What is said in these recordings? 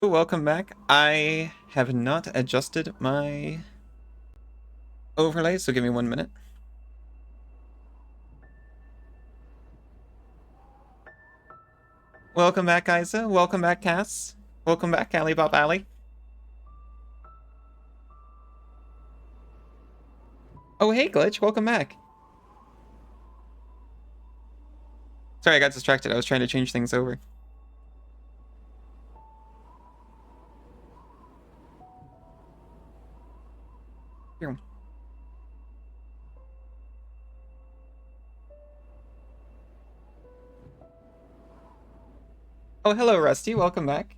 Welcome back. I have not adjusted my overlay, so give me 1 minute. Welcome back, Isa. Welcome back, Cass. Welcome back, Ali Bob Ali. Oh, hey, Glitch. Welcome back. Sorry, I got distracted. I was trying to change things over. Here. Oh, hello, Rusty. Welcome back.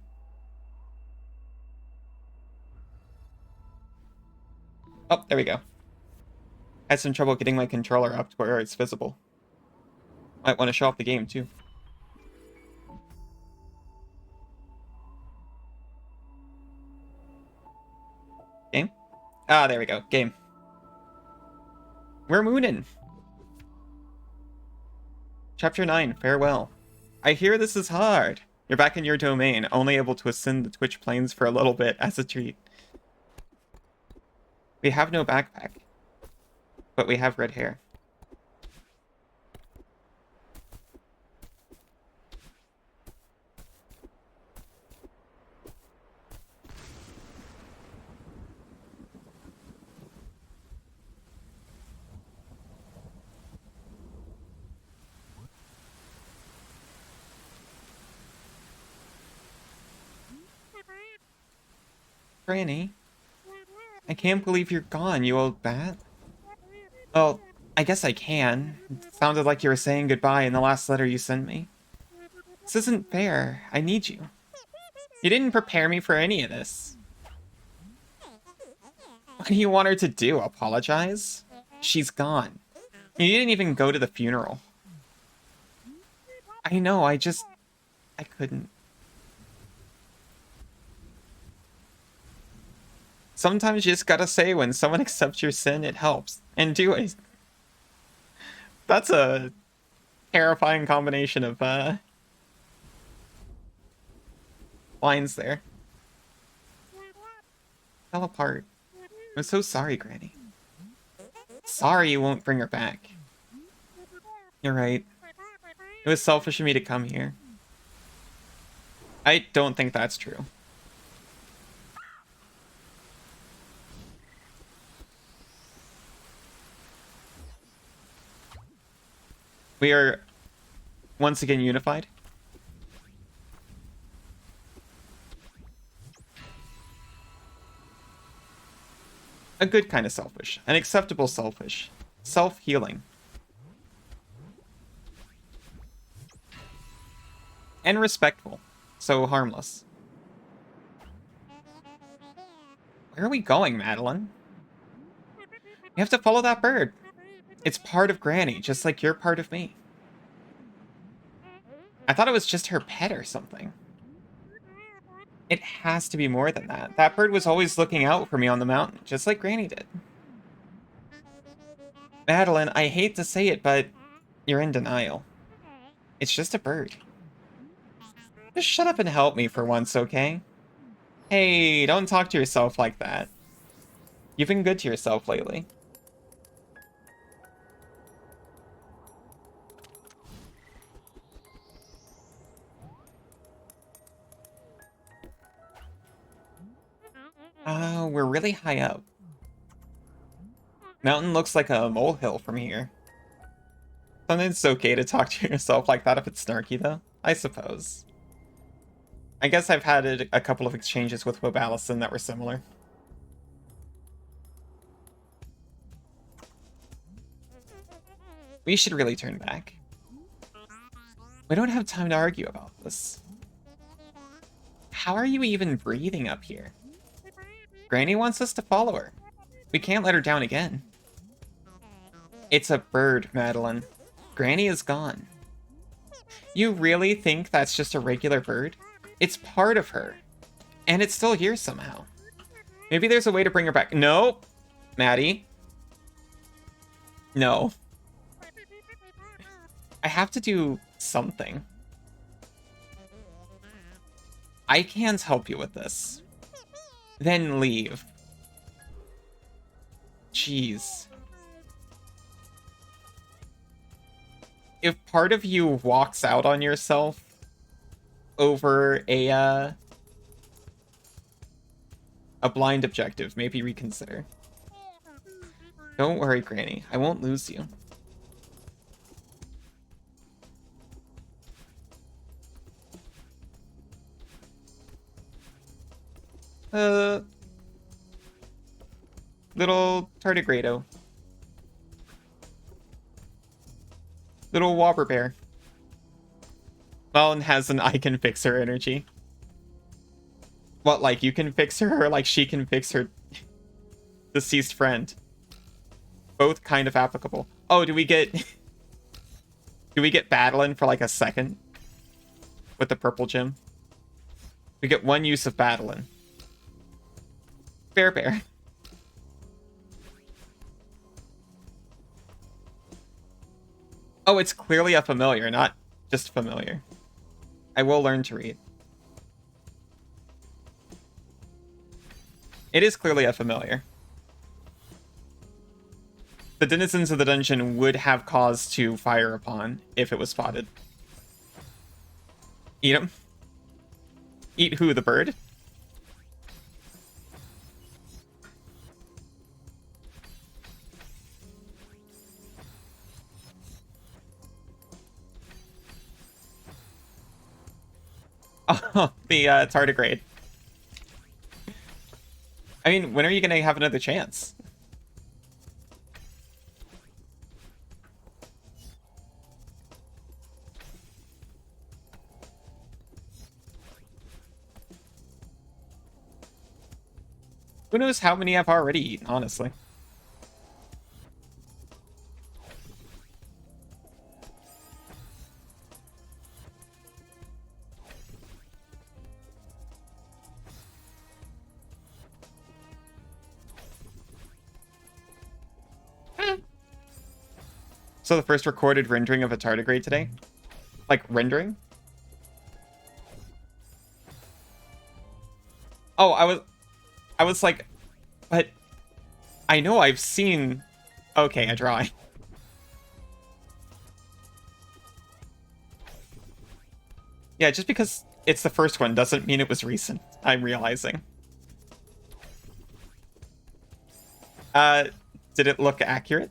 Oh, there we go. I had some trouble getting my controller up to where it's visible. Might want to show off the game, too. Game? Ah, there we go. Game. We're moonin'. Chapter 9, Farewell. I hear this is hard. You're back in your domain, only able to ascend the Twitch planes for a little bit as a treat. We have no backpack, but we have red hair. Granny, I can't believe you're gone, you old bat. Well, I guess I can. It sounded like you were saying goodbye in the last letter you sent me. This isn't fair. I need you. You didn't prepare me for any of this. What do you want her to do? Apologize? She's gone. You didn't even go to the funeral. I know, I couldn't. Sometimes you just gotta say when someone accepts your sin, it helps. And do it. That's a terrifying combination of lines there. Fell apart. I'm so sorry, Granny. Sorry you won't bring her back. You're right. It was selfish of me to come here. I don't think that's true. We are once again unified. A good kind of selfish. An acceptable selfish. Self-healing. And respectful. So harmless. Where are we going, Madeline? You have to follow that bird. It's part of Granny, just like you're part of me. I thought it was just her pet or something. It has to be more than that. That bird was always looking out for me on the mountain, just like Granny did. Madeline, I hate to say it, but you're in denial. It's just a bird. Just shut up and help me for once, okay? Hey, don't talk to yourself like that. You've been good to yourself lately. We're really high up. Mountain looks like a molehill from here. Sometimes it's okay to talk to yourself like that if it's snarky, though. I suppose. I guess I've had a couple of exchanges with Allison that were similar. We should really turn back. We don't have time to argue about this. How are you even breathing up here? Granny wants us to follow her. We can't let her down again. It's a bird, Madeline. Granny is gone. You really think that's just a regular bird? It's part of her. And it's still here somehow. Maybe there's a way to bring her back. No! Maddie. No. I have to do something. I can't help you with this. Then leave. Jeez. If part of you walks out on yourself over a blind objective, maybe reconsider. Don't worry, Granny. I won't lose you. Little tardigrado. Little wobber bear. Well, has an I can fix her energy. What, like you can fix her, or like she can fix her deceased friend? Both kind of applicable. Oh, do we get battling for like a second with the purple gem? We get one use of battling. Bear bear. Oh, it's clearly a familiar, not just familiar. I will learn to read. It is clearly a familiar. The denizens of the dungeon would have cause to fire upon if it was spotted. Eat him. Eat who, the bird? Oh, the tardigrade. I mean, when are you gonna have another chance? Who knows how many I've already eaten, honestly. So the first recorded rendering of a tardigrade today? Like, rendering? Oh, I was like, but I know I've seen... Okay, a drawing. Yeah, just because it's the first one doesn't mean it was recent, I'm realizing. Did it look accurate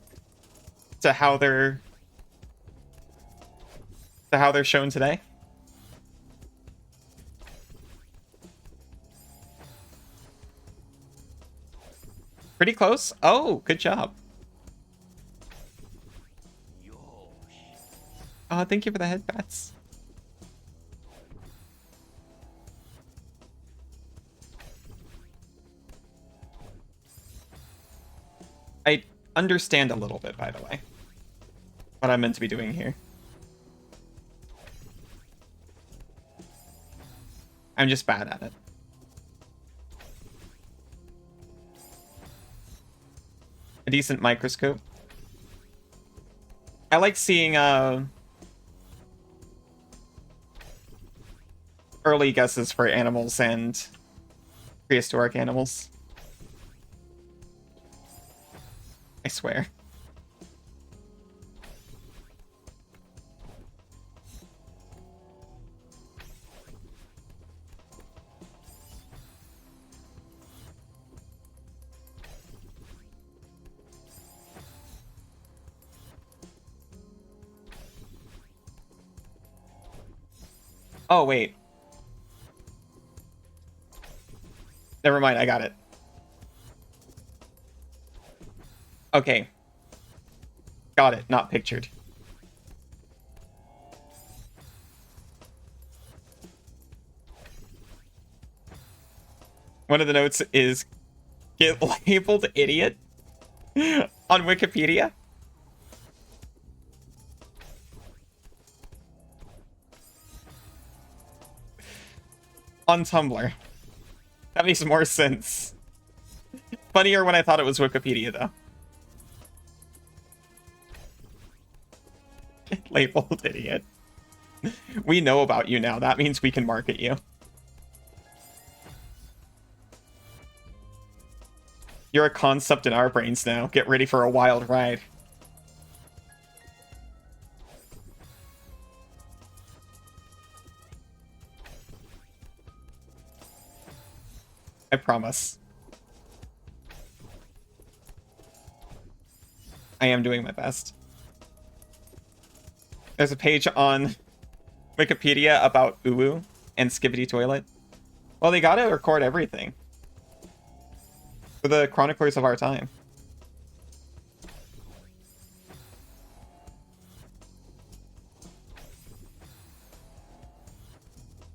to how they're shown today? Pretty close. Oh, good job. Oh, thank you for the headbats. I understand a little bit, by the way, what I'm meant to be doing here. I'm just bad at it. A decent microscope. I like seeing early guesses for animals and prehistoric animals. I swear. Oh, wait. Never mind, I got it. Okay. Got it, not pictured. One of the notes is, get labeled idiot on Wikipedia. On Tumblr. That makes more sense. Funnier when I thought it was Wikipedia, though. Labeled idiot. We know about you now. That means we can market you. You're a concept in our brains now. Get ready for a wild ride. I promise. I am doing my best. There's a page on Wikipedia about Uwu and Skibbity Toilet. Well, they gotta record everything. For the chroniclers of our time.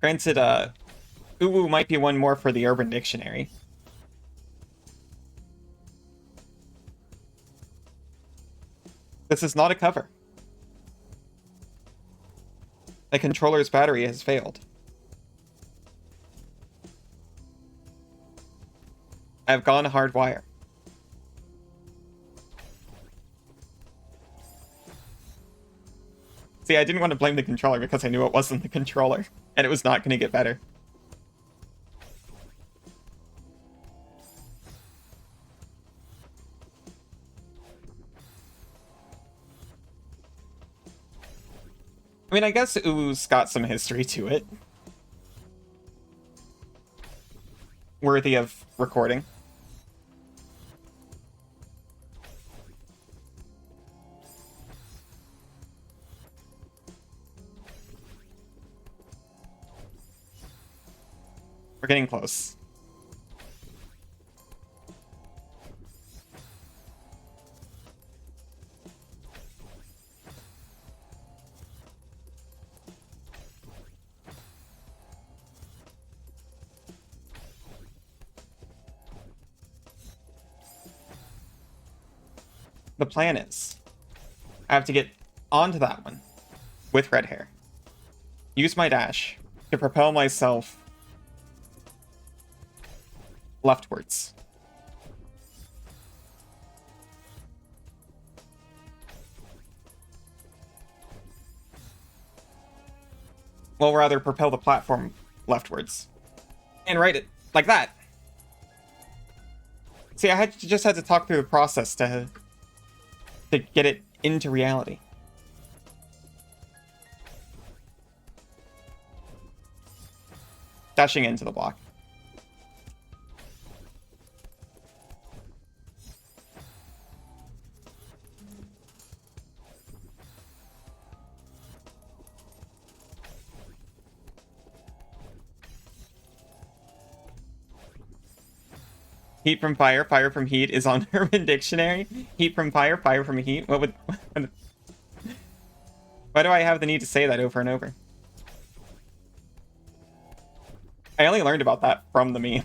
Granted, Uwu might be one more for the Urban Dictionary. This is not a cover. The controller's battery has failed. I've gone hardwire. See, I didn't want to blame the controller because I knew it wasn't the controller, and it was not going to get better. I mean, I guess Uwu's got some history to it. Worthy of recording. We're getting close. The plan is, I have to get onto that one with red hair. Use my dash to propel myself leftwards. Well, rather propel the platform leftwards. And write it like that. See, I just had to talk through the process to get it into reality. Dashing into the block. Heat from fire, fire from heat is on Urban Dictionary. Heat from fire, fire from heat. What would... Why do I have the need to say that over and over? I only learned about that from the meme.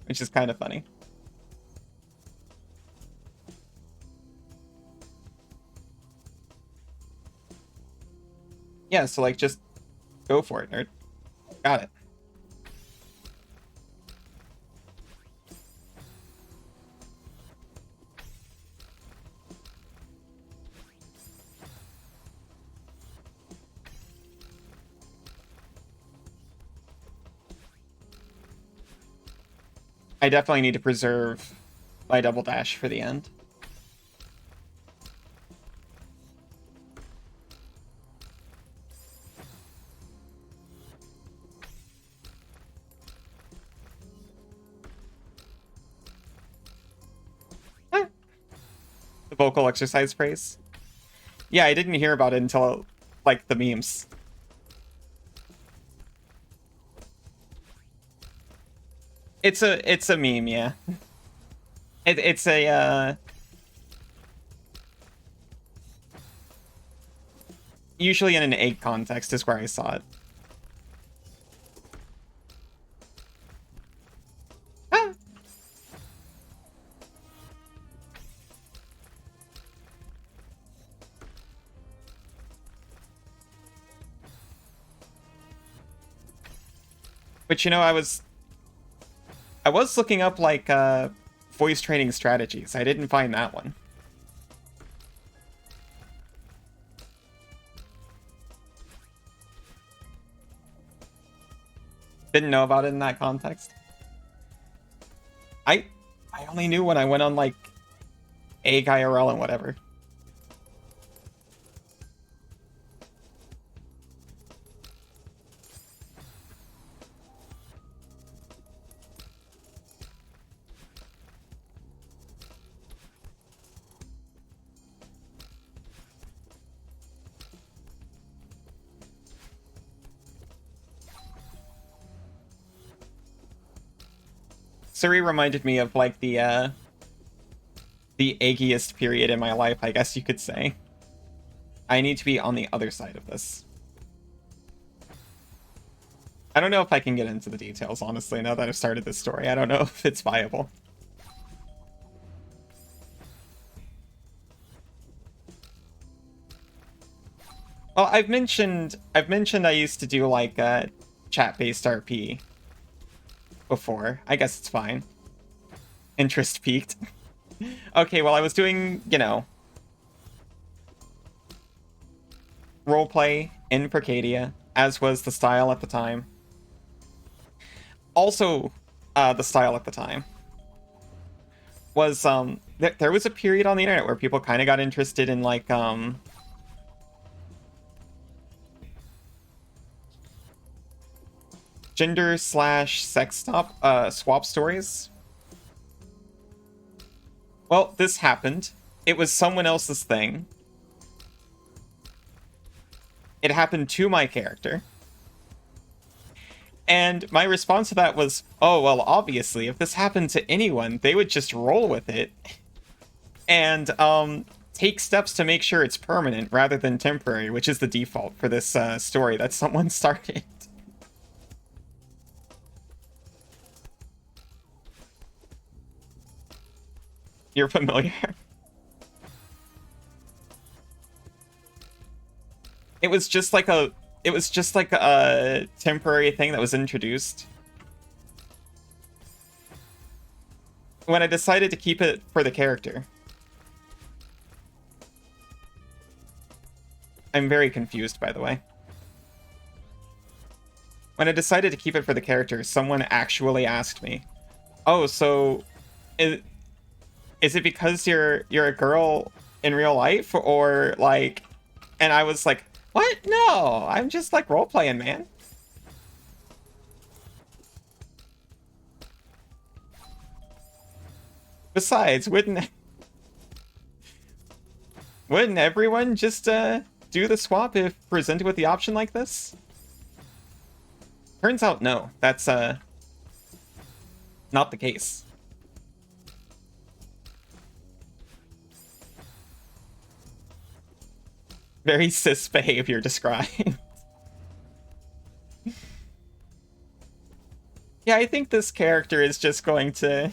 Which is kind of funny. Yeah, so like just go for it, nerd. Got it. I definitely need to preserve my double dash for the end. The vocal exercise praise. Yeah, I didn't hear about it until, like, the memes. It's a meme, yeah. It's a, usually in an egg context is where I saw it. Ah. But you know, I was looking up like voice training strategies. I didn't find that one. Didn't know about it in that context. I only knew when I went on, like, Egg IRL and whatever. Suri reminded me of, like, the eggiest period in my life, I guess you could say. I need to be on the other side of this. I don't know if I can get into the details, honestly, now that I've started this story. I don't know if it's viable. Well, I've mentioned I used to do, like, chat-based RP before. I guess it's fine. Interest peaked. Okay, well, I was doing, you know, roleplay in Percadia, as was the style at the time. Also, the style at the time was, there was a period on the internet where people kind of got interested in, like, gender/sex swap stories. Well, this happened. It was someone else's thing. It happened to my character. And my response to that was, oh, well, obviously, if this happened to anyone, they would just roll with it and take steps to make sure it's permanent rather than temporary, which is the default for this story that someone started. You're familiar? It was just like a temporary thing that was introduced. When I decided to keep it for the character. I'm very confused, by the way. When I decided to keep it for the character, someone actually asked me, "Oh, so is it because you're a girl in real life, or like?" And I was like, "What? No, I'm just like role playing, man." Besides, wouldn't everyone just do the swap if presented with the option like this? Turns out no, that's not the case. Very cis behavior described. Yeah, I think this character is just going to...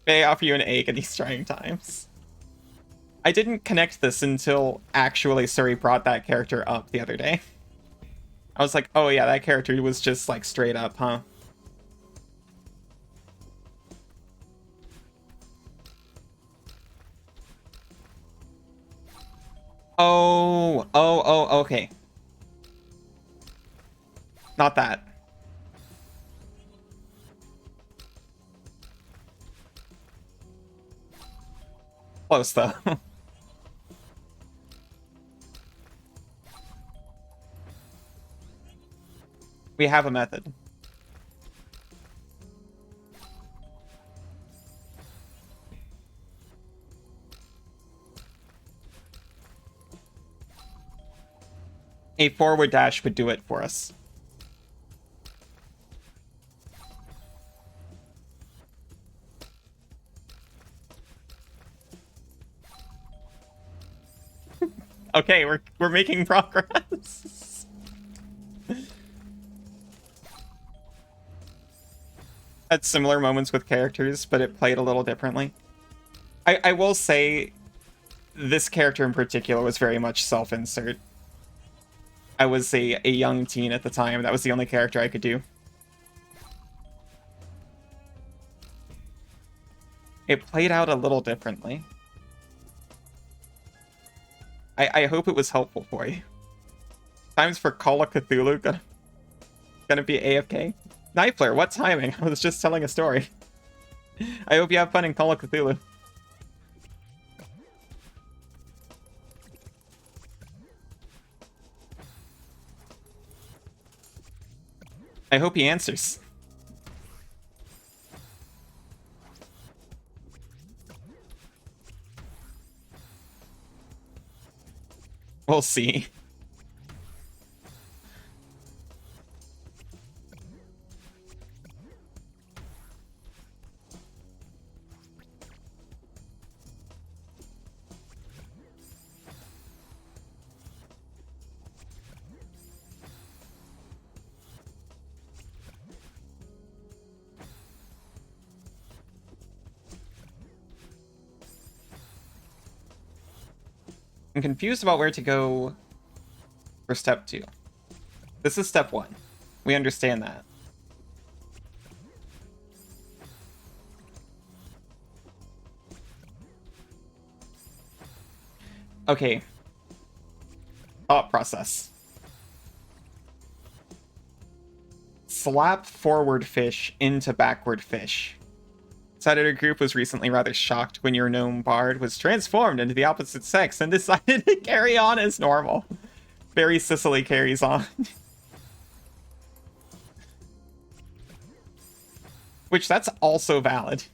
May I offer you an egg at these trying times? I didn't connect this until actually Suri brought that character up the other day. I was like, oh yeah, that character was just like straight up, huh? Oh, okay. Not that. Close, though. We have a method. A forward dash would do it for us. Okay, we're making progress. Had similar moments with characters, but it played a little differently. I will say this character in particular was very much self-insert. I was a young teen at the time. That was the only character I could do. It played out a little differently. I hope it was helpful for you. Times for Call of Cthulhu gonna be AFK. Nightflare, what timing? I was just telling a story. I hope you have fun in Call of Cthulhu. I hope he answers. We'll see. I'm confused about where to go for step 2. This is step 1. We understand that. Okay. Thought process. Slap forward fish into backward fish. Senator Group was recently rather shocked when your gnome bard was transformed into the opposite sex and decided to carry on as normal. Barry Sicily carries on. Which, that's also valid.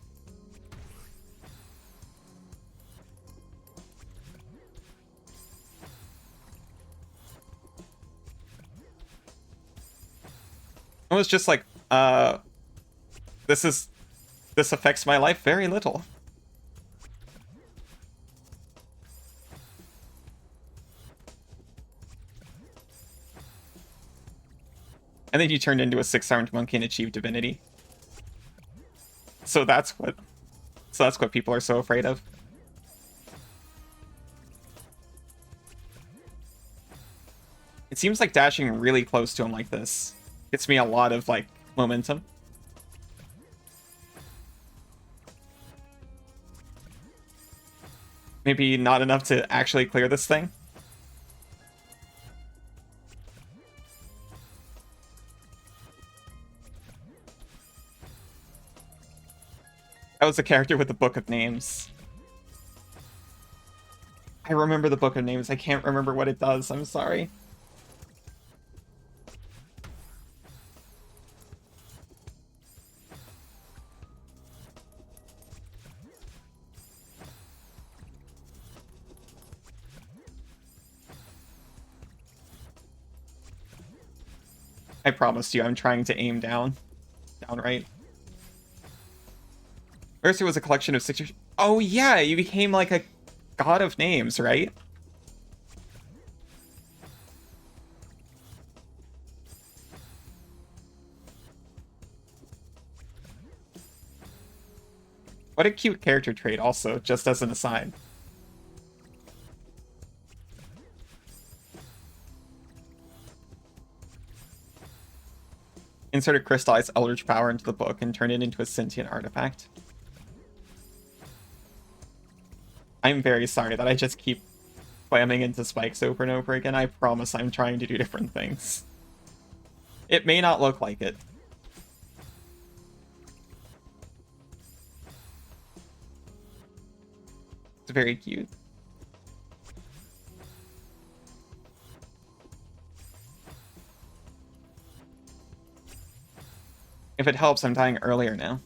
It was just like, this affects my life very little. And then you turned into a 6-armed monkey and achieved divinity. So that's what people are so afraid of. It seems like dashing really close to him like this gets me a lot of, like, momentum. Maybe not enough to actually clear this thing. That was the character with the Book of Names. I remember the Book of Names. I can't remember what it does. I'm sorry. I promised you I'm trying to aim down. Down right. First it was a collection of 6... Oh yeah, you became like a god of names, right? What a cute character trait also, just as an aside. Insert a crystallized eldritch power into the book and turn it into a sentient artifact. I'm very sorry that I just keep slamming into spikes over and over again. I promise I'm trying to do different things. It may not look like it. It's very cute. If it helps, I'm dying earlier now.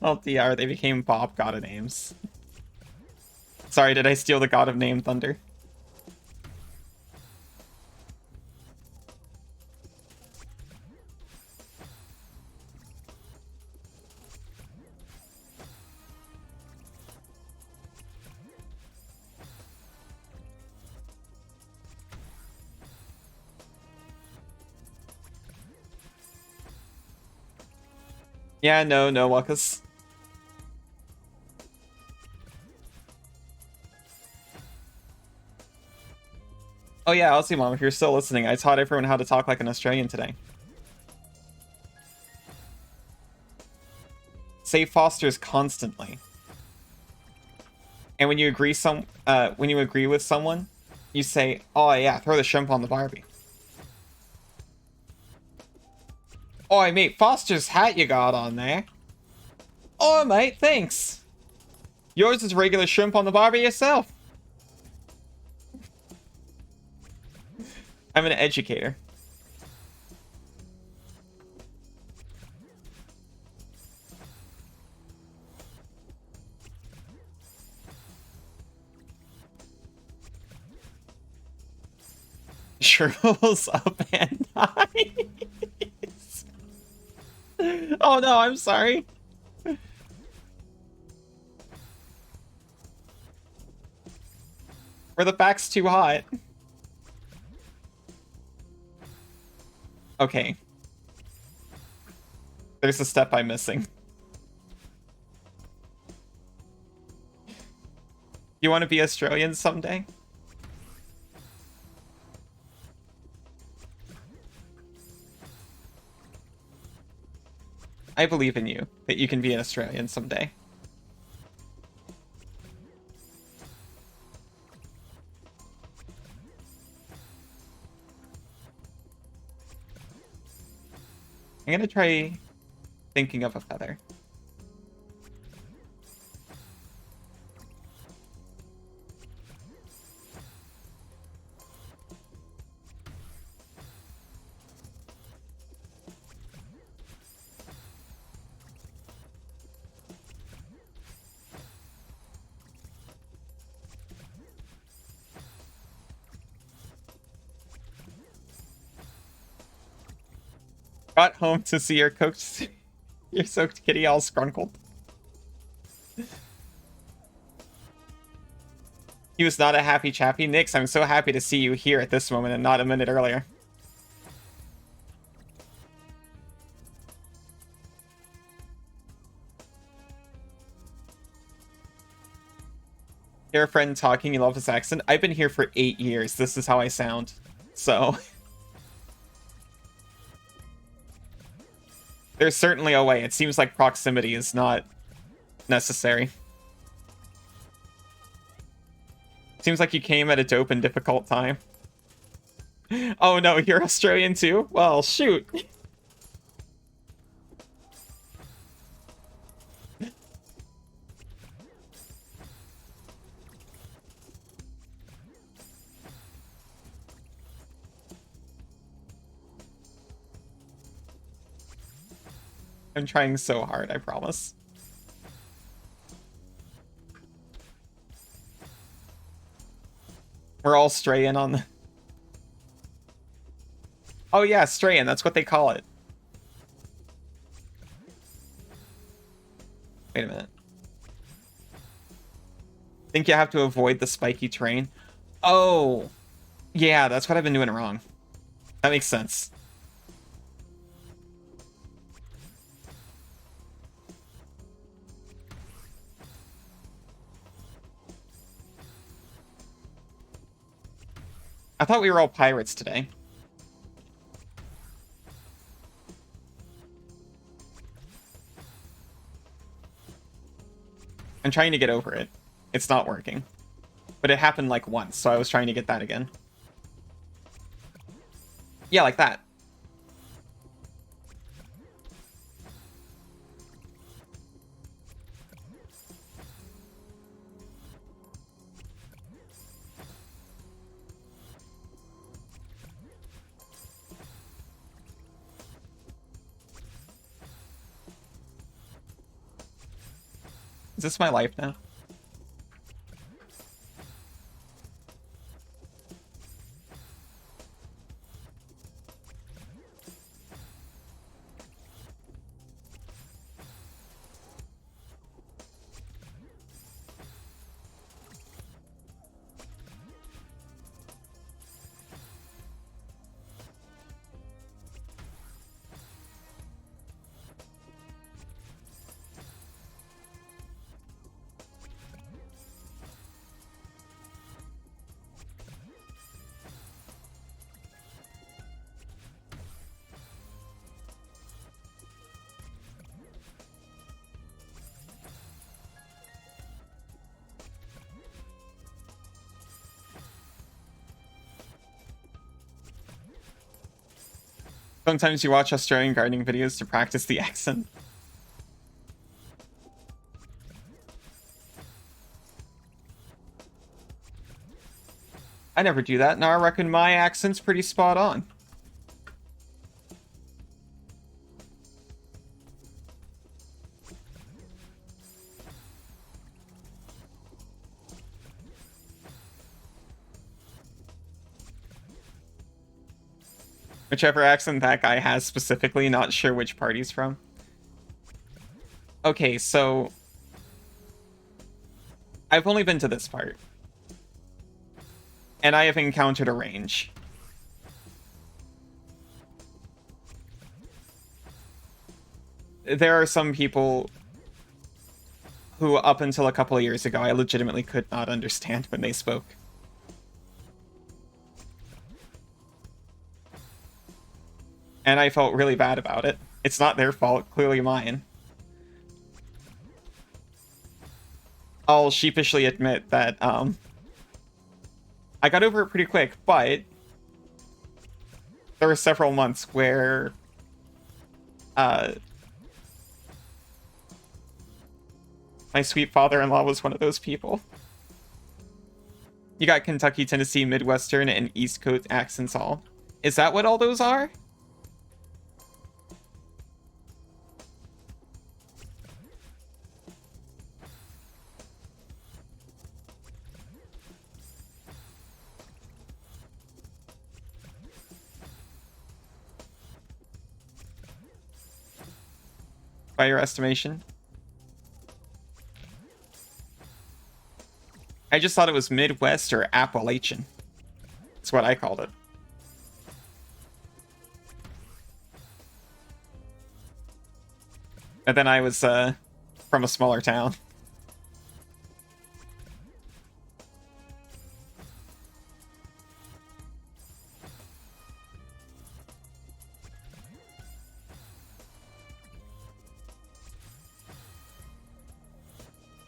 LDR, they became Bob God of Names. Sorry, did I steal the God of Name thunder? Yeah, no, Wuckus. Oh yeah, Aussie Mom, if you're still listening, I taught everyone how to talk like an Australian today. Say Foster's constantly. And when you agree with someone, you say, "Oh yeah, throw the shrimp on the Barbie." Oi, mate, Foster's hat you got on there. Oh, mate, thanks. Yours is regular shrimp on the Barbie yourself. I'm an educator. Shrivels up and nice. Oh no, I'm sorry. Were the facts too hot? Okay. There's a step I'm missing. You want to be Australian someday? I believe in you, that you can be an Australian someday. I'm gonna try thinking of a feather. Got home to see your soaked kitty all scrunkled. He was not a happy chappy. Nix, I'm so happy to see you here at this moment and not a minute earlier. Hear a friend talking, you love his accent. I've been here for 8 years. This is how I sound. So... there's certainly a way. It seems like proximity is not necessary. Seems like you came at a dope and difficult time. Oh no, you're Australian too? Well, shoot. I'm trying so hard, I promise. We're all strayin' on the... Oh yeah, strayin', that's what they call it. Wait a minute. Think you have to avoid the spiky terrain? Oh! Yeah, that's what I've been doing wrong. That makes sense. I thought we were all pirates today. I'm trying to get over it. It's not working. But it happened like once, so I was trying to get that again. Yeah, like that. Is this my life now? Sometimes you watch Australian gardening videos to practice the accent. I never do that. Now I reckon my accent's pretty spot on. Whichever accent that guy has specifically, not sure which part he's from. Okay, so I've only been to this part. And I have encountered a range. There are some people who, up until a couple of years ago, I legitimately could not understand when they spoke. And I felt really bad about it. It's not their fault, clearly mine. I'll sheepishly admit that, I got over it pretty quick, but there were several months where my sweet father-in-law was one of those people. You got Kentucky, Tennessee, Midwestern, and East Coast accents all. Is that what all those are? By your estimation? I just thought it was Midwest or Appalachian. That's what I called it. And then I was from a smaller town.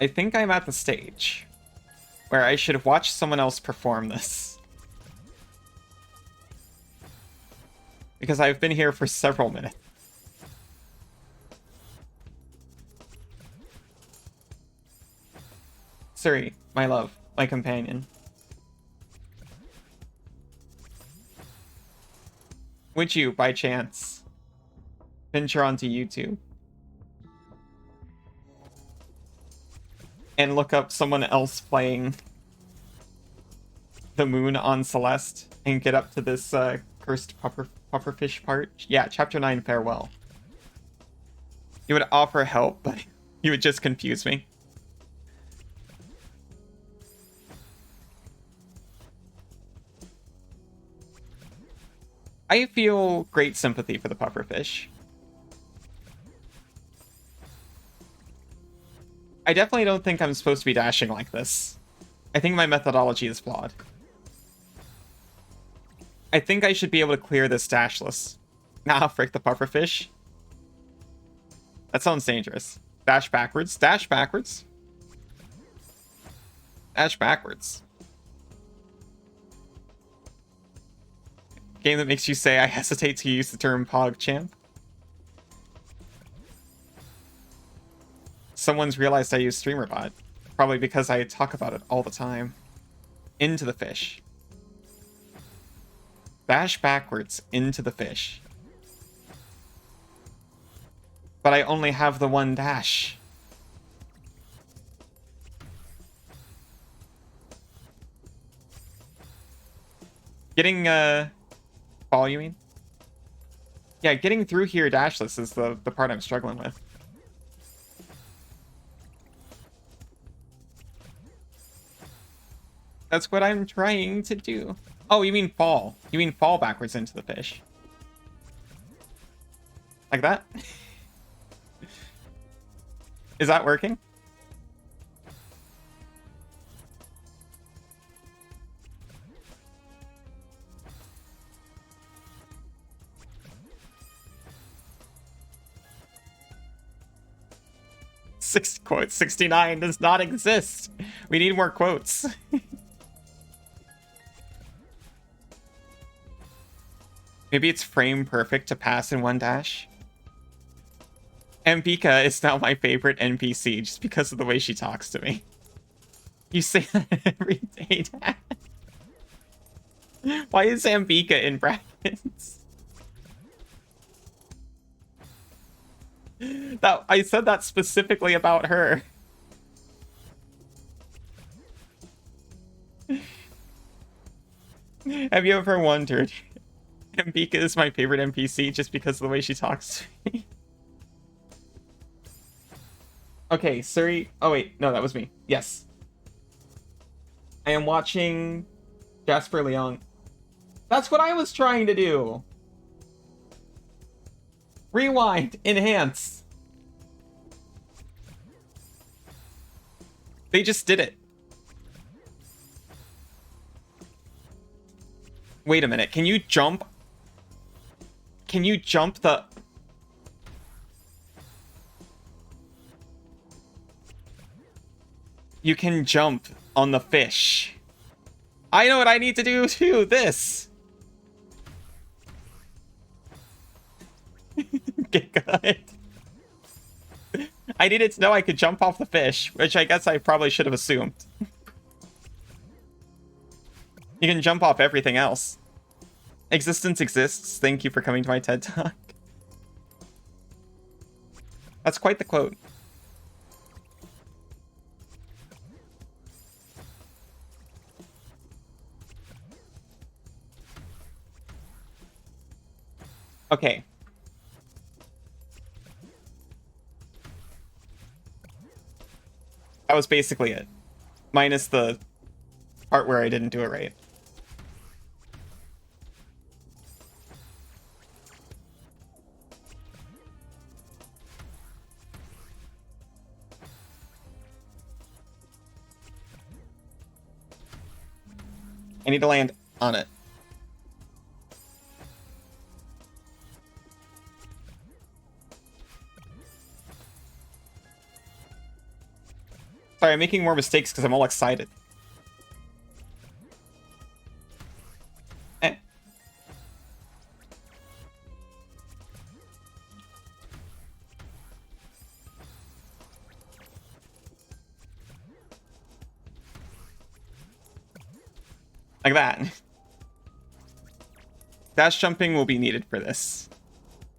I think I'm at the stage where I should watch someone else perform this. Because I've been here for several minutes. Suri, my love, my companion. Would you, by chance, venture onto YouTube and look up someone else playing the moon on Celeste and get up to this cursed pufferfish part? Yeah, chapter 9, farewell. You would offer help, but you would just confuse me. I feel great sympathy for the pufferfish. I definitely don't think I'm supposed to be dashing like this. I think my methodology is flawed. I think I should be able to clear this dashless. Nah, frick the pufferfish. That sounds dangerous. Dash backwards. Dash backwards. Dash backwards. Game that makes you say I hesitate to use the term PogChamp. Someone's realized I use StreamerBot. Probably because I talk about it all the time. Into the fish. Dash backwards into the fish. But I only have the one dash. Getting, fall, you mean? Yeah, getting through here dashless is the part I'm struggling with. That's what I'm trying to do. Oh, you mean fall. You mean fall backwards into the fish. Like that? Is that working? Quote 69 does not exist. We need more quotes. Maybe it's frame perfect to pass in one dash. Ambika is now my favorite NPC just because of the way she talks to me. You say that every day, Dad. Why is Ambika in brackets? That I said that specifically about her. Have you ever wondered? Ambika is my favorite NPC just because of the way she talks to me. Okay, Suri. Oh wait, no, that was me. Yes. I am watching Jasper Leong. That's what I was trying to do. Rewind, enhance. They just did it. Wait a minute, can you jump? Can you jump the... You can jump on the fish. I know what I need to do too, this. Get good. I needed to know I could jump off the fish, which I guess I probably should have assumed. You can jump off everything else. Existence exists. Thank you for coming to my TED Talk. That's quite the quote. Okay. That was basically it. Minus the part where I didn't do it right. I need to land on it. Sorry, I'm making more mistakes because I'm all excited. Eh. Like that. Dash jumping will be needed for this.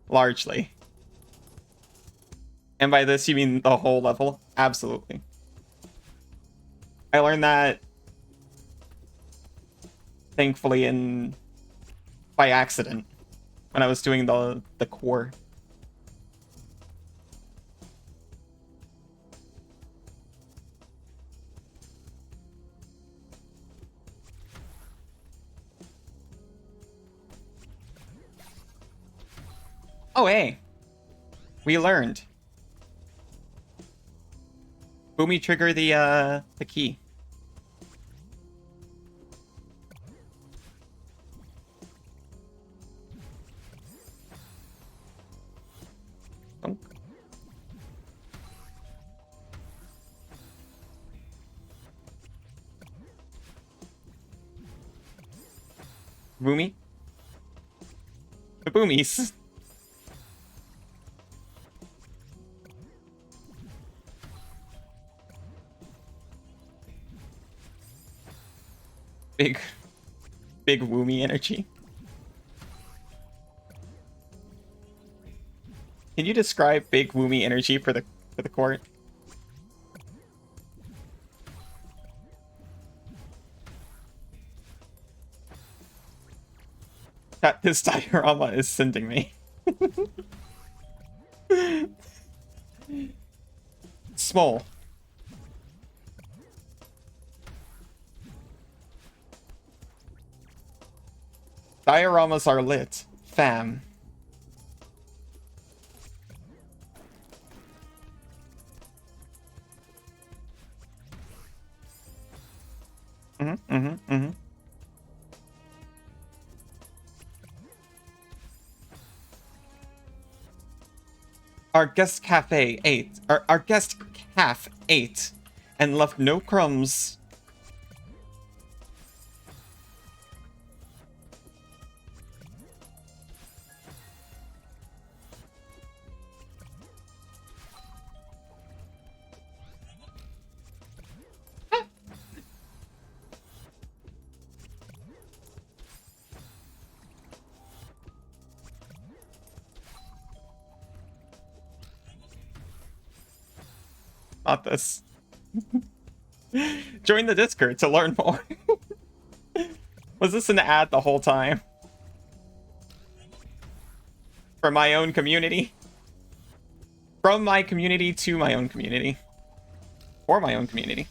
Largely. And by this, you mean the whole level? Absolutely. I learned that, thankfully, by accident when I was doing the core. Oh, hey. We learned. Boomy trigger the key. Oh. Boomy? The boomies. Big woomy energy. Can you describe big woomy energy for the court? That this diorama is sending me. Small. Dioramas are lit, fam. Our guest cafe ate. Our guest calf ate and left no crumbs. Not this. Join the Discord to learn more. Was this an ad the whole time? For my own community? From my community to my own community. For my own community.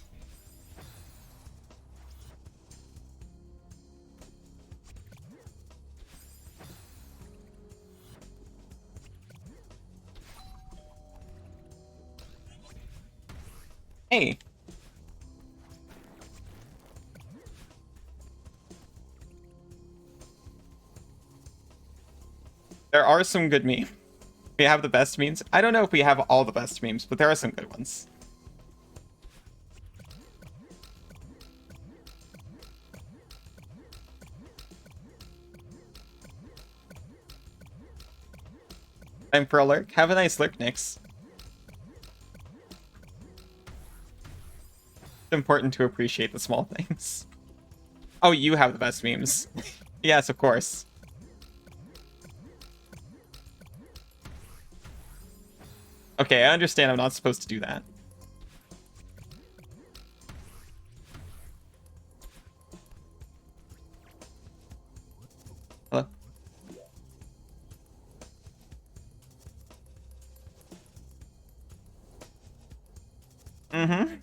Hey. There are some good memes. We have the best memes. I don't know if we have all the best memes, but there are some good ones. Time for a lurk. Have a nice lurk, Nyx. It's important to appreciate the small things. Oh, you have the best memes. Yes, of course. Okay, I understand I'm not supposed to do that. Hello? Mm-hmm.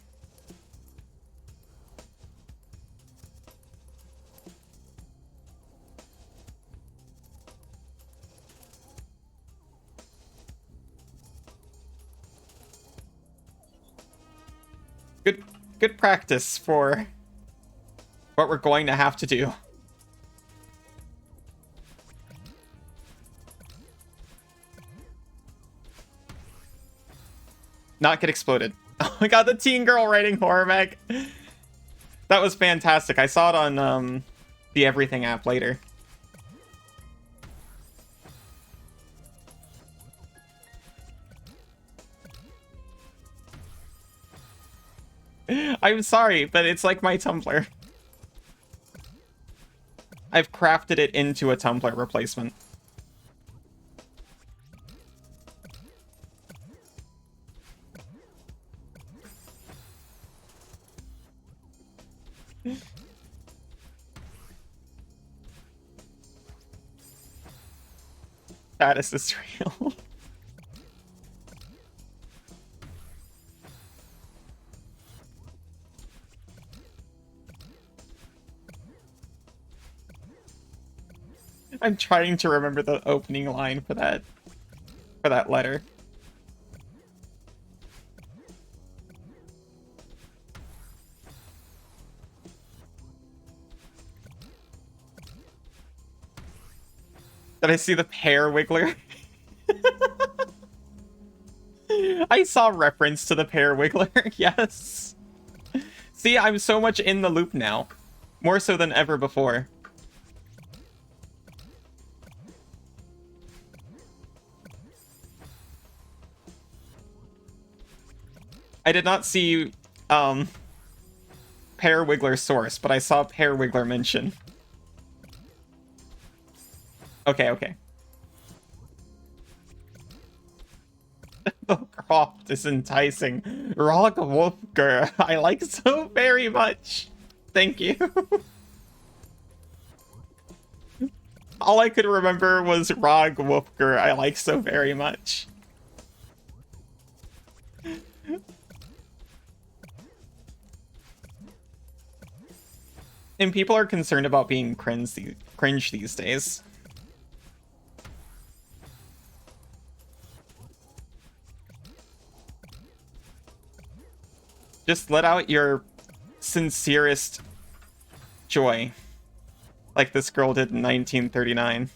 Good practice for what we're going to have to do. Not get exploded. Oh my god, the teen girl writing horror mag. That was fantastic. I saw it on the Everything app later. I'm sorry, but it's like my Tumblr. I've crafted it into a Tumblr replacement. Status is real. I'm trying to remember the opening line for that letter. Did I see the pear wiggler? I saw reference to the pear wiggler, yes. See, I'm so much in the loop now. More so than ever before. I did not see pear wiggler source, but I saw pear wiggler mention. Okay. The croft is enticing. Rog Wolfger, I like so very much. Thank you. All I could remember was Rog Wolfger, I like so very much. And people are concerned about being cringe these days. Just let out your sincerest joy, like this girl did in 1939.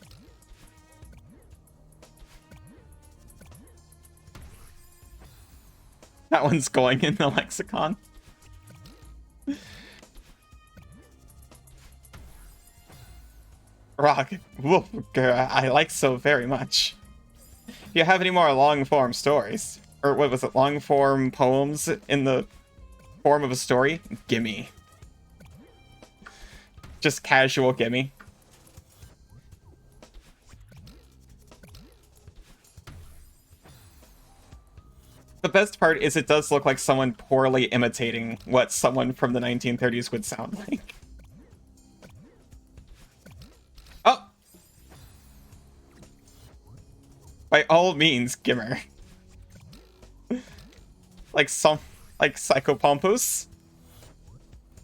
That one's going in the lexicon. Rock, woof, girl, I like so very much. If you have any more long-form stories, or what was it, long-form poems in the form of a story, gimme. Just casual gimme. The best part is it does look like someone poorly imitating what someone from the 1930s would sound like. Oh! By all means, Gimmer. Like Psychopompos.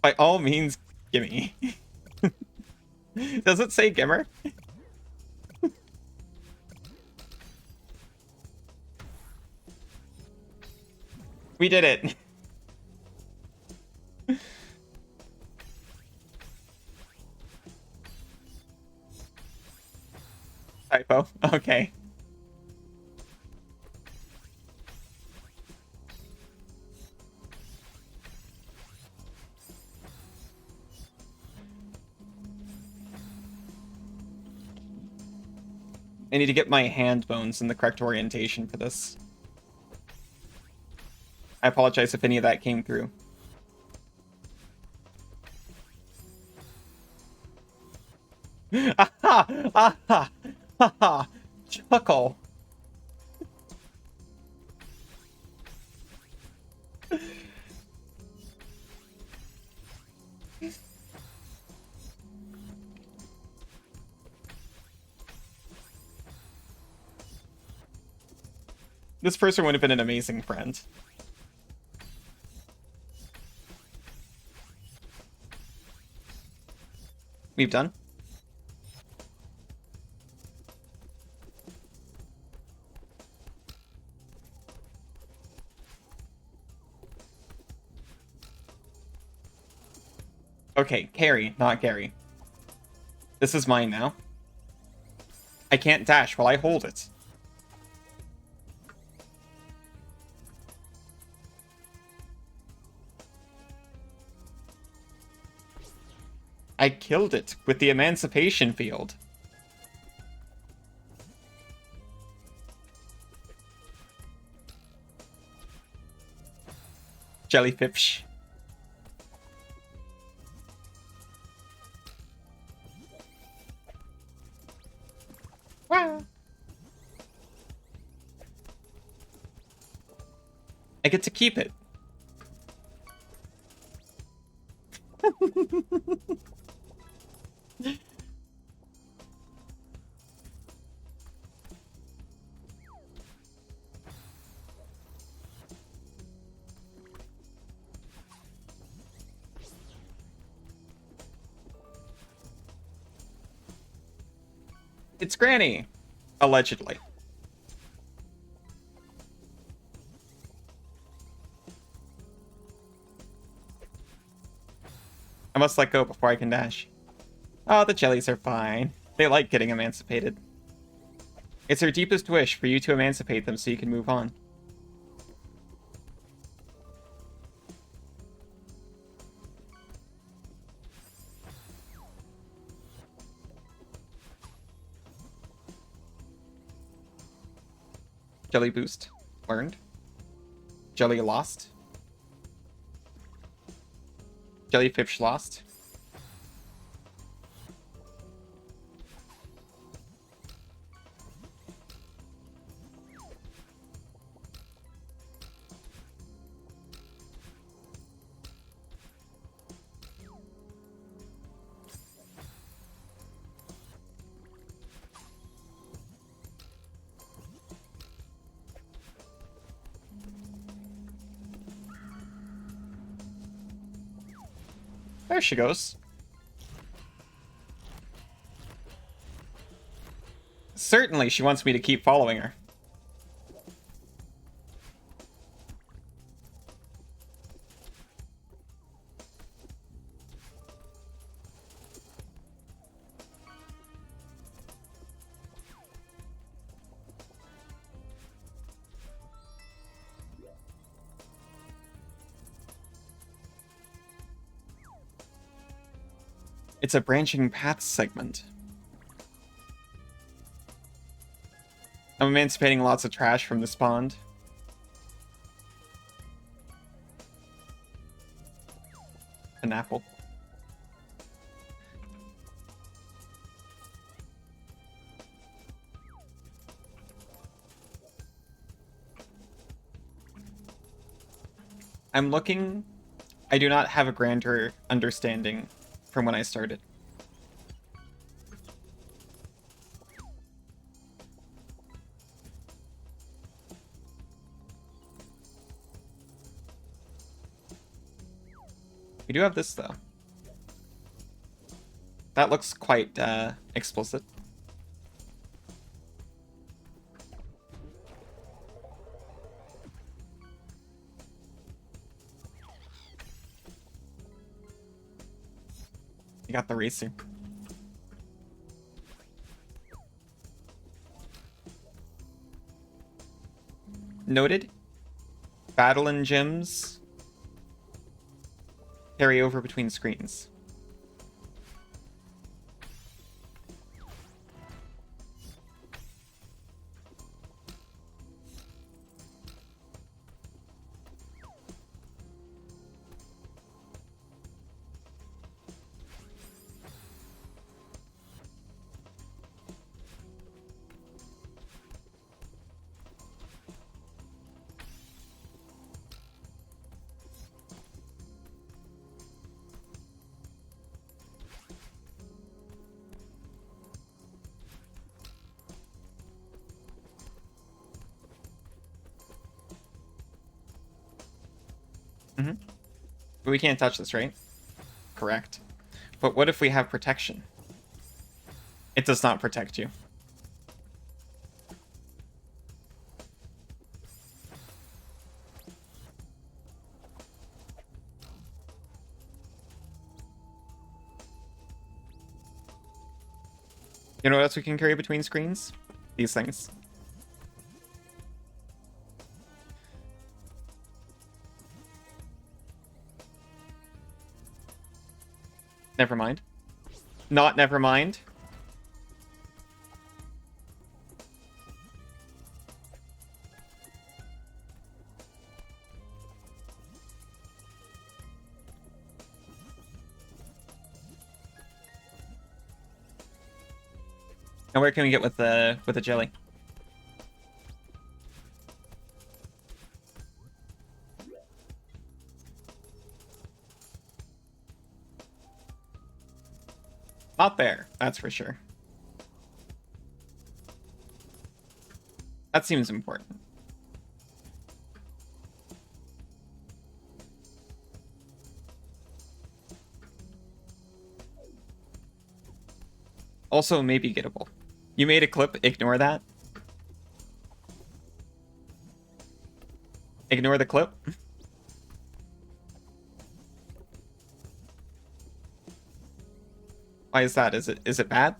By all means, gimme. Does it say Gimmer? We did it. Typo. Okay. I need to get my hand bones in the correct orientation for this. I apologize if any of that came through. Aha! Aha! Haha! Chuckle! This person would have been an amazing friend. We've done? Okay, Carrie, not Gary. This is mine now. I can't dash while I hold it. I killed it with the Emancipation Field. Jellyfish. Wow. I get to keep it. It's Granny. Allegedly. I must let go before I can dash. Oh, the jellies are fine. They like getting emancipated. It's their deepest wish for you to emancipate them so you can move on. Jelly boost. Learned. Jelly lost. Jellyfish lost. There she goes. Certainly she wants me to keep following her. It's a branching paths segment. I'm emancipating lots of trash from this pond. An apple. I'm looking... I do not have a grander understanding from when I started. We do have this, though. That looks quite explicit. You got the racer. Noted. Battle in gyms. Carry over between screens. But we can't touch this, right? Correct. But what if we have protection? It does not protect you. You know what else we can carry between screens? These things. Never mind. Not never mind. And where can we get with the jelly? Not there, that's for sure. That seems important. Also, maybe gettable. You made a clip, ignore that. Ignore the clip. Why is that? Is it bad?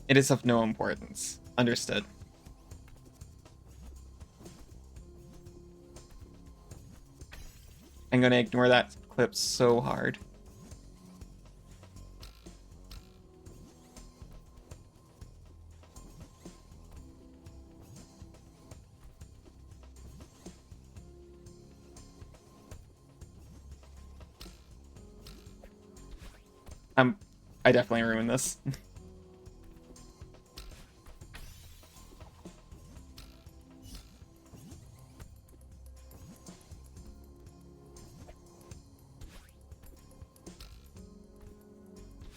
It is of no importance. Understood. I'm gonna ignore that clip so hard. I definitely ruined this.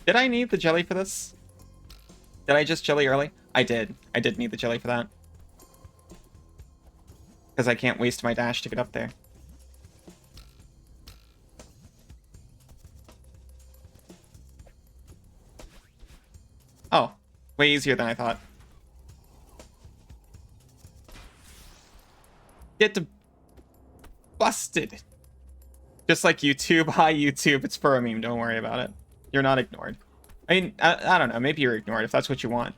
Did I need the jelly for this? Did I just jelly early? I did. I did need the jelly for that. Because I can't waste my dash to get up there. Oh, way easier than I thought. Get busted. Just like YouTube. Hi, YouTube. It's for a meme. Don't worry about it. You're not ignored. I mean, I don't know. Maybe you're ignored if that's what you want.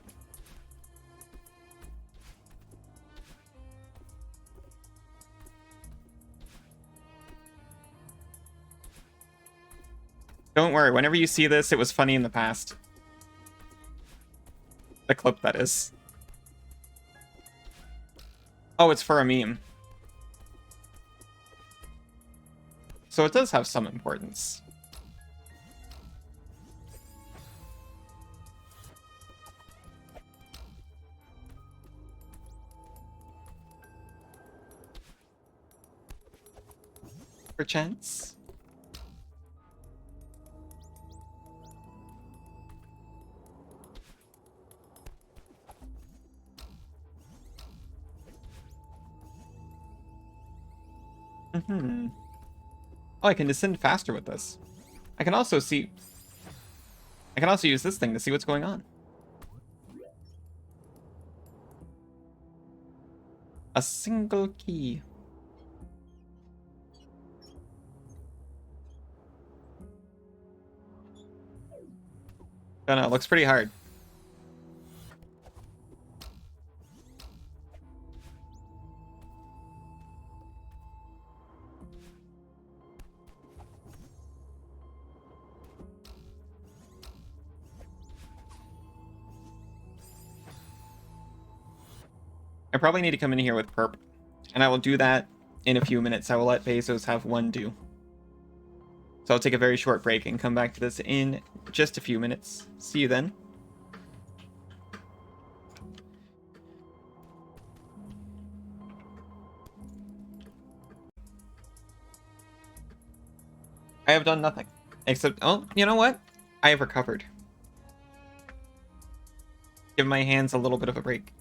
Don't worry. Whenever you see this, it was funny in the past. The clip, that is. Oh, it's for a meme. So it does have some importance. perchance? Mm-hmm. Oh, I can descend faster with this. I can also use this thing to see what's going on. A single key. Don't know, it looks pretty hard. I probably need to come in here with perp, and I will do that in a few minutes. I will let Bezos have one do. So I'll take a very short break and come back to this in just a few minutes. See you then. I have done nothing. Except, oh, you know what? I have recovered. Give my hands a little bit of a break.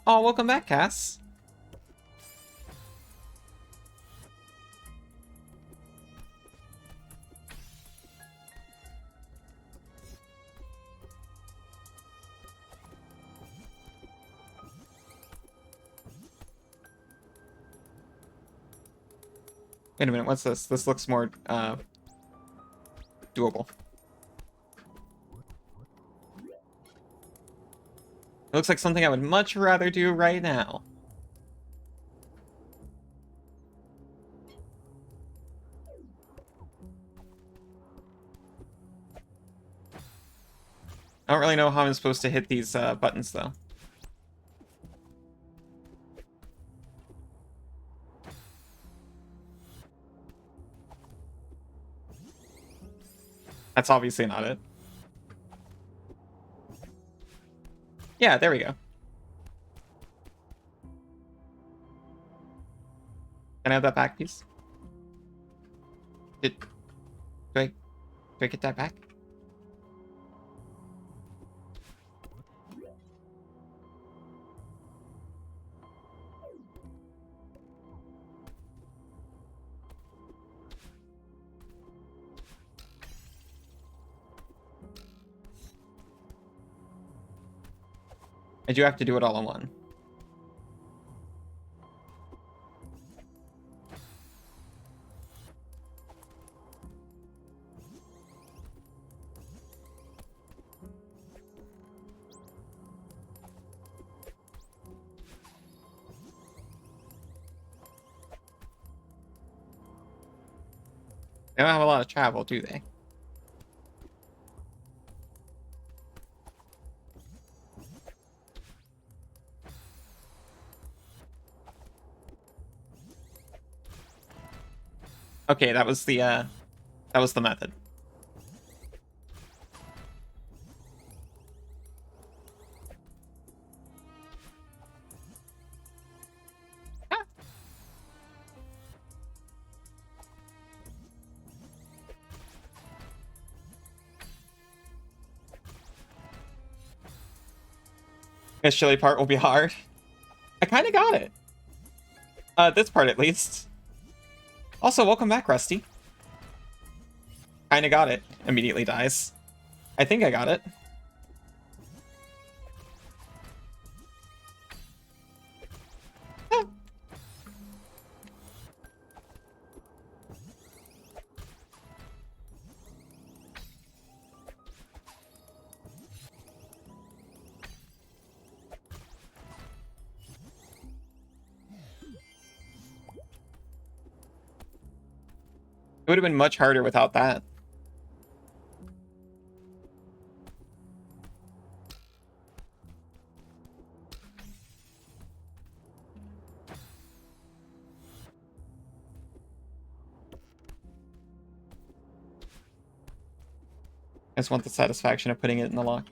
Oh, welcome back, Cass. Wait a minute, what's this? This looks more, doable. It looks like something I would much rather do right now. I don't really know how I'm supposed to hit these buttons, though. That's obviously not it. Yeah, there we go. Can I have that back, please? Do I get that back? I do have to do it all in one. They don't have a lot of travel, do they? Okay, that was the method. Ah. This chili part will be hard. I kind of got it. This part at least. Also, welcome back, Rusty. Kinda got it. Immediately dies. I think I got it. Ah. It would have been much harder without that. I just want the satisfaction of putting it in the lock.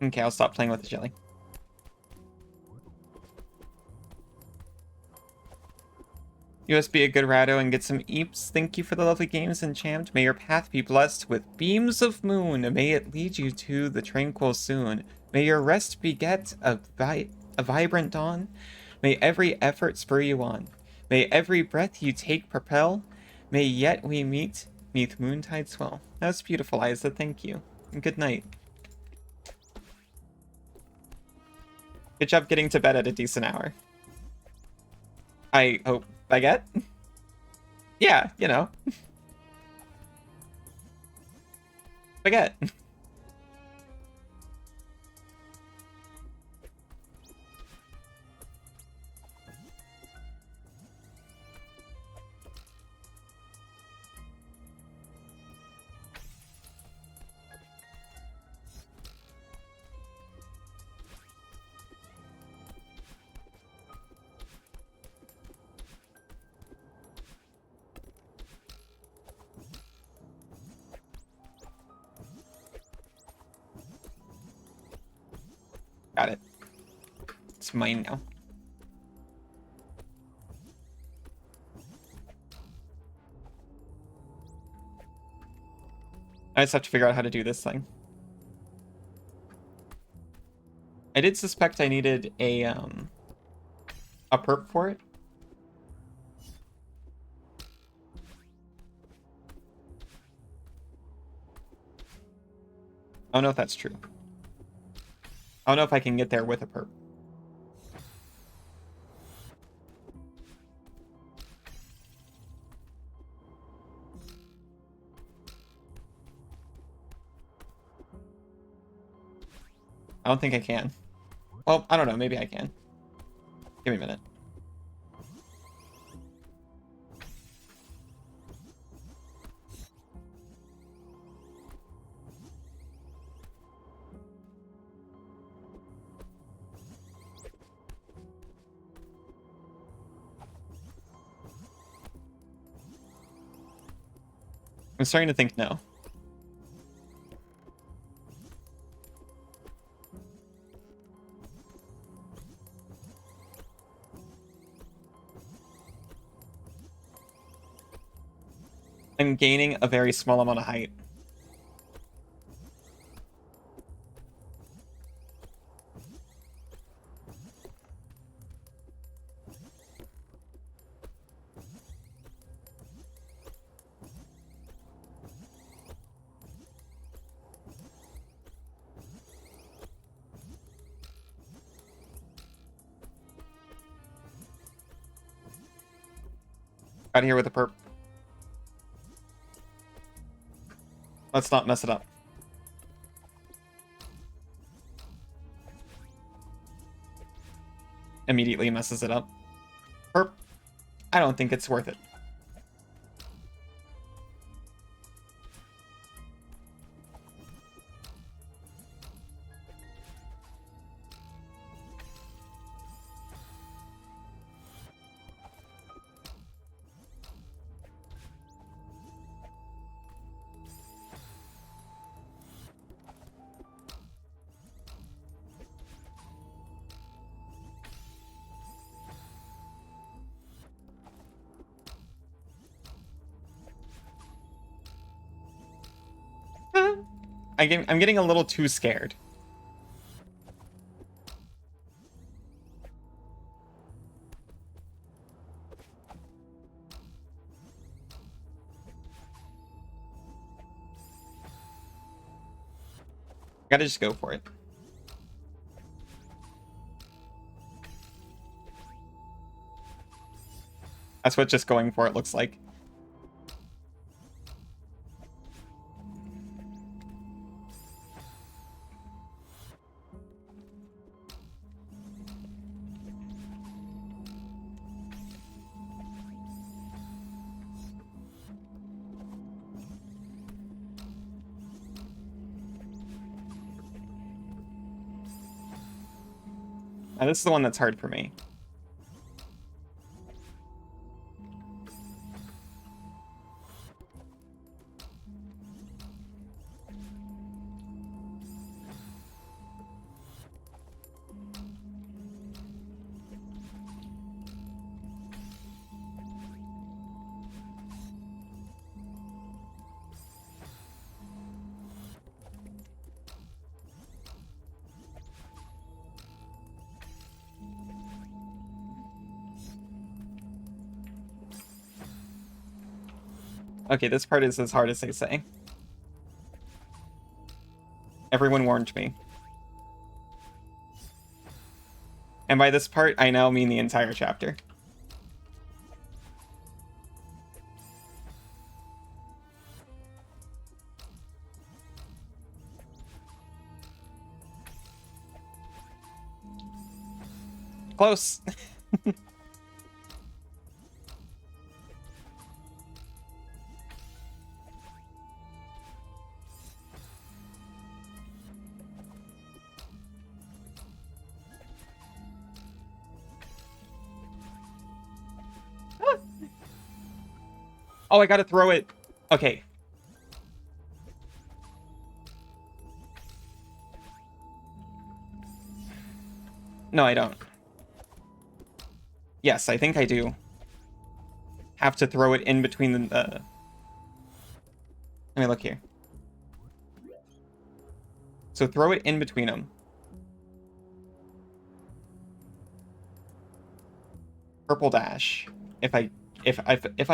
Okay, I'll stop playing with the jelly. You must be a good ratto and get some eeps. Thank you for the lovely games, Enchant. May your path be blessed with beams of moon. May it lead you to the tranquil soon. May your rest beget a vibrant dawn. May every effort spur you on. May every breath you take propel. May yet we meet moontide swell. That was beautiful, Isa. Thank you. And good night. Good job getting to bed at a decent hour. I hope baguette? Yeah, you know. Baguette. Got it. It's mine now. I just have to figure out how to do this thing. I did suspect I needed a perp for it. I don't know if that's true. I don't know if I can get there with a perp. I don't think I can. Well, I don't know. Maybe I can. Give me a minute. I'm starting to think no. I'm gaining a very small amount of height. Out of here with a perp. Let's not mess it up. Immediately messes it up. Perp. I don't think it's worth it. I'm getting a little too scared. Gotta just go for it. That's what just going for it looks like. Now, this is the one that's hard for me. Okay, this part is as hard as they say. Everyone warned me. And by this part, I now mean the entire chapter. Close. Oh, I gotta throw it. Okay. No, I don't. Yes, I think I do. Have to throw it in between the... Let me look here. So throw it in between them. Purple dash. If I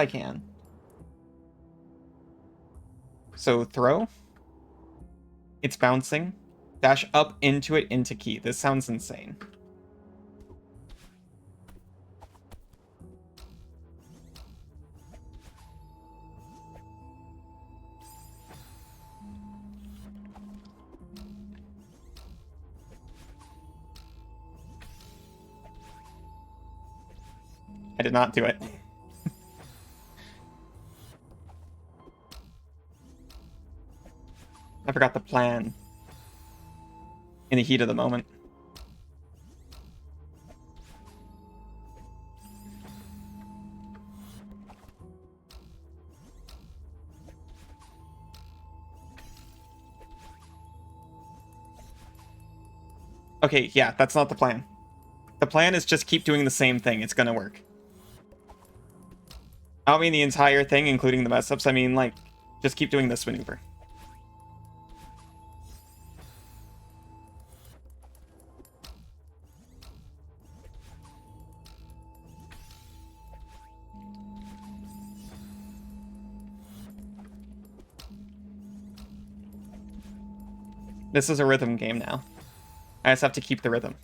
can. So throw. It's bouncing. Dash up into it into key. This sounds insane. I did not do it. I forgot the plan. In the heat of the moment. Okay, yeah, that's not the plan. The plan is just keep doing the same thing. It's gonna work. I don't mean the entire thing, including the mess ups. I mean, like, just keep doing this maneuver. This is a rhythm game now. I just have to keep the rhythm.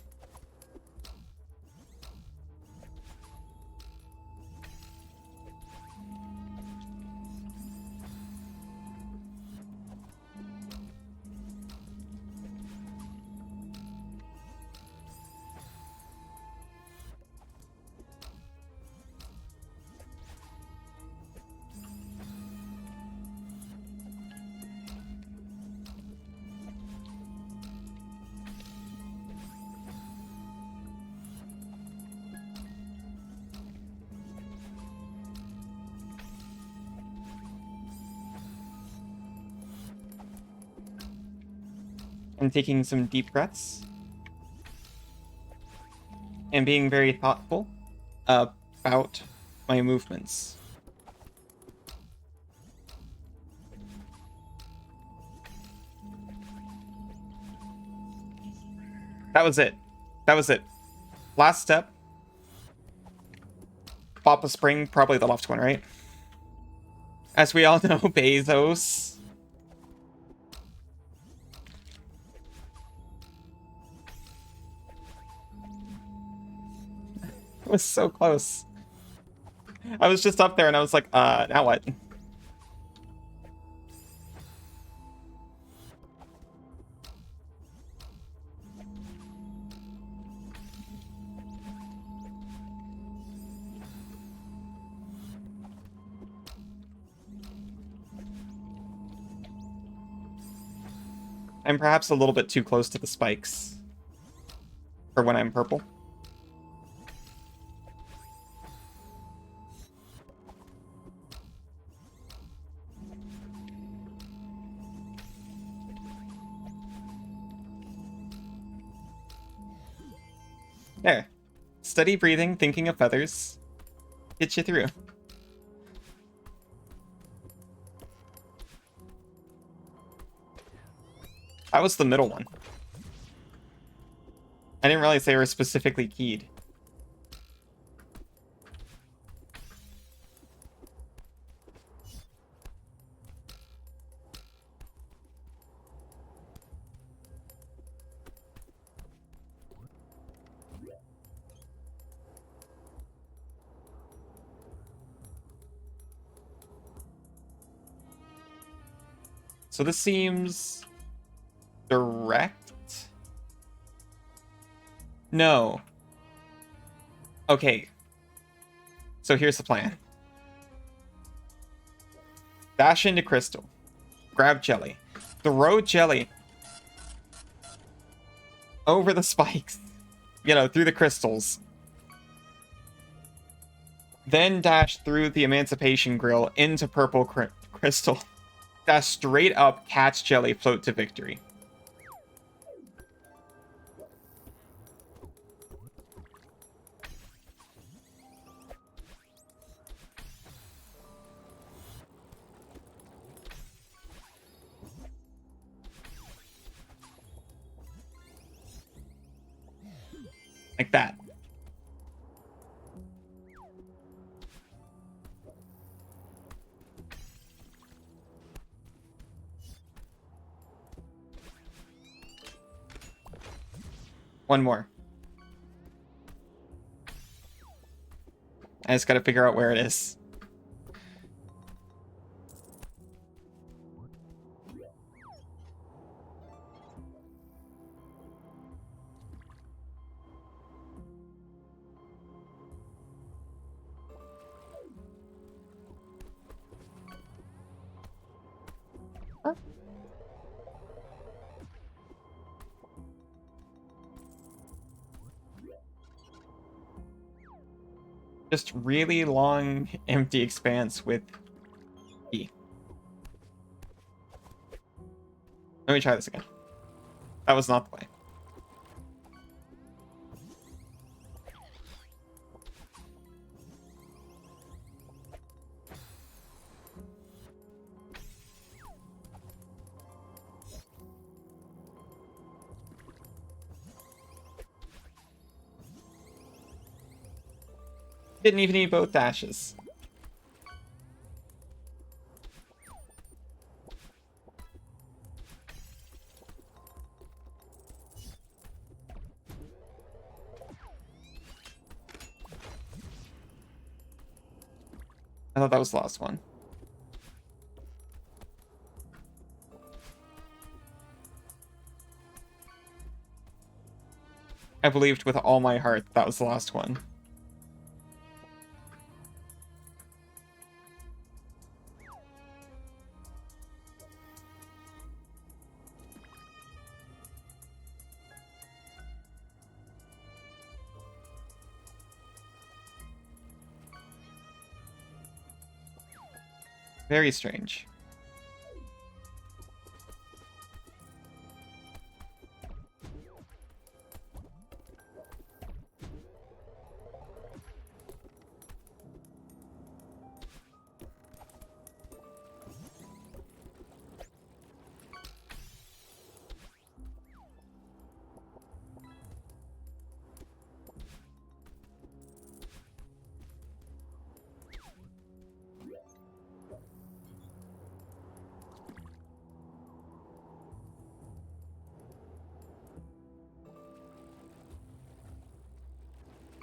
I'm taking some deep breaths and being very thoughtful about my movements. That was it. That was it. Last step. Pop a spring, probably the left one, right? As we all know, Bezos. It was so close. I was just up there and I was like, now what? I'm perhaps a little bit too close to the spikes for when I'm purple. There. Steady breathing, thinking of feathers. Get you through. That was the middle one. I didn't realize they were specifically keyed. So this seems direct. No. Okay. So here's the plan. Dash into crystal. Grab jelly. Throw jelly over the spikes. You know, through the crystals. Then dash through the emancipation grill into purple crystal. Dash straight up, catch jelly, float to victory. Like that. One more. I just gotta figure out where it is. Just really long, empty expanse with E. Let me try this again. That was not the way. Didn't even need both dashes. I thought that was the last one. I believed with all my heart that was the last one. Very strange.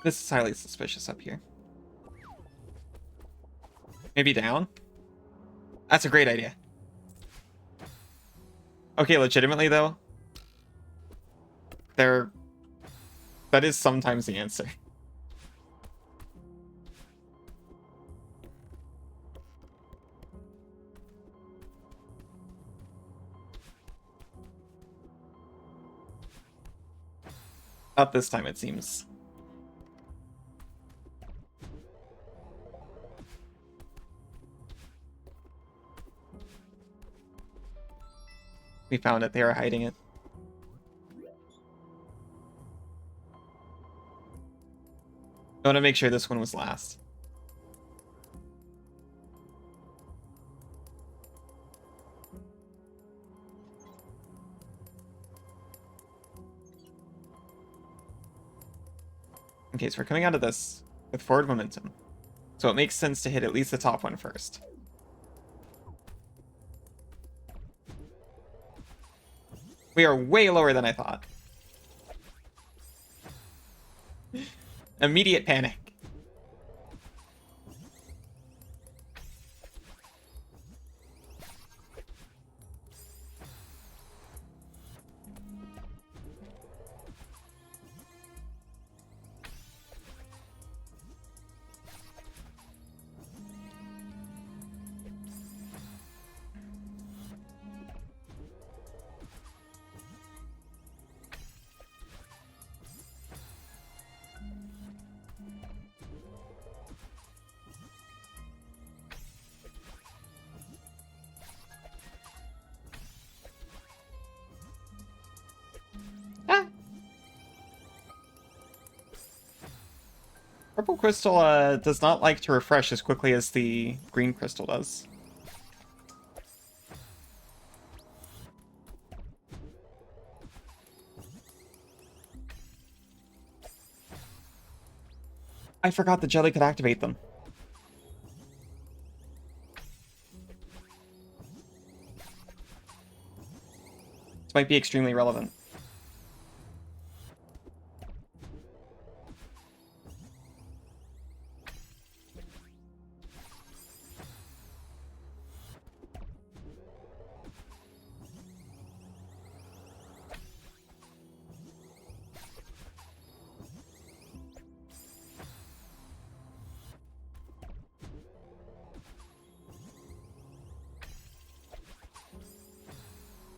This is highly suspicious up here. Maybe down? That's a great idea. Okay, legitimately though, that is sometimes the answer. Not this time, it seems. We found it. They are hiding it. I want to make sure this one was last. Okay, so we're coming out of this with forward momentum. So it makes sense to hit at least the top one first. We are way lower than I thought. Immediate panic. Purple crystal does not like to refresh as quickly as the green crystal does. I forgot the jelly could activate them. This might be extremely relevant.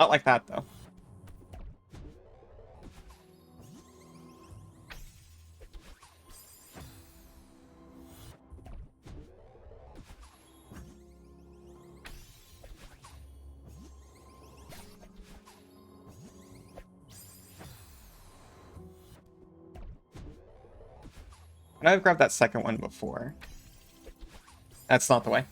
Not like that, though. I've grabbed that second one before. That's not the way.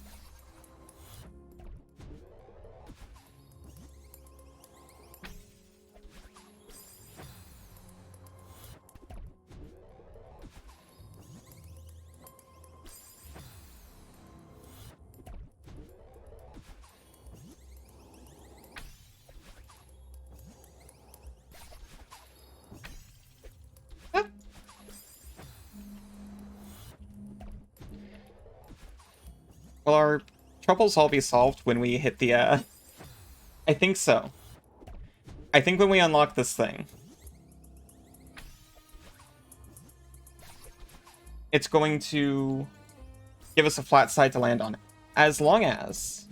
Will our troubles all be solved when we hit the, I think so. I think when we unlock this thing, it's going to give us a flat side to land on. As long as...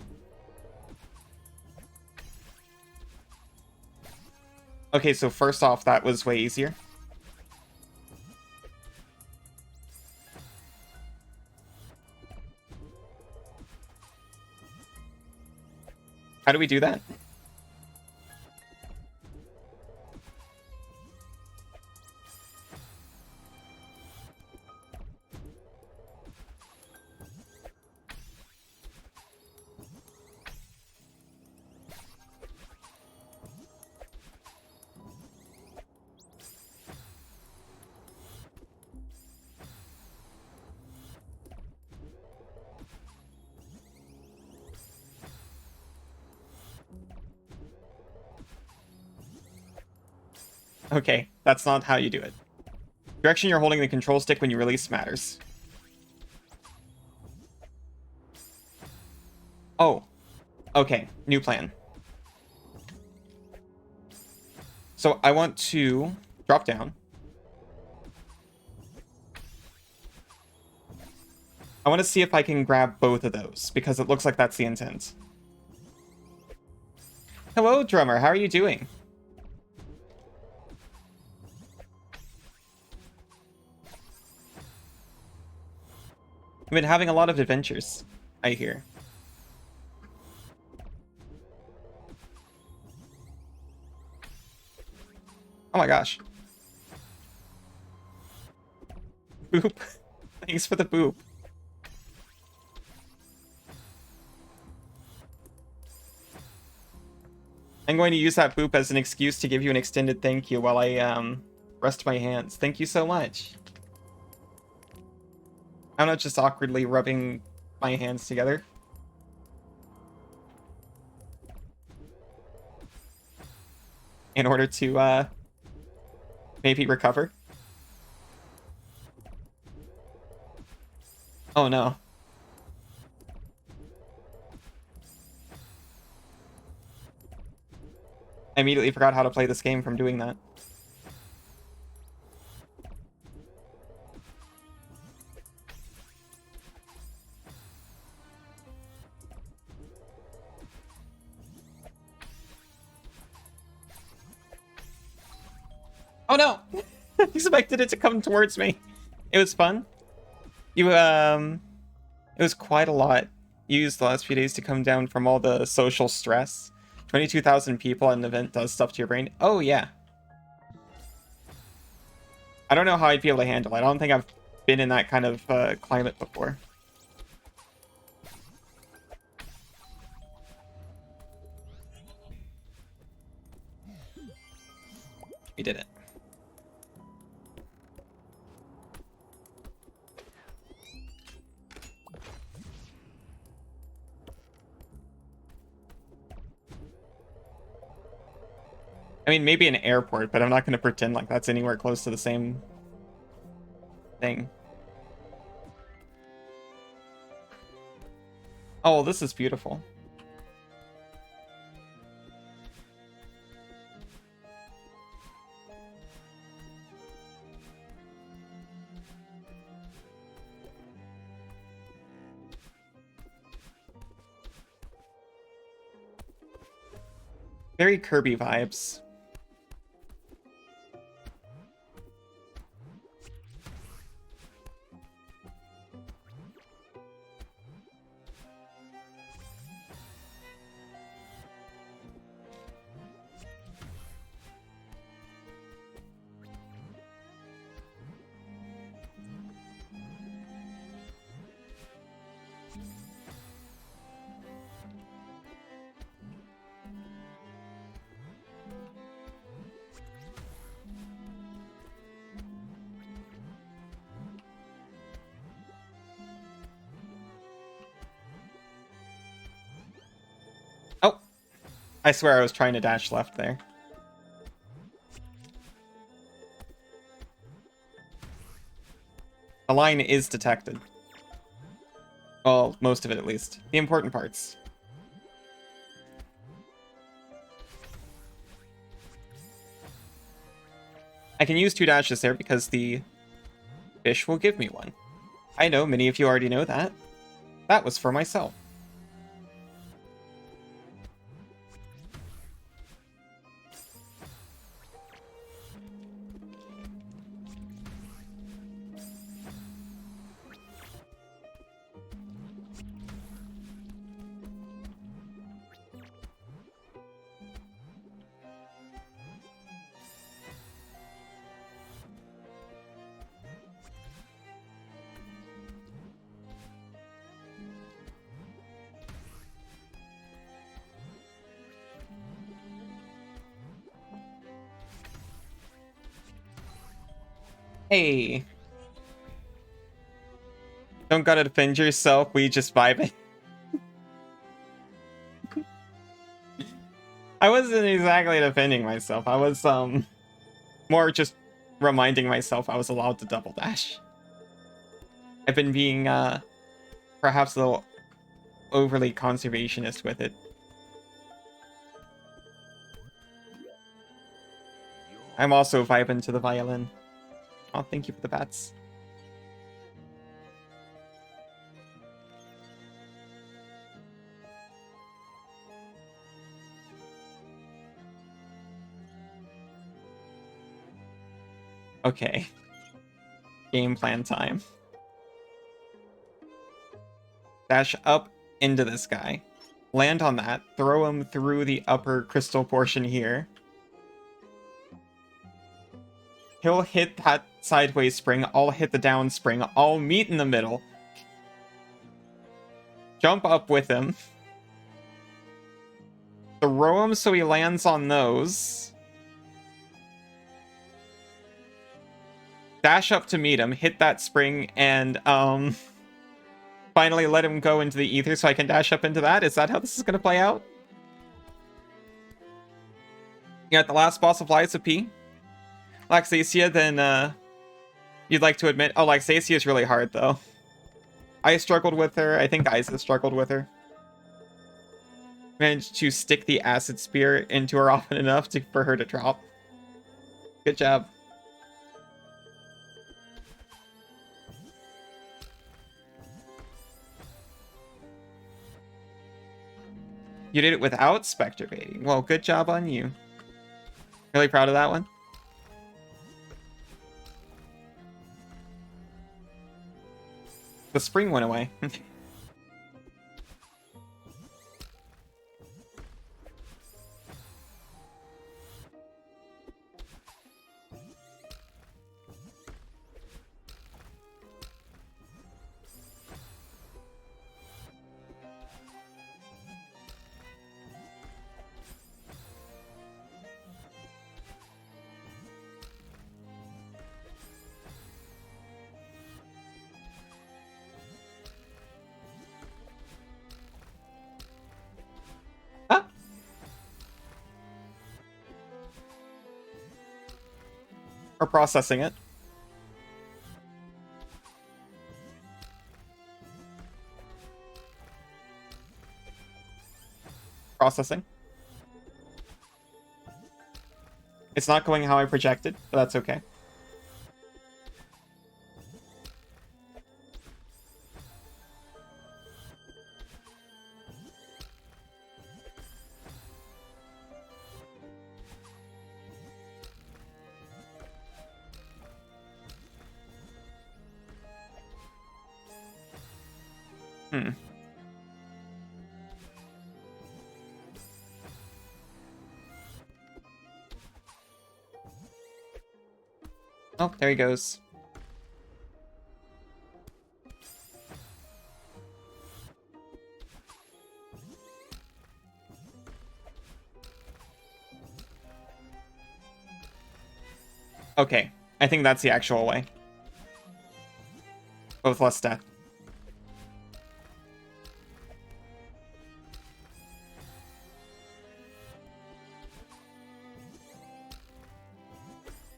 Okay, so first off, that was way easier. How do we do that? Okay, that's not how you do it. Direction you're holding the control stick when you release matters. Oh. Okay, new plan. So I want to drop down. I want to see if I can grab both of those, because it looks like that's the intent. Hello, drummer. How are you doing? I've been having a lot of adventures, I hear. Oh my gosh. Boop. Thanks for the boop. I'm going to use that boop as an excuse to give you an extended thank you while I rest my hands. Thank you so much. I'm not just awkwardly rubbing my hands together. In order to maybe recover. Oh no. I immediately forgot how to play this game from doing that. Oh no! I expected it to come towards me. It was fun. It was quite a lot. You used the last few days to come down from all the social stress. 22,000 people at an event does stuff to your brain. Oh yeah. I don't know how I'd be able to handle it. I don't think I've been in that kind of climate before. We did it. I mean, maybe an airport, but I'm not going to pretend like that's anywhere close to the same thing. Oh, this is beautiful. Very Kirby vibes. Oh, I swear I was trying to dash left there. A line is detected. Well, most of it at least. The important parts. I can use 2 dashes there because the fish will give me one. I know many of you already know that. That was for myself. Hey. Don't gotta defend yourself, we just vibing. I wasn't exactly defending myself. I was, more just reminding myself I was allowed to double dash. I've been being, perhaps a little overly conservationist with it. I'm also vibing to the violin. Oh, thank you for the bats. Okay. Game plan time. Dash up into this guy. Land on that. Throw him through the upper crystal portion here. He'll hit that sideways spring. I'll hit the down spring. I'll meet in the middle. Jump up with him. Throw him so he lands on those. Dash up to meet him. Hit that spring and, finally let him go into the ether so I can dash up into that. Is that how this is going to play out? You got the last boss of Lies of P. Laxacia, then you'd like to admit... Oh, Laxacia is really hard, though. I struggled with her. I think Isa struggled with her. Managed to stick the acid spear into her often enough for her to drop. Good job. You did it without specter baiting. Well, good job on you. Really proud of that one. The spring went away. Or processing it. Processing. It's not going how I projected, but that's okay. Oh, there he goes. Okay, I think that's the actual way. But with less death.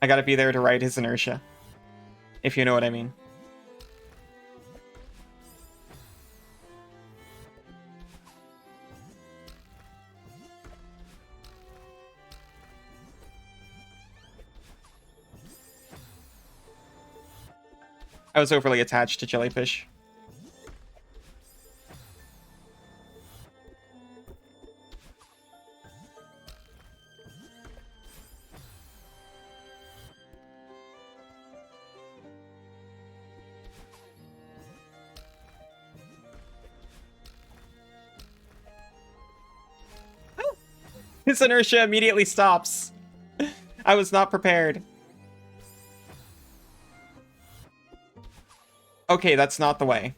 I gotta be there to ride his inertia. If you know what I mean. I was overly attached to jellyfish. His inertia immediately stops. I was not prepared. Okay, that's not the way.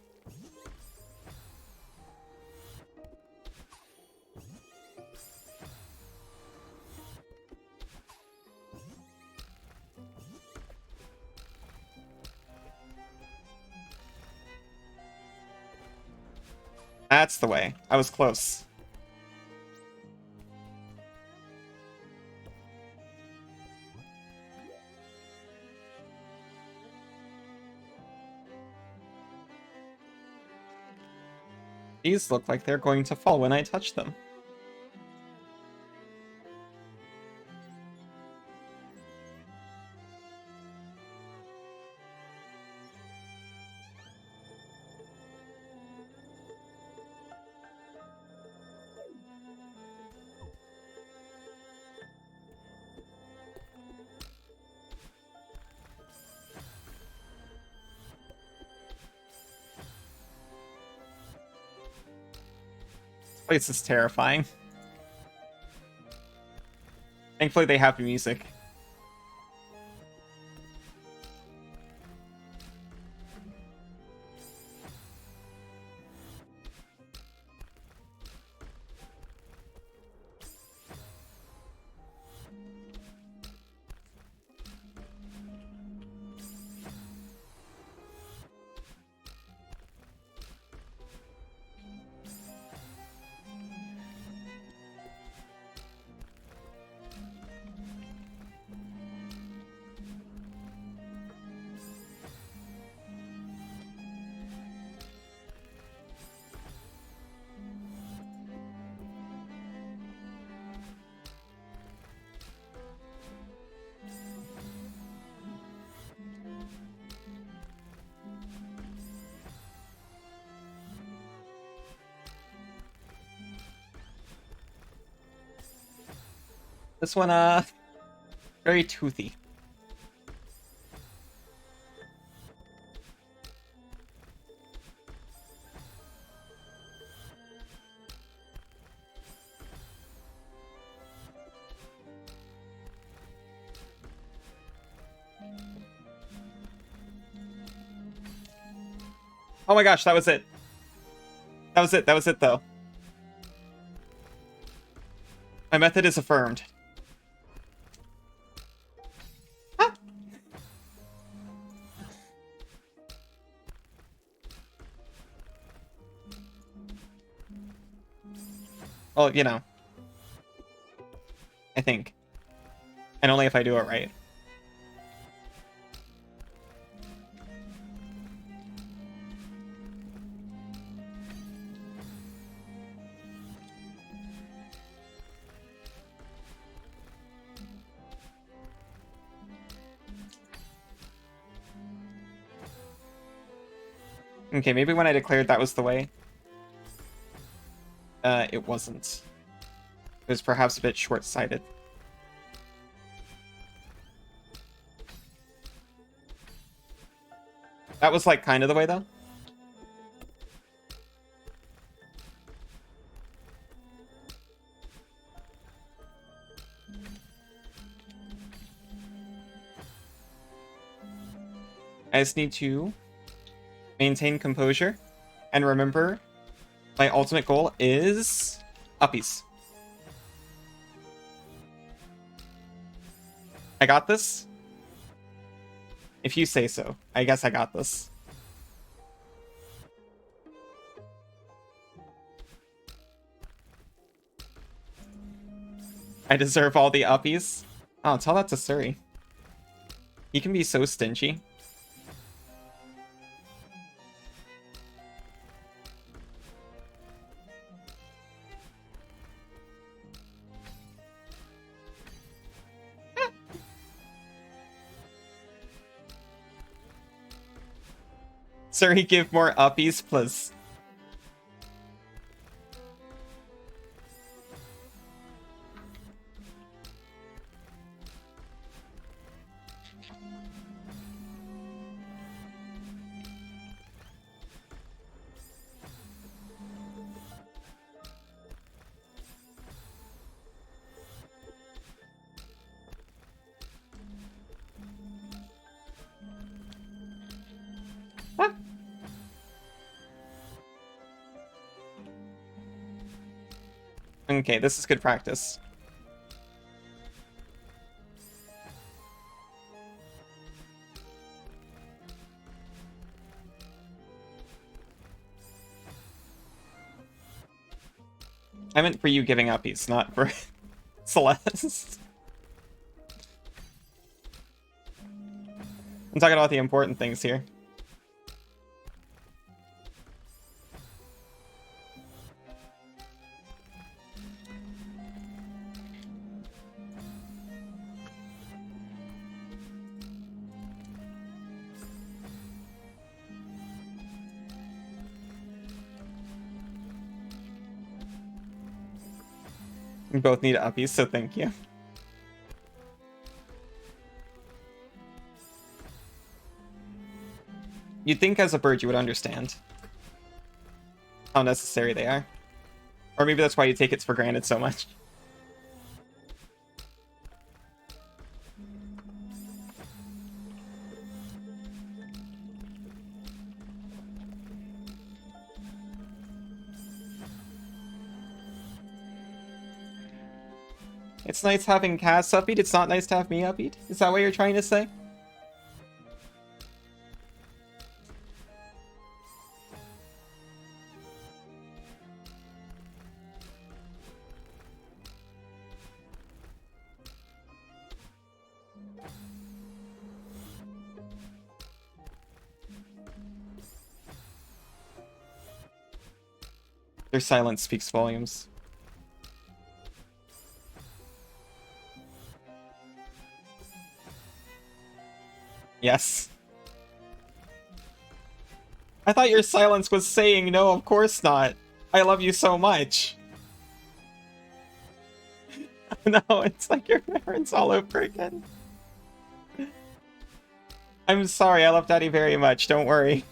That's the way. I was close. These look like they're going to fall when I touch them. This place is terrifying. Thankfully they have music. This one, very toothy. Oh my gosh, that was it. That was it. That was it, though. My method is affirmed. Ah. Well, you know. I think. And only if I do it right. Okay, maybe when I declared that was the way. It wasn't. It was perhaps a bit short-sighted. That was like kind of the way though. I just need to maintain composure and remember my ultimate goal is uppies. I got this. If you say so, I guess I got this. I deserve all the uppies. Oh, tell that to Suri. He can be so stingy. Suri, give more uppies, please. Okay, this is good practice. I meant for you giving uppies, not for Celeste. I'm talking about the important things here. We both need uppies, so thank you. You'd think as a bird you would understand how necessary they are. Or maybe that's why you take it for granted so much. It's nice having Cass upbeat, it's not nice to have me upbeat? Is that what you're trying to say? Their silence speaks volumes. Yes. I thought your silence was saying no, of course not. I love you so much. No, it's like your parents all over again. I'm sorry, I love Daddy very much, don't worry.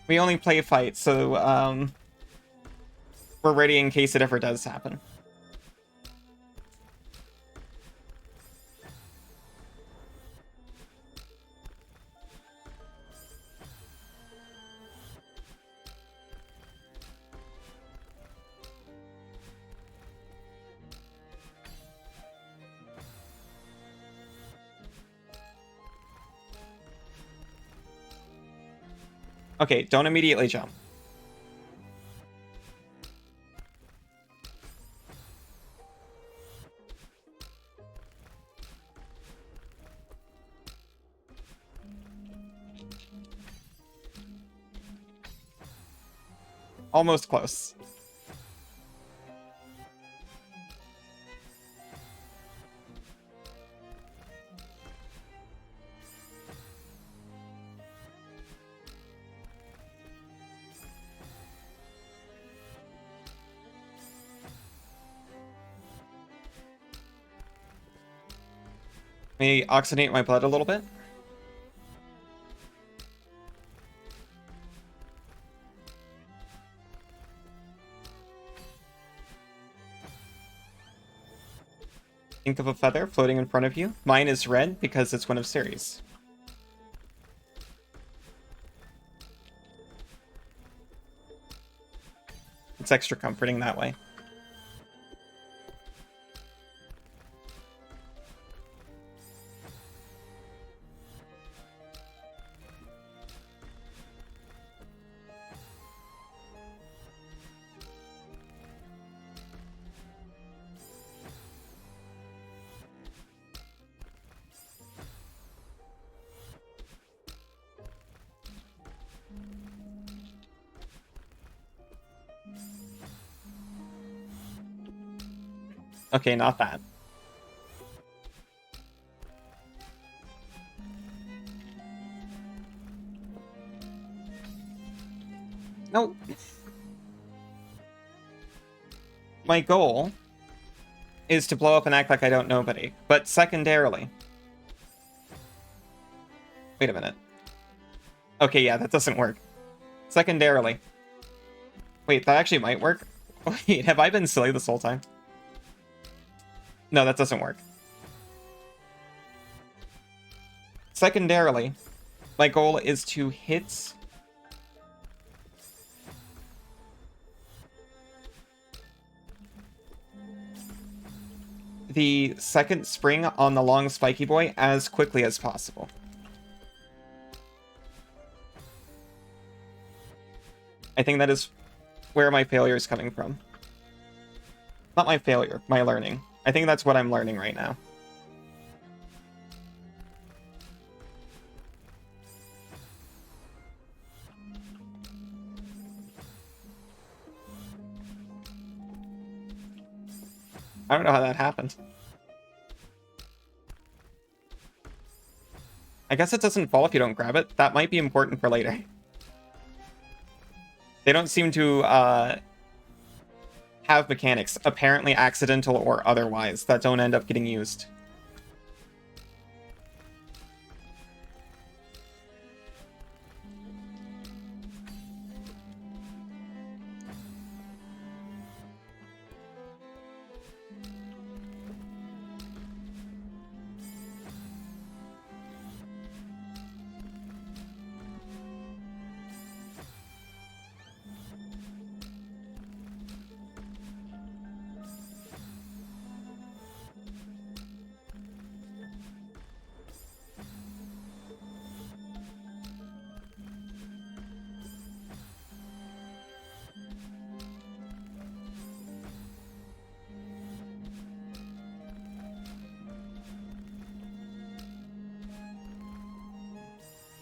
We only play fights, so, we're ready in case it ever does happen. Okay, don't immediately jump. Almost close. Let me oxygenate my blood a little bit. Think of a feather floating in front of you. Mine is red because it's one of Ceres. It's extra comforting that way. Okay, not that. No. My goal is to blow up and act like I don't know nobody. But secondarily... Wait a minute. Okay, yeah, that doesn't work. Secondarily... Wait, that actually might work? Wait, have I been silly this whole time? No, that doesn't work. Secondarily, my goal is to hit... the second spring on the long spiky boy as quickly as possible. I think that is where my failure is coming from. Not my failure, my learning. I think that's what I'm learning right now. I don't know how that happened. I guess it doesn't fall if you don't grab it. That might be important for later. They don't seem to have mechanics, apparently accidental or otherwise, that don't end up getting used.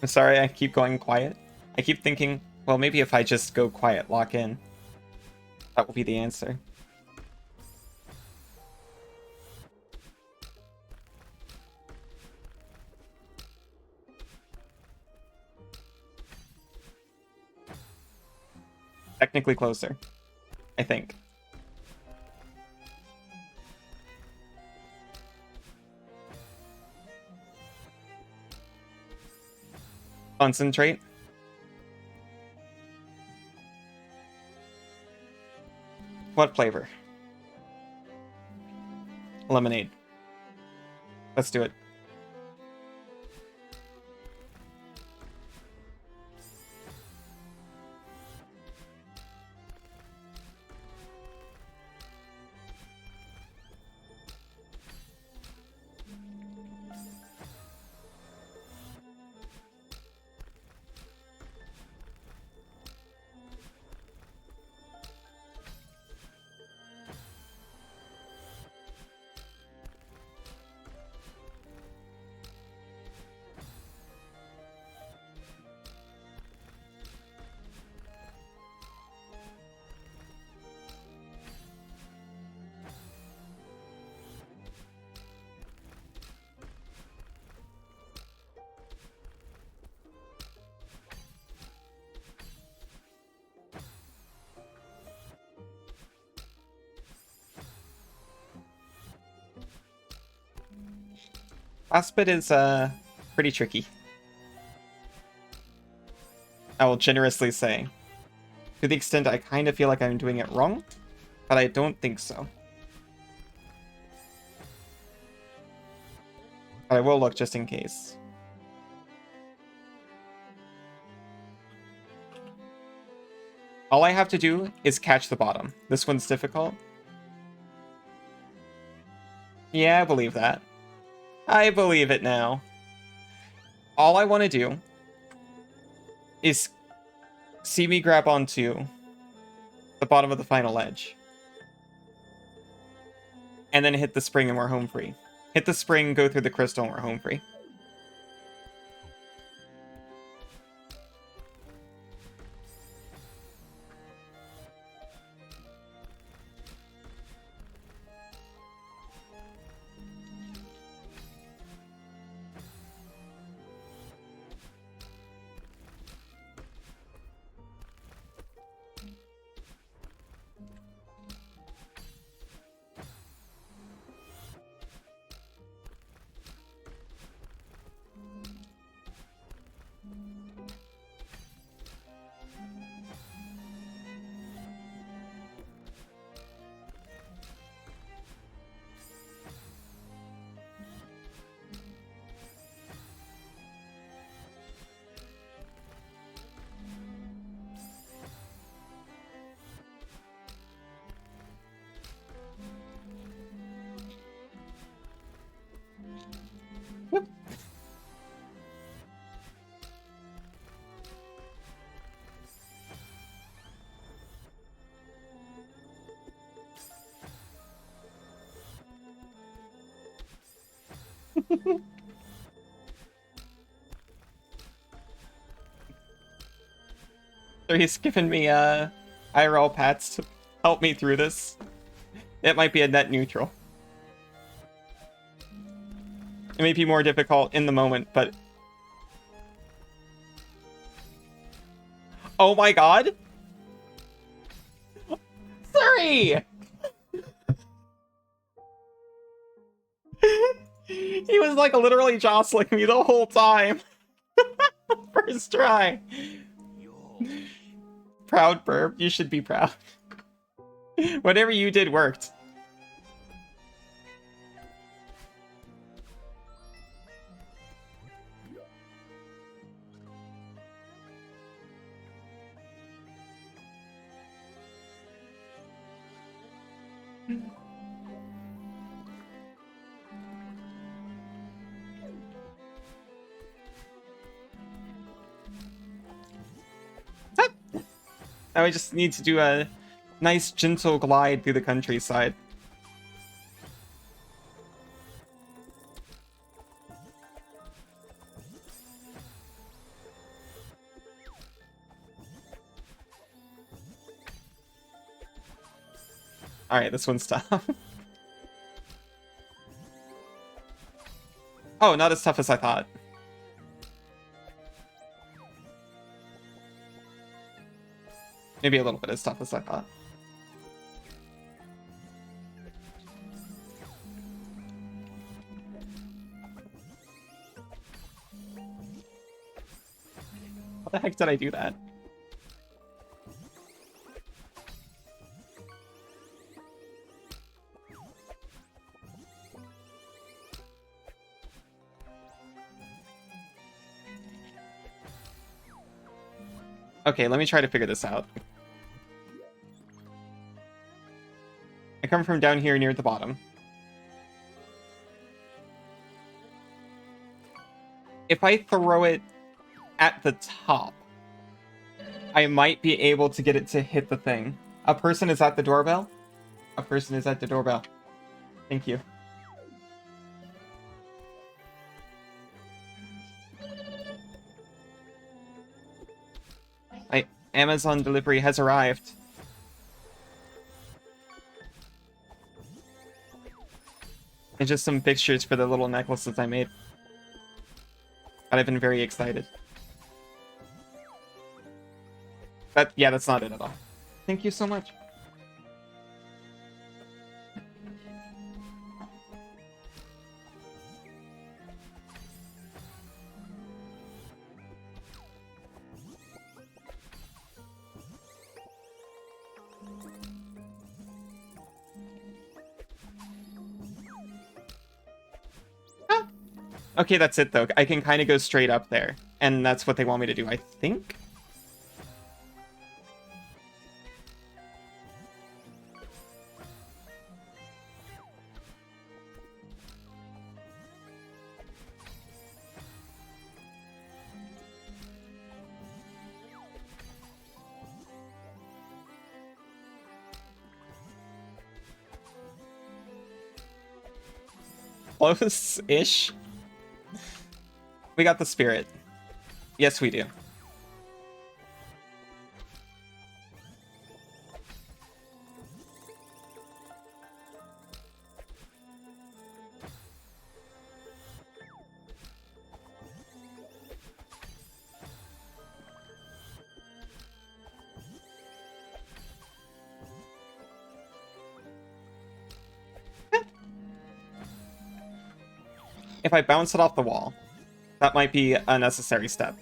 I'm sorry, I keep going quiet. I keep thinking, well, maybe if I just go quiet, lock in, that will be the answer. Technically closer, I think. Concentrate. What flavor? Lemonade. Let's do it. Last bit is pretty tricky. I will generously say. To the extent I kind of feel like I'm doing it wrong, but I don't think so. But I will look just in case. All I have to do is catch the bottom. This one's difficult. Yeah, I believe that. I believe it now. All I want to do is see me grab onto the bottom of the final edge. And then hit the spring and we're home free. Hit the spring, go through the crystal, and we're home free. So he's given me IRL pats to help me through this. It might be a net neutral. It may be more difficult in the moment, but... Oh my god! Sorry! He was like literally jostling me the whole time. First try. Proud burp. You should be proud. Whatever you did worked. Now we just need to do a nice gentle glide through the countryside. Alright, this one's tough. Oh, not as tough as I thought. Maybe a little bit as tough as I thought. How the heck did I do that? Okay, let me try to figure this out. I come from down here near the bottom. If I throw it at the top, I might be able to get it to hit the thing. A person is at the doorbell? A person is at the doorbell. Thank you. Amazon delivery has arrived. And just some pictures for the little necklaces I made. But I've been very excited. Yeah, that's not it at all. Thank you so much. Okay, that's it, though. I can kind of go straight up there. And that's what they want me to do, I think? Close-ish. We got the spirit. Yes, we do. If I bounce it off the wall, that might be a necessary step.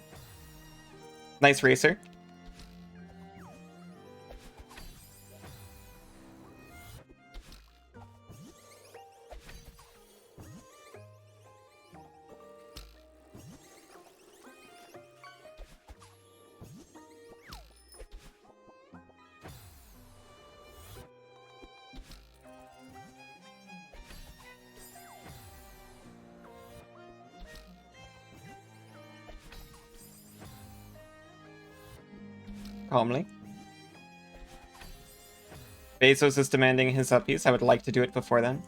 Nice racer. Calmly. Bezos is demanding his uppies. I would like to do it before then.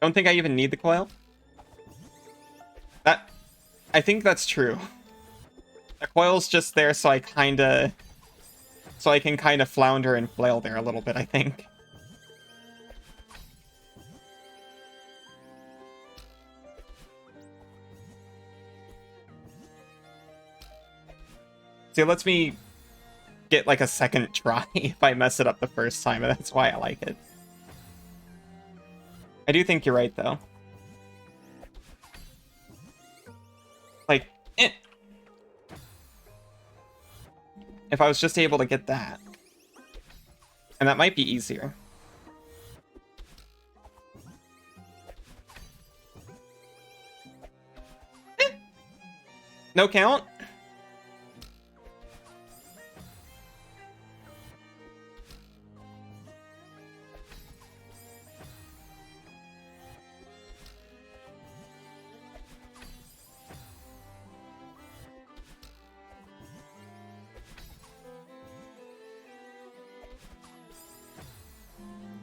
Don't think I even need the coil. I think that's true. The coil's just there so I can kind of flounder and flail there a little bit, I think. See, it lets me get like a second try if I mess it up the first time, and that's why I like it. I do think you're right, though. Like, if I was just able to get that. And that might be easier. No count?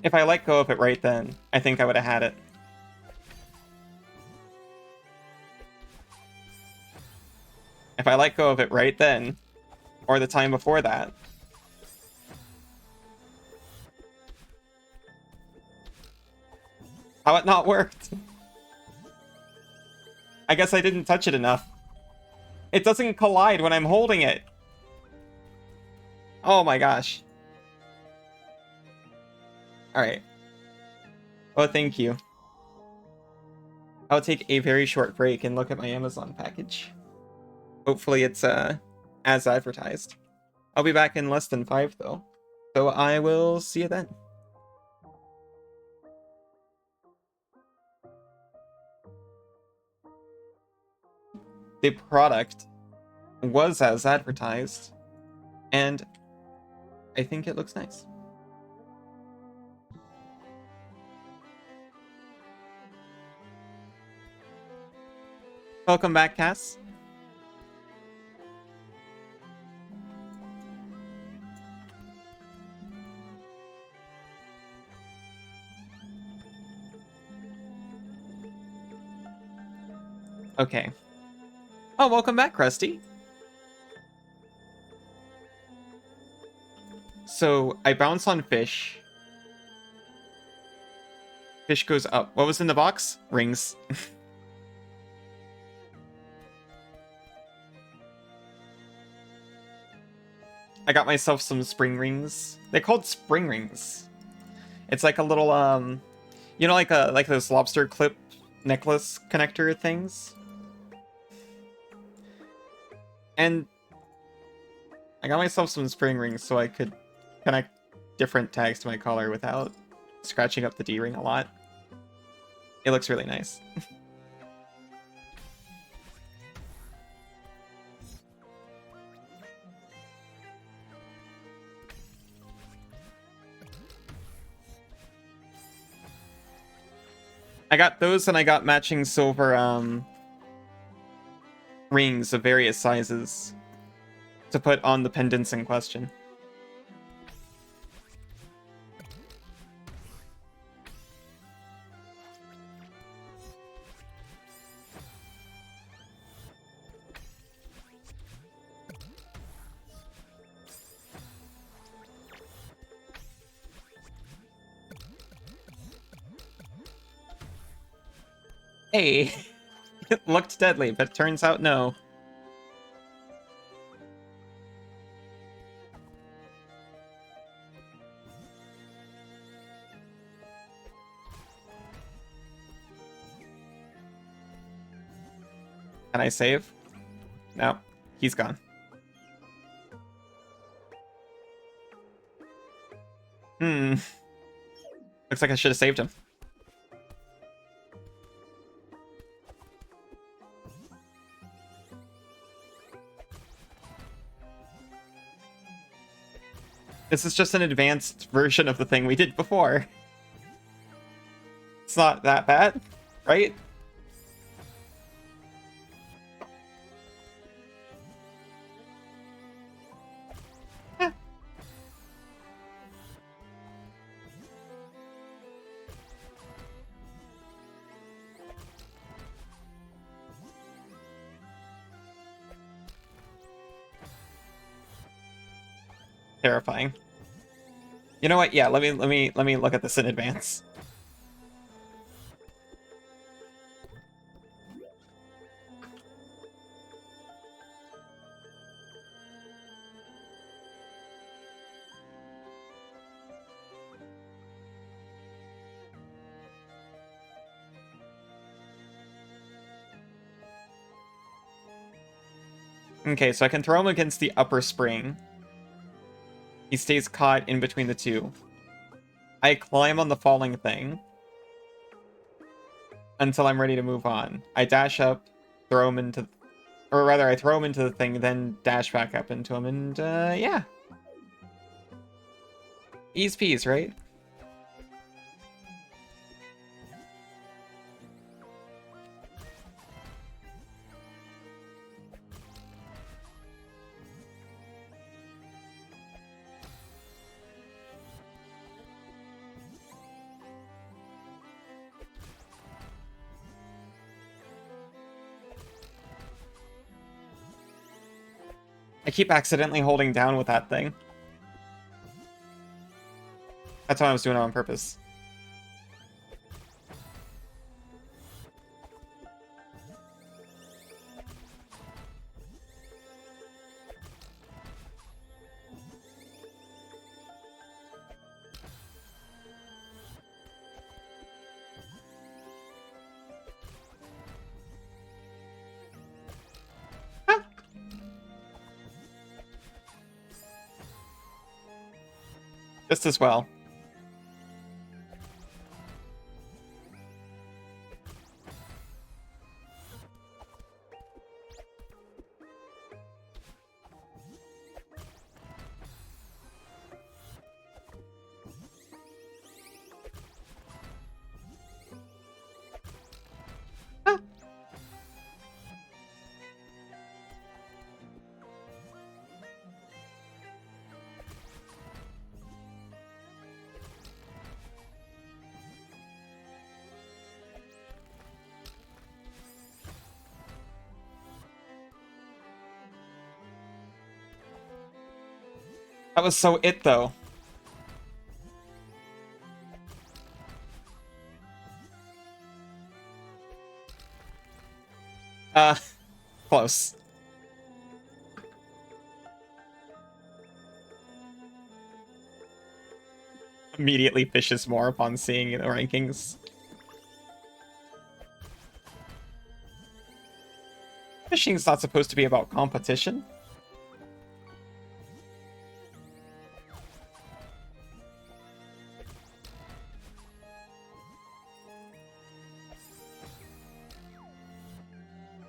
If I let go of it right then, I think I would have had it. If I let go of it right then, or the time before that. How it not worked? I guess I didn't touch it enough. It doesn't collide when I'm holding it. Oh my gosh. Alright. Oh, thank you. I'll take a very short break and look at my Amazon package. Hopefully it's as advertised. I'll be back in less than 5 though. So I will see you then. The product was as advertised, and I think it looks nice. Welcome back, Cass. Okay. Oh, welcome back, Krusty. So, I bounce on fish. Fish goes up. What was in the box? Rings. I got myself some spring rings. They're called spring rings. It's like a little, you know, like those lobster clip necklace connector things. And I got myself some spring rings so I could connect different tags to my collar without scratching up the D-ring a lot. It looks really nice. I got those and I got matching silver rings of various sizes to put on the pendants in question. Hey, it looked deadly, but it turns out no. Can I save? No, he's gone. Looks like I should have saved him. This is just an advanced version of the thing we did before. It's not that bad, right? Eh. Terrifying. You know what? Yeah, let me look at this in advance. Okay, so I can throw him against the upper spring. He stays caught in between the two. I climb on the falling thing until I'm ready to move on. I dash up, throw him into... Or rather, I throw him into the thing, then dash back up into him, and, yeah. Ease peas, right? I keep accidentally holding down with that thing. That's why I was doing it on purpose. Just as well. That was so it, though. Close. Immediately fishes more upon seeing the rankings. Fishing's not supposed to be about competition.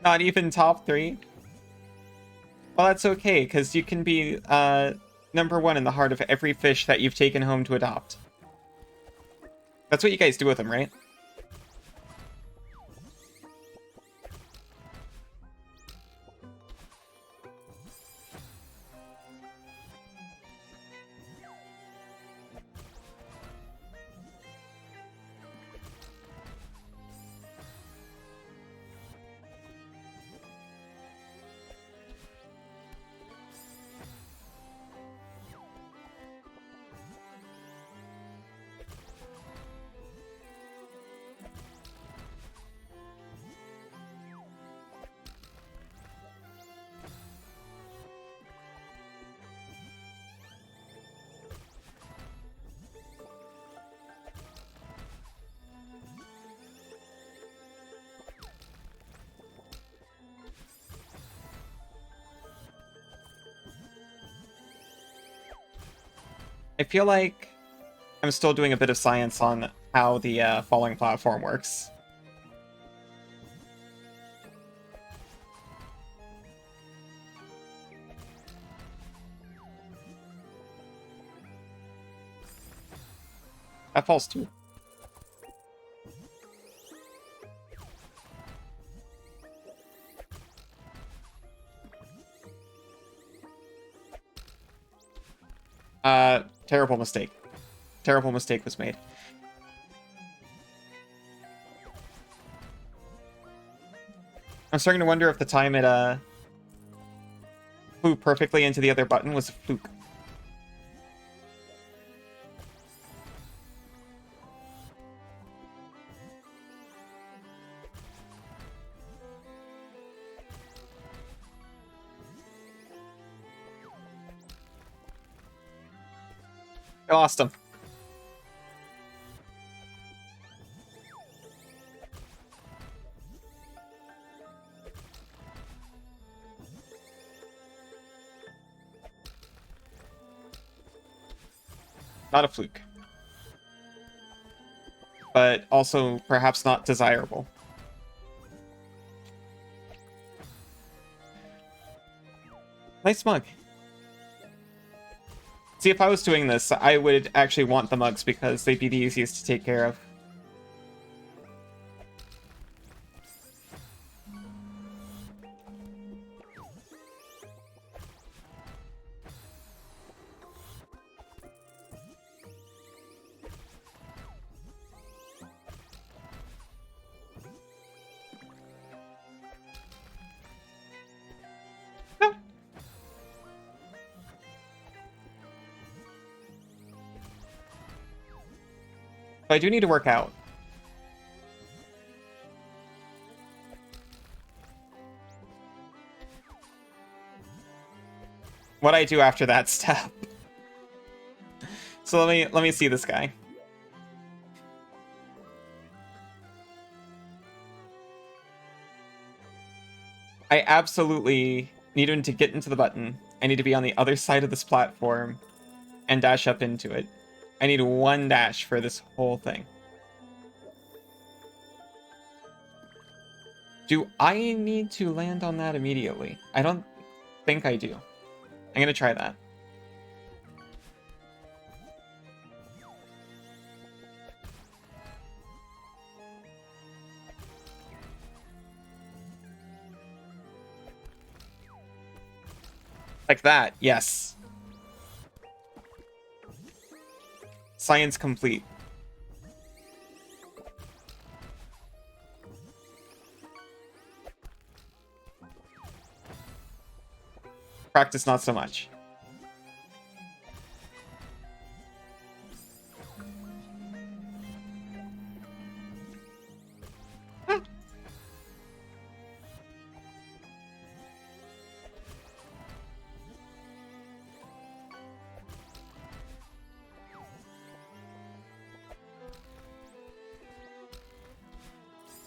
Not even top 3? Well, that's okay, because you can be #1 in the heart of every fish that you've taken home to adopt. That's what you guys do with them, right? I feel like I'm still doing a bit of science on how the falling platform works. That falls too. Terrible mistake. Terrible mistake was made. I'm starting to wonder if the time it flew perfectly into the other button was a fluke. I lost him. Not a fluke. But also perhaps not desirable. Nice mug. See, if I was doing this, I would actually want the mugs because they'd be the easiest to take care of. But I do need to work out. What I do after that step. So let me see this guy. I absolutely need him to get into the button. I need to be on the other side of this platform and dash up into it. I need one dash for this whole thing. Do I need to land on that immediately? I don't think I do. I'm gonna try that. Like that, yes. Science complete. Practice not so much.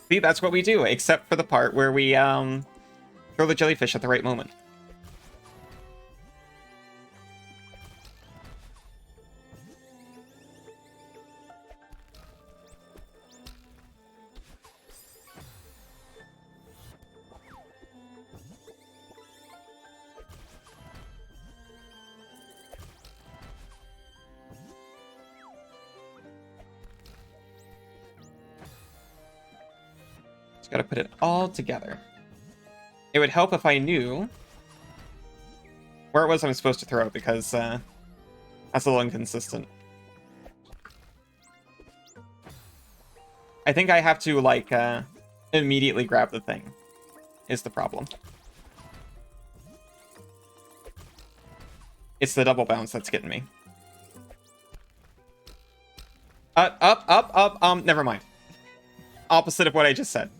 See, that's what we do, except for the part where we Throw the jellyfish at the right moment. Just gotta put it all together. It would help if I knew where it was I'm supposed to throw, because that's a little inconsistent. I think I have to, like, immediately grab the thing, is the problem. It's the double bounce that's getting me. Up, never mind. Opposite of what I just said.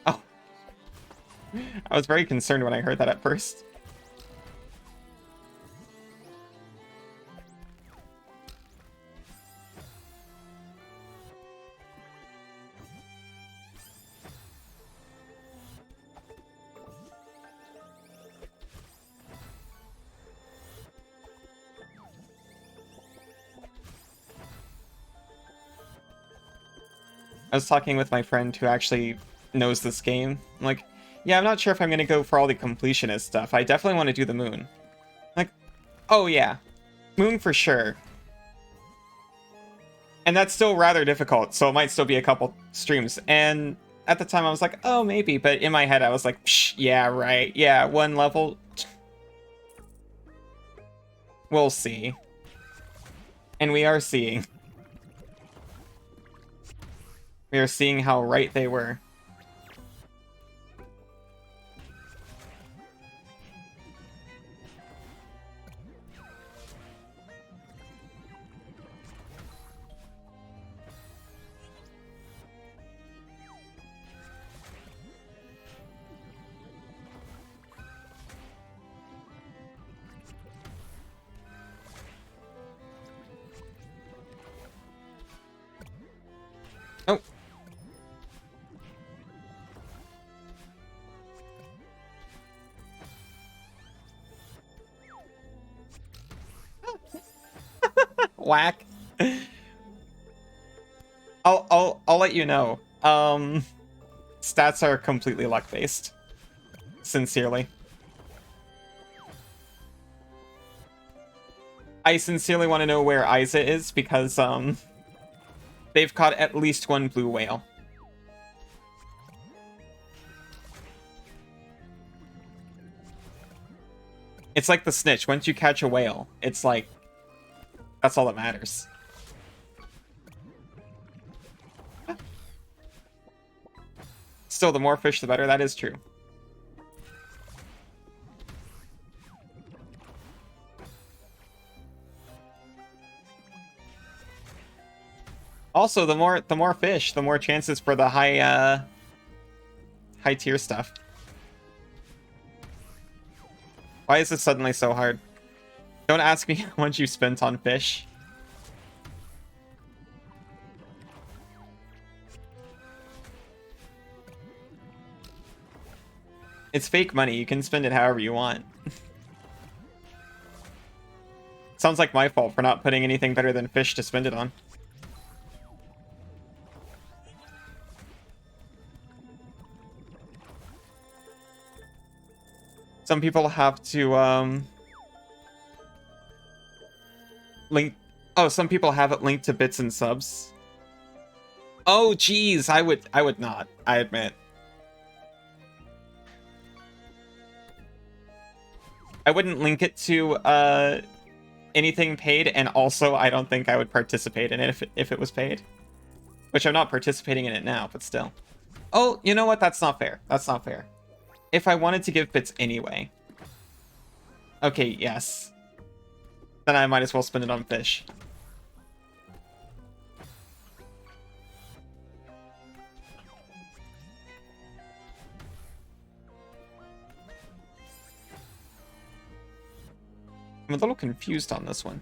Oh. I was very concerned when I heard that at first. I was talking with my friend who actually knows this game. I'm like, yeah, I'm not sure if I'm going to go for all the completionist stuff. I definitely want to do the moon. I'm like, oh yeah, moon for sure. And that's still rather difficult, so it might still be a couple streams. And at the time I was like, oh, maybe. But in my head I was like, psh, yeah, right. Yeah, one level. We'll see. And we are seeing. We are seeing how right they were. Oh. Whack. I'll let you know. Stats are completely luck based. Sincerely. I sincerely want to know where Isa is, because they've caught at least one blue whale. It's like the snitch. Once you catch a whale, it's like, that's all that matters. Still, the more fish, the better. That is true. Also, the more fish, the more chances for the high tier stuff. Why is this suddenly so hard? Don't ask me how much you spent on fish. It's fake money. You can spend it however you want. Sounds like my fault for not putting anything better than fish to spend it on. Some people have to link. Oh, some people have it linked to bits and subs. Oh, geez, I would not. I admit. I wouldn't link it to anything paid, and also I don't think I would participate in it if it was paid. Which I'm not participating in it now, but still. Oh, you know what? That's not fair. That's not fair. If I wanted to give bits anyway. Okay, yes. Then I might as well spend it on fish. I'm a little confused on this one.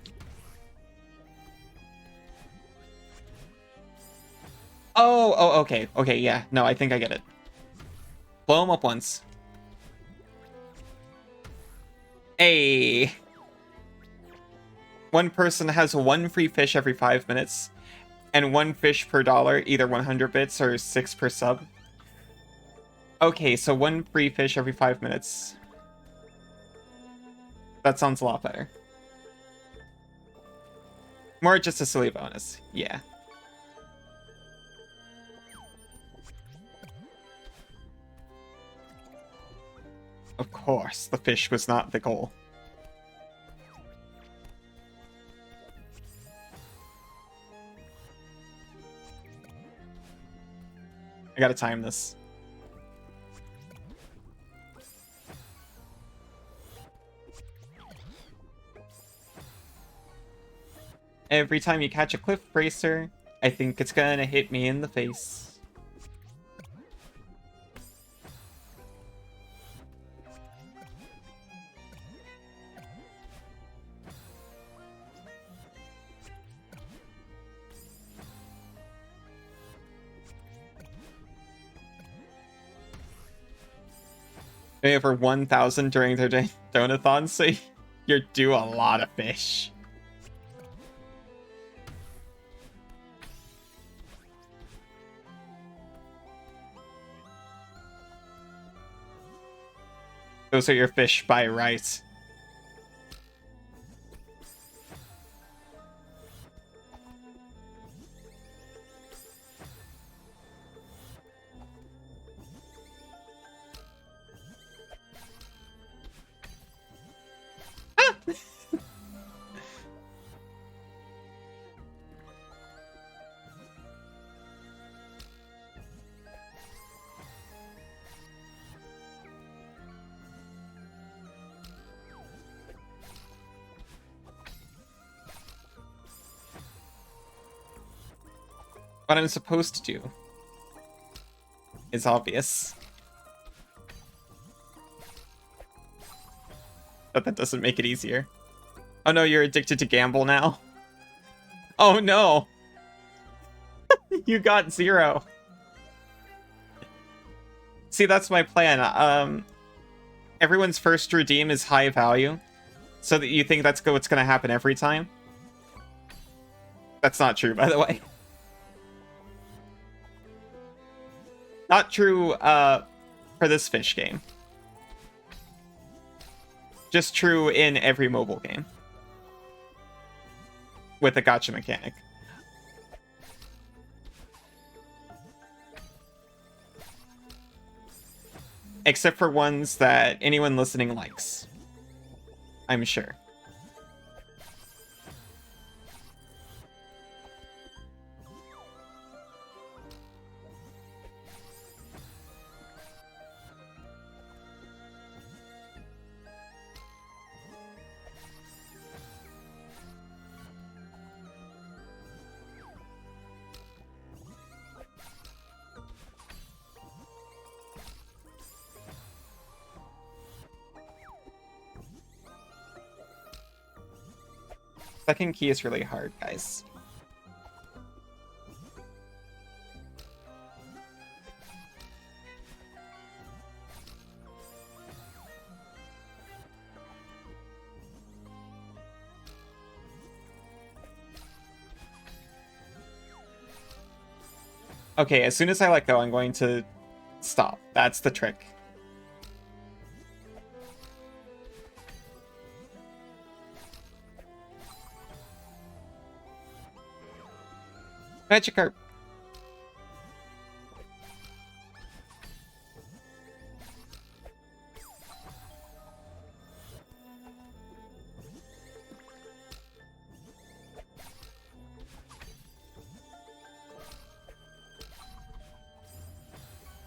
Oh, okay. Okay, yeah. No, I think I get it. Blow him up once. Hey. One person has one free fish every 5 minutes, and one fish per dollar, either 100 bits or 6 per sub. Okay, so one free fish every 5 minutes. That sounds a lot better. More just a silly bonus. Yeah. Of course, the fish was not the goal. I gotta time this. Every time you catch a cliff bracer, I think it's gonna hit me in the face. They over 1,000 during their donathon, so you're due a lot of fish. Those are your fish by right. What I'm supposed to do is obvious. But that doesn't make it easier. Oh no, you're addicted to gamble now? Oh no! You got 0. See, that's my plan. Everyone's first redeem is high value, so that you think that's what's gonna happen every time. That's not true, by the way. Not true, for this fish game. Just true in every mobile game. With a gacha mechanic. Except for ones that anyone listening likes. I'm sure. Second key is really hard, guys. Okay, as soon as I let go, I'm going to stop. That's the trick. Magikarp.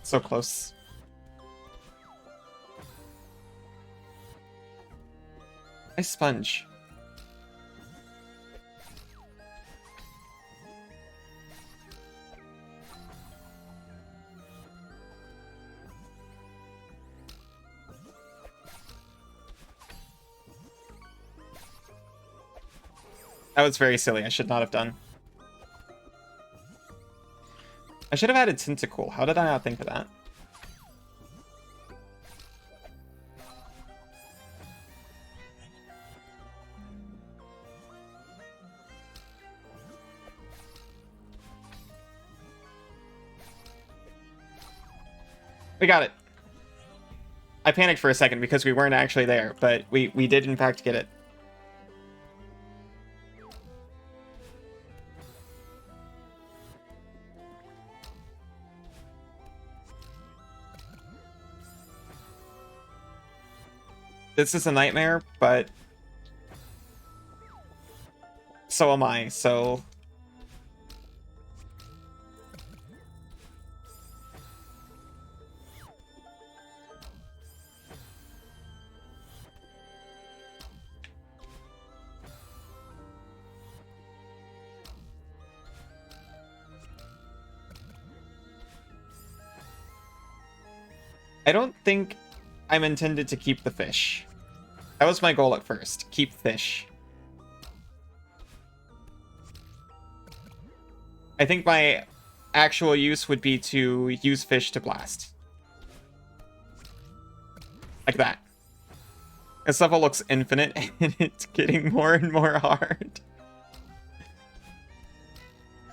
So close. Nice sponge. That was very silly. I should not have done. I should have added Tentacool. How did I not think of that? We got it. I panicked for a second because we weren't actually there, but we did in fact get it. This is a nightmare, but so am I, so... I don't think I'm intended to keep the fish. That was my goal at first. Keep fish. I think my actual use would be to use fish to blast. Like that. This level looks infinite and it's getting more and more hard.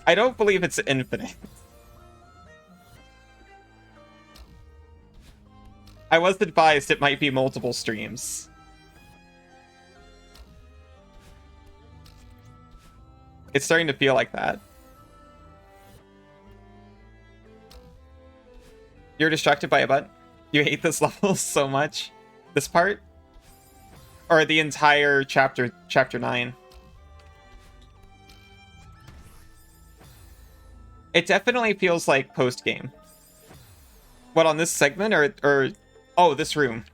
I don't believe it's infinite. I was advised it might be multiple streams. It's starting to feel like that. You're distracted by a butt? You hate this level so much? This part? Or the entire chapter 9? It definitely feels like post-game. What, on this segment or oh, this room?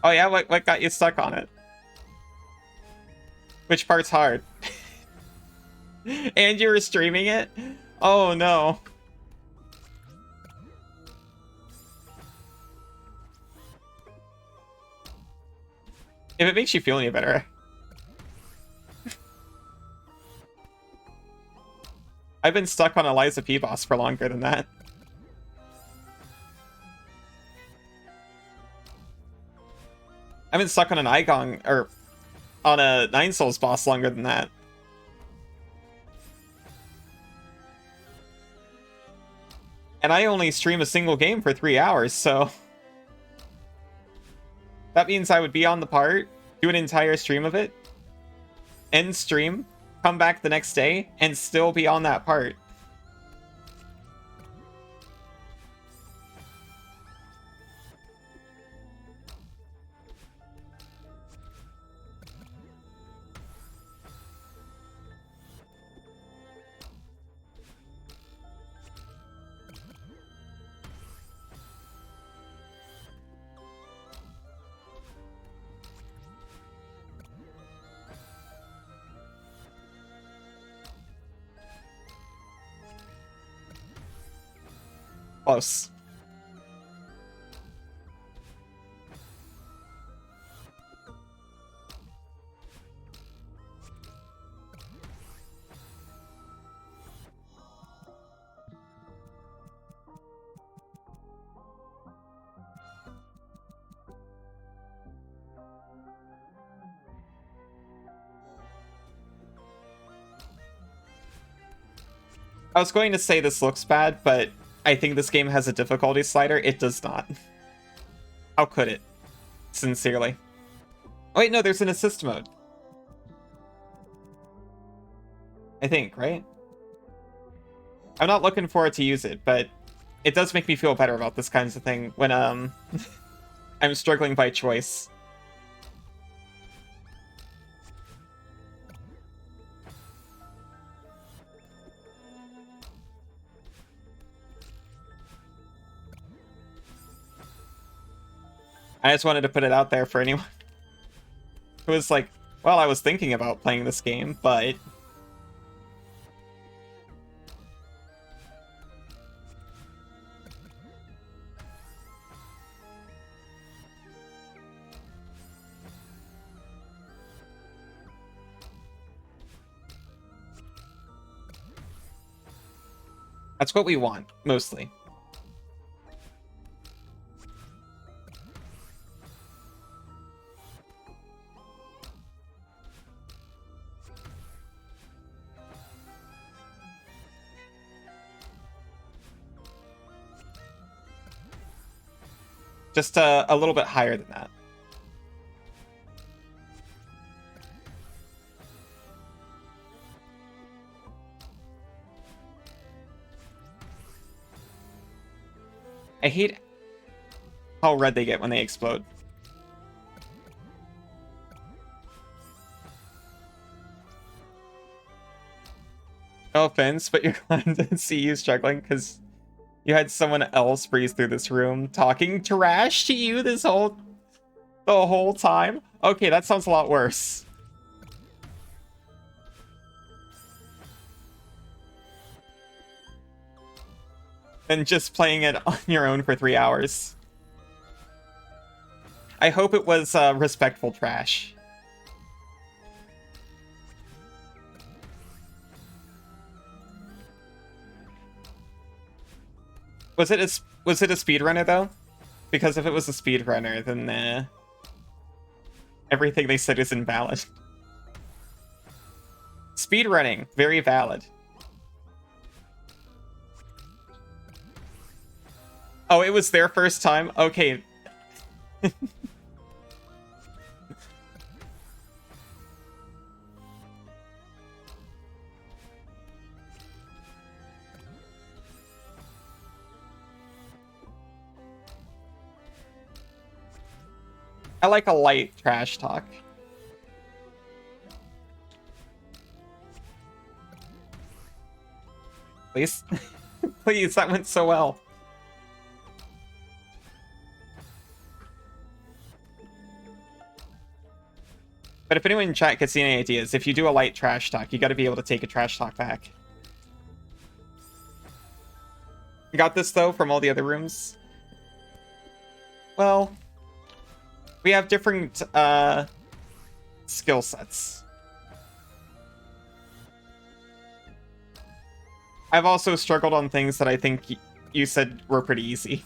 Oh yeah, what got you stuck on it? Which part's hard? And you were streaming it? Oh no. If it makes you feel any better. I've been stuck on Eliza P boss for longer than that. I've been stuck on an Igong, or on a 9 Souls boss longer than that. And I only stream a single game for 3 hours, so... That means I would be on the part, do an entire stream of it, end stream, come back the next day, and still be on that part. Close. I was going to say this looks bad, but I think this game has a difficulty slider. It does not. How could it? Sincerely. Oh, wait, no, there's an assist mode. I think, right? I'm not looking forward to use it, but it does make me feel better about this kinds of thing when I'm struggling by choice. I just wanted to put it out there for anyone who was like, well, I was thinking about playing this game, but That's what we want, mostly. Just a little bit higher than that. I hate how red they get when they explode. No offense, but you're glad to see you struggling because you had someone else breeze through this room talking trash to you the whole time. Okay, that sounds a lot worse. Than just playing it on your own for 3 hours. I hope it was respectful trash. Was it a speedrunner though? Because if it was a speedrunner, then everything they said is invalid. Speedrunning, very valid. Oh, it was their first time? Okay. I like a light trash talk. Please? Please, that went so well. But if anyone in chat gets any ideas, if you do a light trash talk, you gotta be able to take a trash talk back. You got this, though, from all the other rooms? Well, we have different skill sets. I've also struggled on things that I think you said were pretty easy.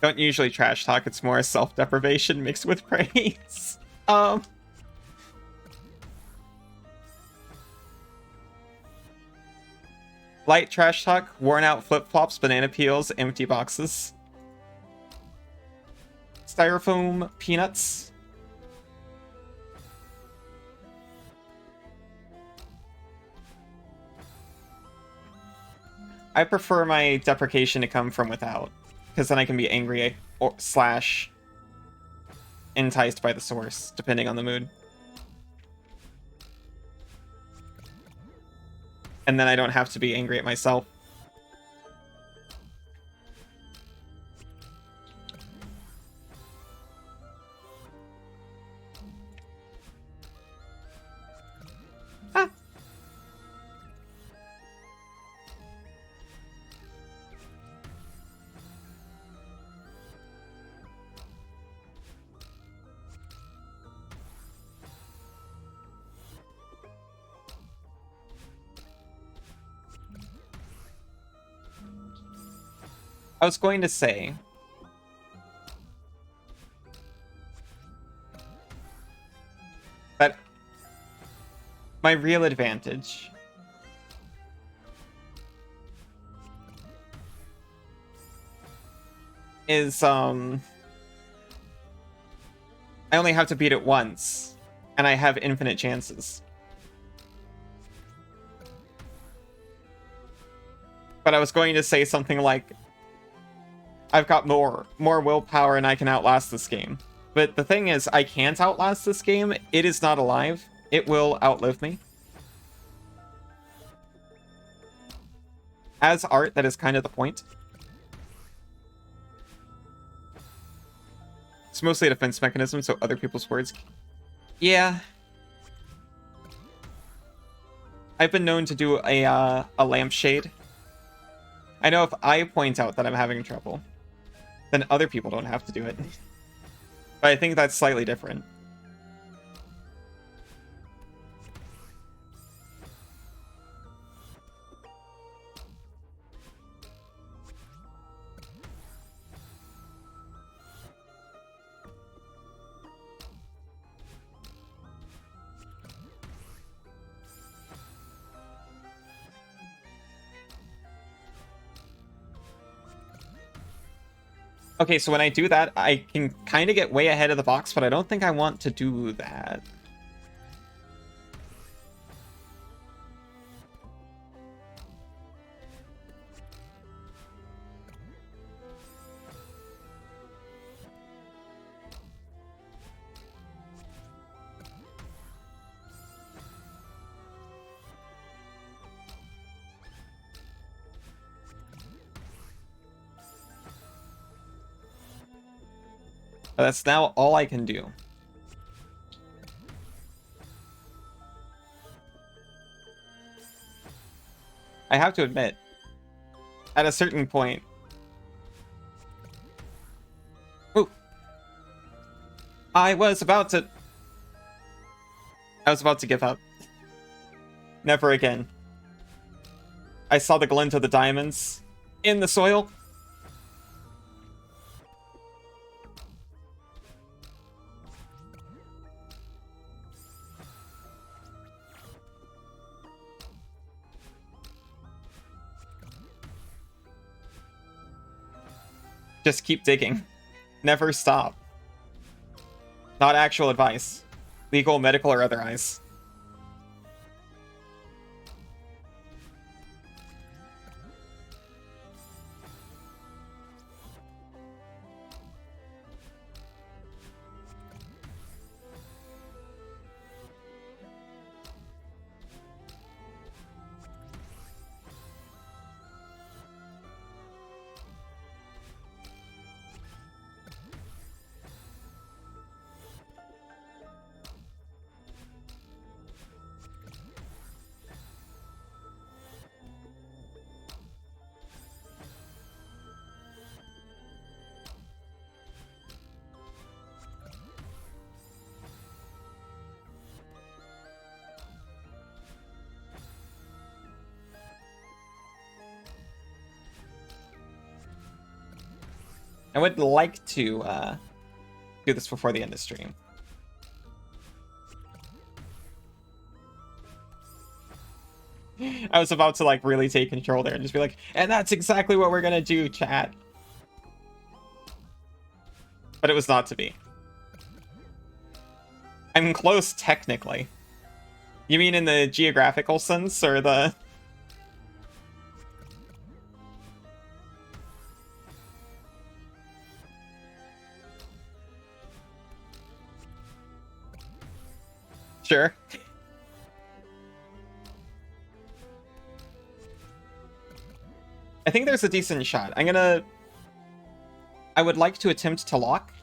Don't usually trash talk, it's more self-deprivation mixed with praise. Light trash talk, worn out flip-flops, banana peels, empty boxes. Styrofoam peanuts. I prefer my deprecation to come from without, because then I can be angry or slash enticed by the source, depending on the mood. And then I don't have to be angry at myself. Ah. I was going to say that my real advantage is I only have to beat it once and I have infinite chances. But I was going to say something like, I've got more willpower and I can outlast this game. But the thing is, I can't outlast this game. It is not alive. It will outlive me. As art, that is kind of the point. It's mostly a defense mechanism, so other people's words... Yeah. I've been known to do a lampshade. I know if I point out that I'm having trouble, then other people don't have to do it. But I think that's slightly different. Okay, so when I do that, I can kind of get way ahead of the box, but I don't think I want to do that. But that's now all I can do. I have to admit, at a certain point... Ooh. I was about to give up. Never again. I saw the glint of the diamonds in the soil. Just keep digging. Never stop. Not actual advice. Legal, medical, or otherwise. I would like to do this before the end of stream. I was about to like really take control there and just be like, and that's exactly what we're gonna do, chat. But it was not to be. I'm close technically. You mean in the geographical sense or the... Sure. I think there's a decent shot. I would like to attempt to lock.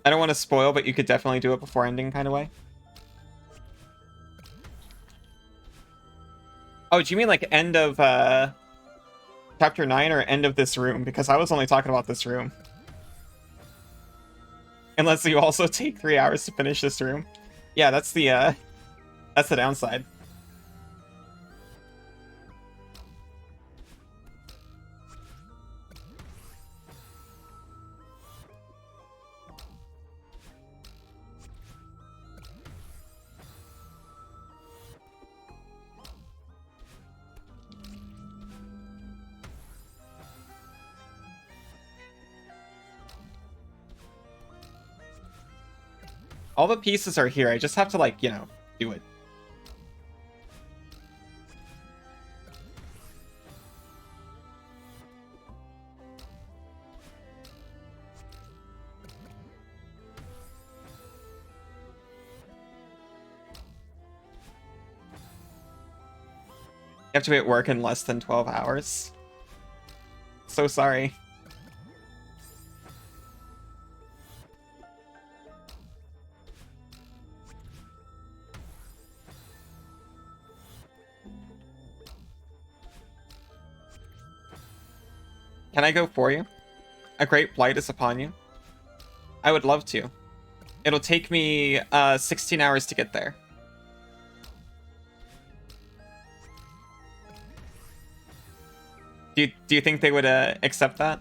I don't want to spoil, but you could definitely do it before ending kind of way. Oh, do you mean like end of chapter 9 or end of this room? Because I was only talking about this room. Unless you also take 3 hours to finish this room. Yeah, that's the downside. All the pieces are here. I just have to, like, you know, do it. You have to be at work in less than 12 hours. So sorry. Can I go for you? A great blight is upon you. I would love to. It'll take me 16 hours to get there. Do you think they would accept that?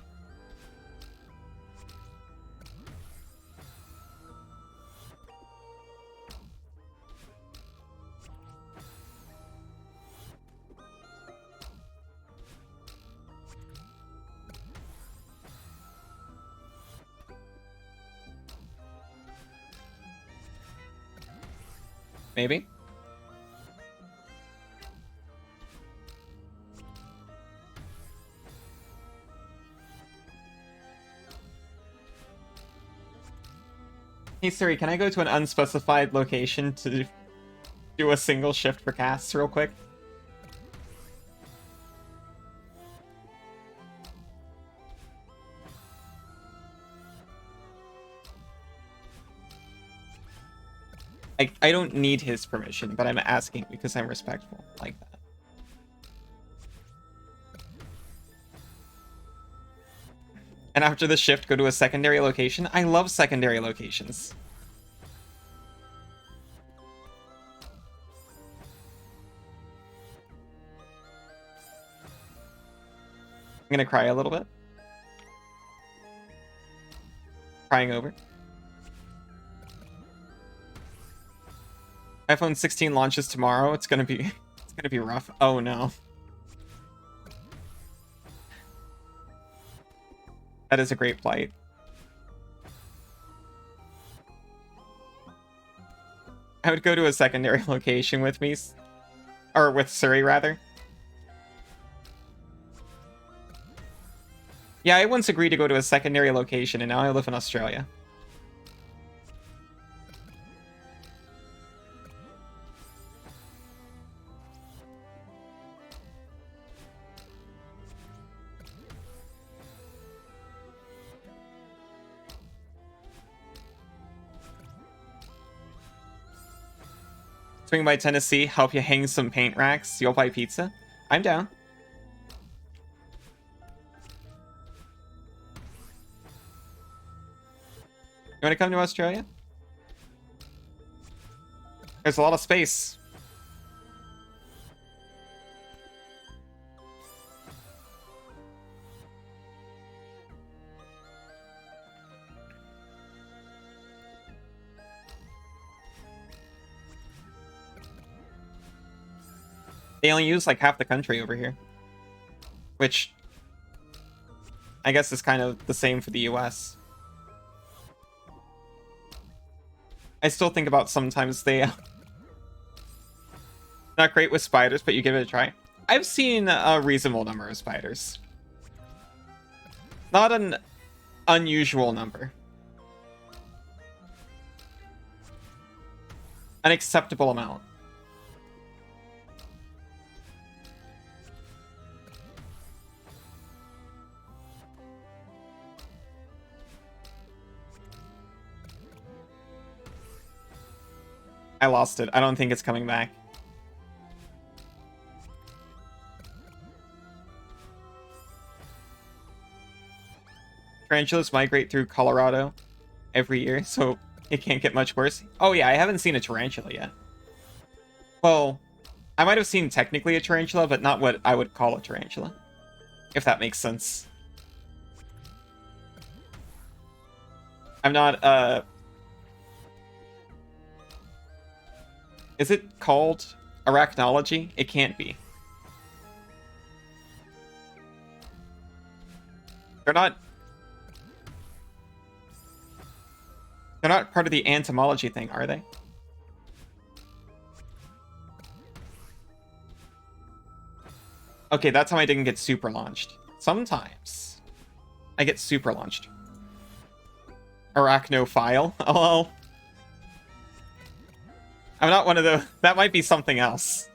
Maybe. Hey Siri, can I go to an unspecified location to do a single shift for casts real quick? I don't need his permission, but I'm asking because I'm respectful like that. And after the shift, go to a secondary location? I love secondary locations. I'm gonna cry a little bit. Crying over. iPhone 16 launches tomorrow. It's gonna be rough. Oh no. That is a great plight. I would go to a secondary location with me. Or with Suri, rather. Yeah, I once agreed to go to a secondary location, and now I live in Australia. Swing by Tennessee, help you hang some paint racks. You'll buy pizza? I'm down. You want to come to Australia? There's a lot of space. They only use like half the country over here. Which I guess is kind of the same for the US. I still think about sometimes they... Not great with spiders, but you give it a try. I've seen a reasonable number of spiders. Not an unusual number. An acceptable amount. I lost it. I don't think it's coming back. Tarantulas migrate through Colorado every year, so it can't get much worse. Oh yeah, I haven't seen a tarantula yet. Well, I might have seen technically a tarantula, but not what I would call a tarantula. If that makes sense. I'm not, Is it called arachnology? It can't be. They're not part of the entomology thing, are they? Okay, that's how I didn't get super launched. Sometimes I get super launched. Arachnophile. Oh. I'm not one of those. That might be something else.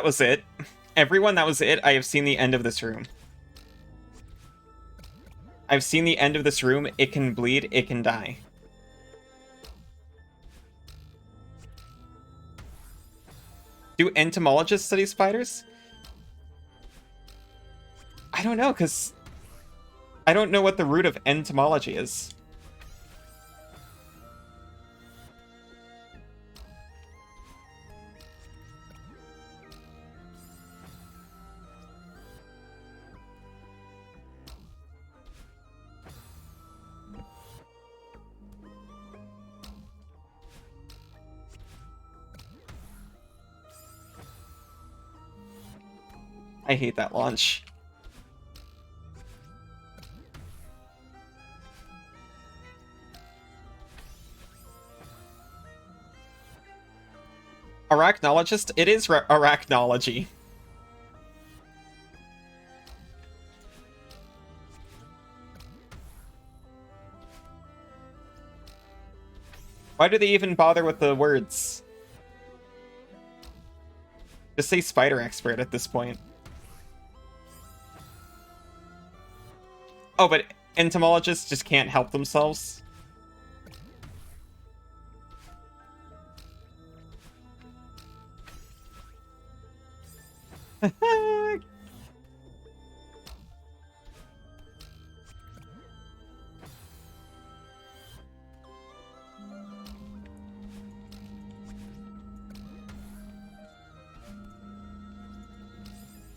that was it. Everyone, that was it. I have seen the end of this room. I've seen the end of this room. It can bleed. It can die. Do entomologists study spiders? I don't know, because I don't know what the root of entomology is. I hate that launch. Arachnologist? It is arachnology. Why do they even bother with the words? Just say spider expert at this point. Oh, but entomologists just can't help themselves?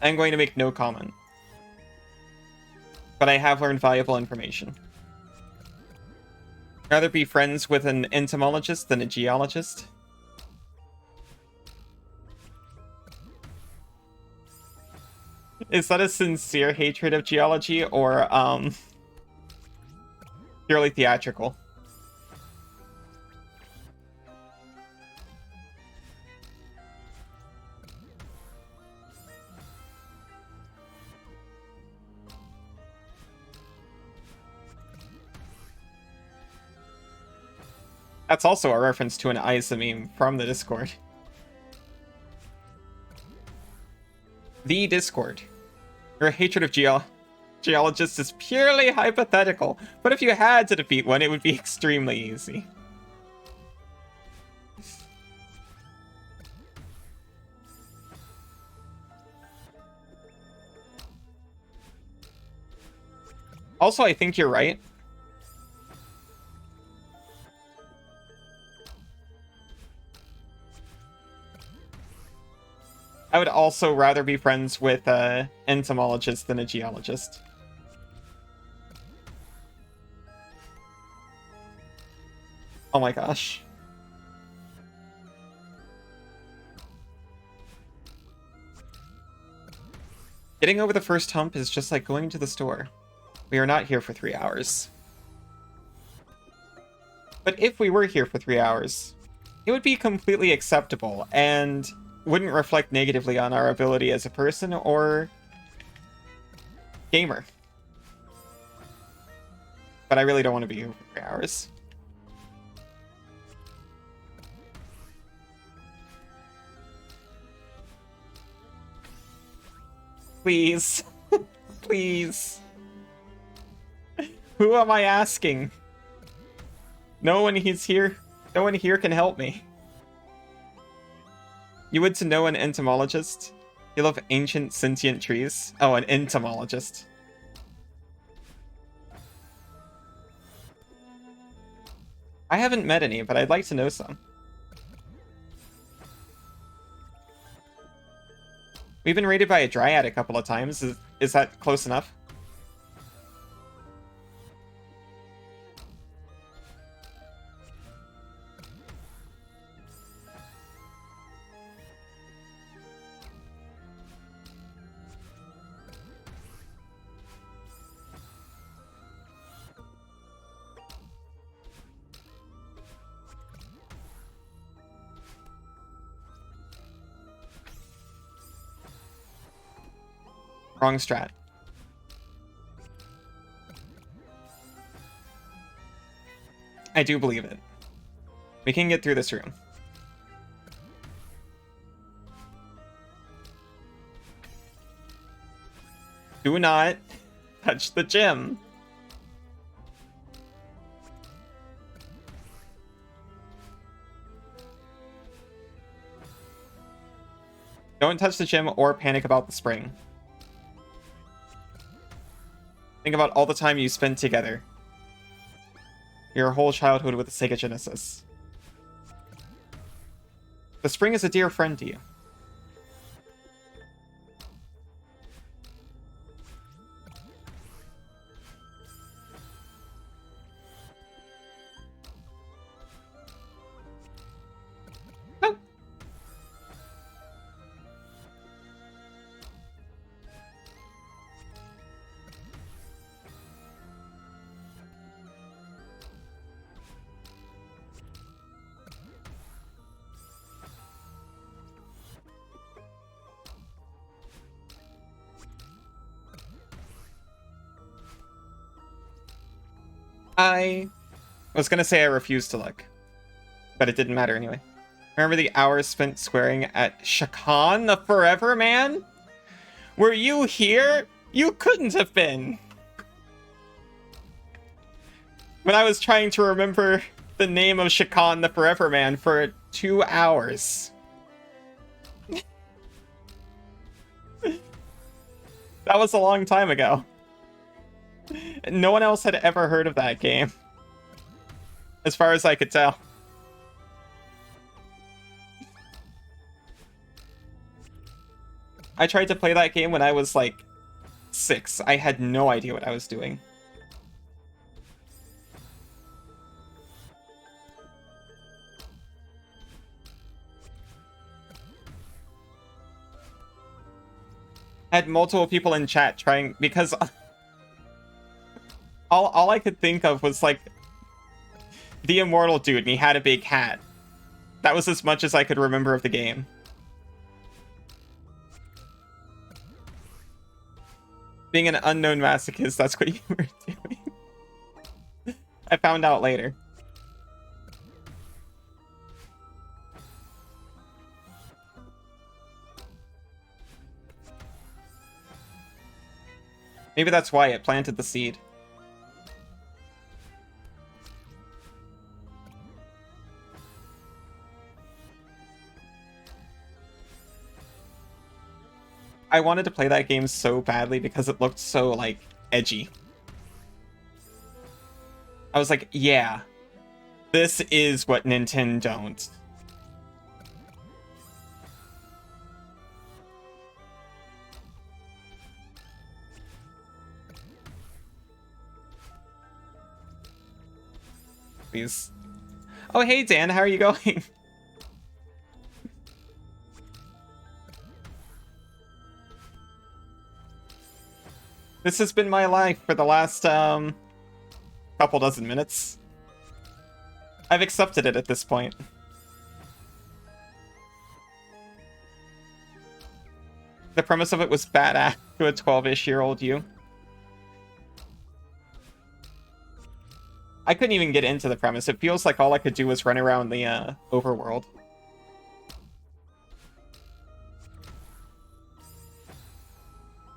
I'm going to make no comment. But I have learned valuable information. I'd rather be friends with an entomologist than a geologist. Is that a sincere hatred of geology or purely theatrical? That's also a reference to an Isa meme from the Discord. The Discord. Your hatred of geologists is purely hypothetical, but if you had to defeat one, it would be extremely easy. Also, I think you're right. I would also rather be friends with an entomologist than a geologist. Oh my gosh. Getting over the first hump is just like going to the store. We are not here for 3 hours. But if we were here for 3 hours, it would be completely acceptable and wouldn't reflect negatively on our ability as a person or gamer. But I really don't want to be here for 3 hours. Please. Please. Who am I asking? No one here can help me. You would to know an entomologist? You love ancient sentient trees? Oh, an entomologist. I haven't met any, but I'd like to know some. We've been raided by a dryad a couple of times. Is that close enough? Wrong strat. I do believe it. We can get through this room. Do not touch the gym. Don't touch the gym or panic about the spring. Think about all the time you spent together. Your whole childhood with the Sega Genesis. The spring is a dear friend to you. Oh. I was gonna say I refused to look, but it didn't matter anyway. Remember the hours spent swearing at Shakan, the Forever Man? Were you here? You couldn't have been. When I was trying to remember the name of Shakan, the Forever Man for 2 hours. That was a long time ago. No one else had ever heard of that game, as far as I could tell. I tried to play that game when I was like 6. I had no idea what I was doing. I had multiple people in chat trying, because all I could think of was like the immortal dude, and he had a big hat. That was as much as I could remember of the game. Being an unknown masochist, that's what you were doing. I found out later. Maybe that's why it planted the seed. I wanted to play that game so badly because it looked so, like, edgy. I was like, yeah, this is what Nintendo don't. Please. Oh, hey, Dan, how are you going? This has been my life for the last, couple dozen minutes. I've accepted it at this point. The premise of it was badass to a 12-ish-year-old you. I couldn't even get into the premise. It feels like all I could do was run around the, overworld.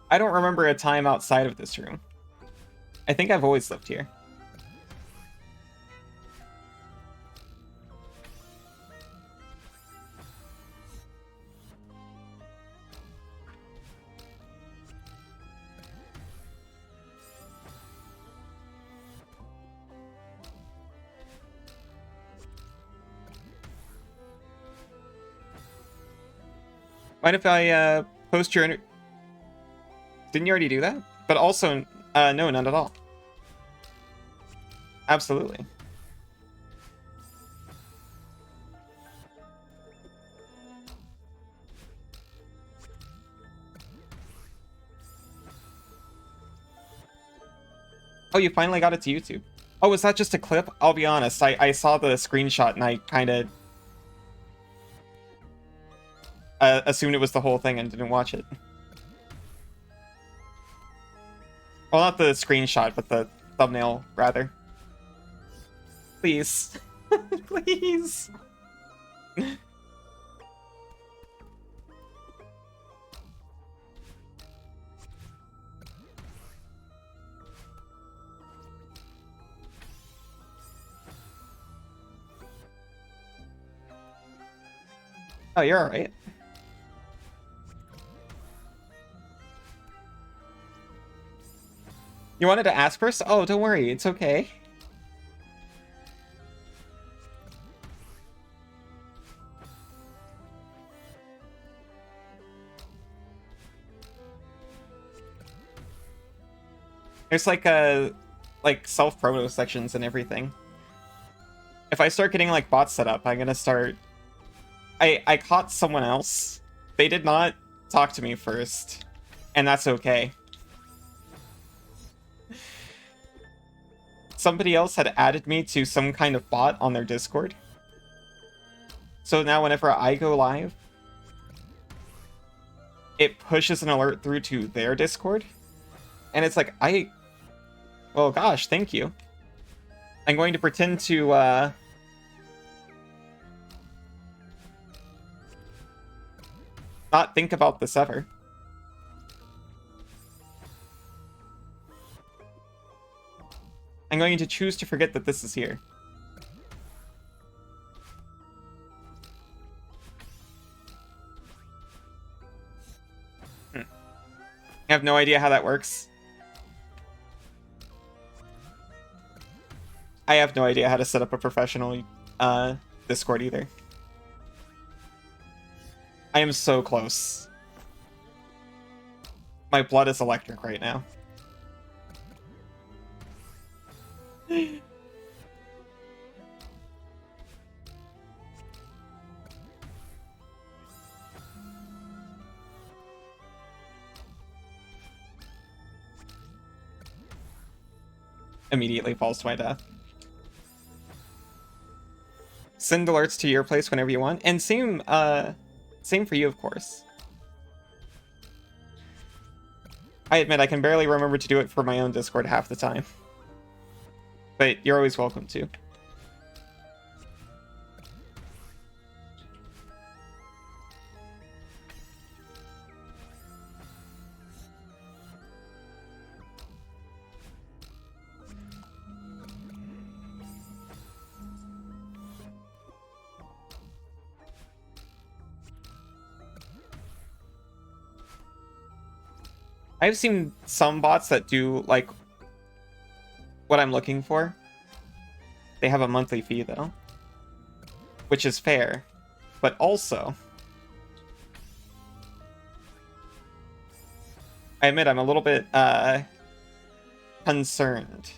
I don't remember a time outside of this room. I think I've always lived here. Mind if I, post your... Didn't you already do that? But also, no, not at all. Absolutely. Oh, you finally got it to YouTube. Oh, is that just a clip? I'll be honest, I saw the screenshot and I kind of assumed it was the whole thing and didn't watch it. Well, not the screenshot, but the thumbnail, rather. Please. Please. Oh, you're alright. You wanted to ask first? Oh, don't worry, it's okay. There's like self-proto sections and everything. If I start getting like bots set up, I'm gonna start... I caught someone else. They did not talk to me first, and that's okay. Somebody else had added me to some kind of bot on their Discord. So now whenever I go live, it pushes an alert through to their Discord. And it's like, well, gosh, thank you. I'm going to pretend to, not think about this ever. I'm going to choose to forget that this is here. I have no idea how that works. I have no idea how to set up a professional Discord either. I am so close. My blood is electric right now. Immediately falls to my death. Send alerts to your place whenever you want, and same for you, of course. I admit I can barely remember to do it for my own Discord half the time. But you're always welcome to. I've seen some bots that do, like, what I'm looking for. They have a monthly fee, though. Which is fair. But also... I admit I'm a little bit, concerned.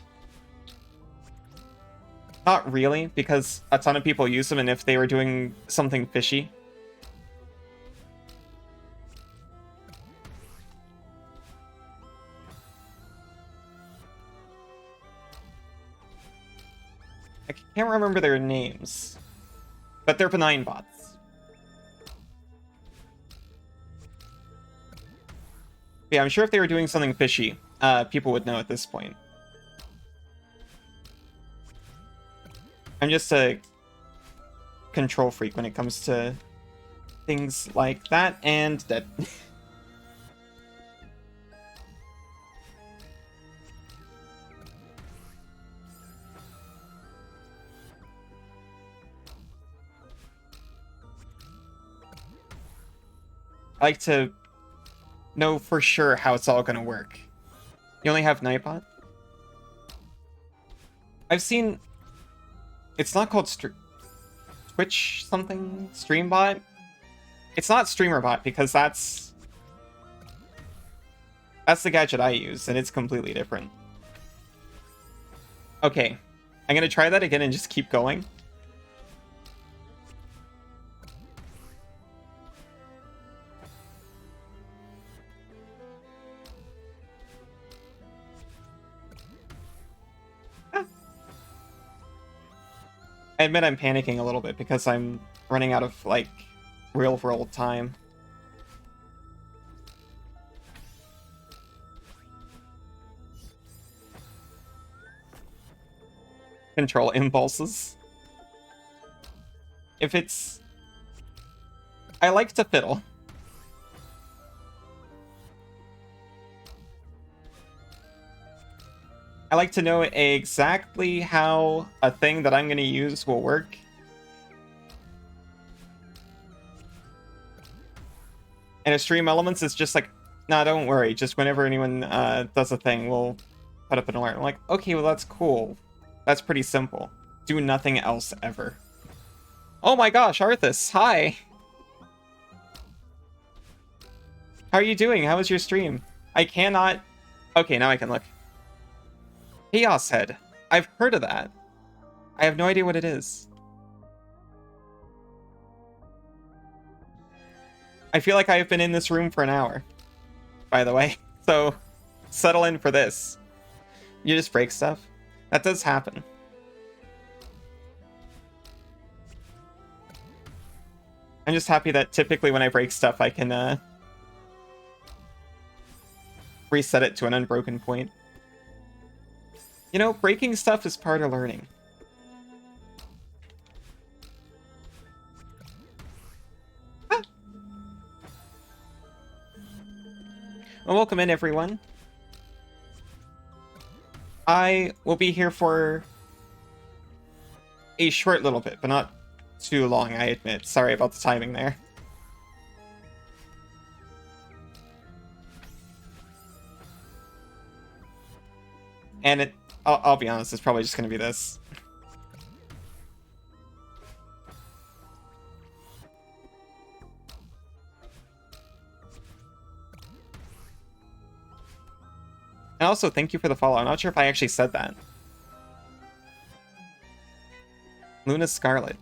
Not really, because a ton of people use them, and if they were doing something fishy... I can't remember their names, but they're benign bots. Yeah, I'm sure if they were doing something fishy, people would know at this point. I'm just a control freak when it comes to things like that, and dead. I like to know for sure how it's all gonna work. You only have Nyarupad? I've seen... It's not called Twitch something? Streambot? It's not StreamerBot, because that's the gadget I use, and it's completely different. Okay. I'm gonna try that again and just keep going. I admit I'm panicking a little bit because I'm running out of, like, real-world time. Control impulses. If it's... I like to fiddle. I like to know exactly how a thing that I'm going to use will work. And a stream elements is just like, nah, don't worry. Just whenever anyone does a thing, we'll put up an alert. I'm like, okay, well, that's cool. That's pretty simple. Do nothing else ever. Oh my gosh, Arthas, hi! How are you doing? How was your stream? I cannot... Okay, now I can look. Chaos Head. I've heard of that. I have no idea what it is. I feel like I have been in this room for an hour, by the way. So, settle in for this. You just break stuff? That does happen. I'm just happy that typically when I break stuff, I can reset it to an unbroken point. You know, breaking stuff is part of learning. Ah. Well, welcome in, everyone. I will be here for a short little bit, but not too long, I admit. Sorry about the timing there. And I'll be honest, it's probably just going to be this. And also, thank you for the follow. I'm not sure if I actually said that. Luna Scarlet.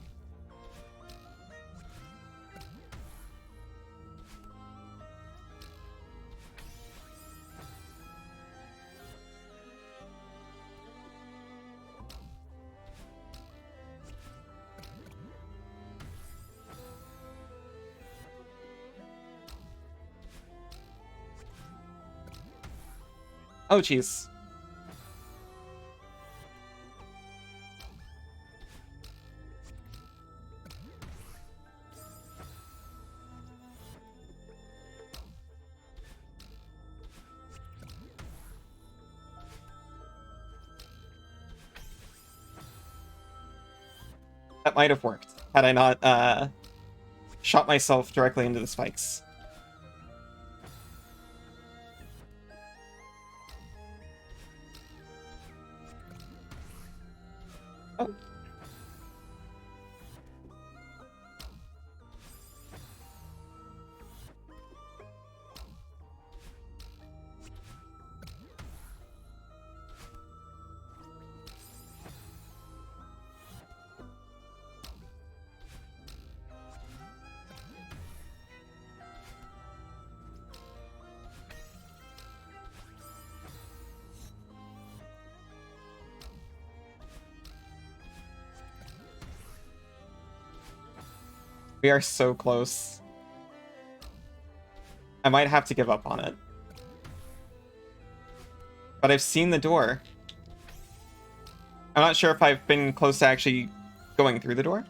Oh, jeez. That might have worked, had I not shot myself directly into the spikes. Oh. We are so close. I might have to give up on it. But I've seen the door. I'm not sure if I've been close to actually going through the door.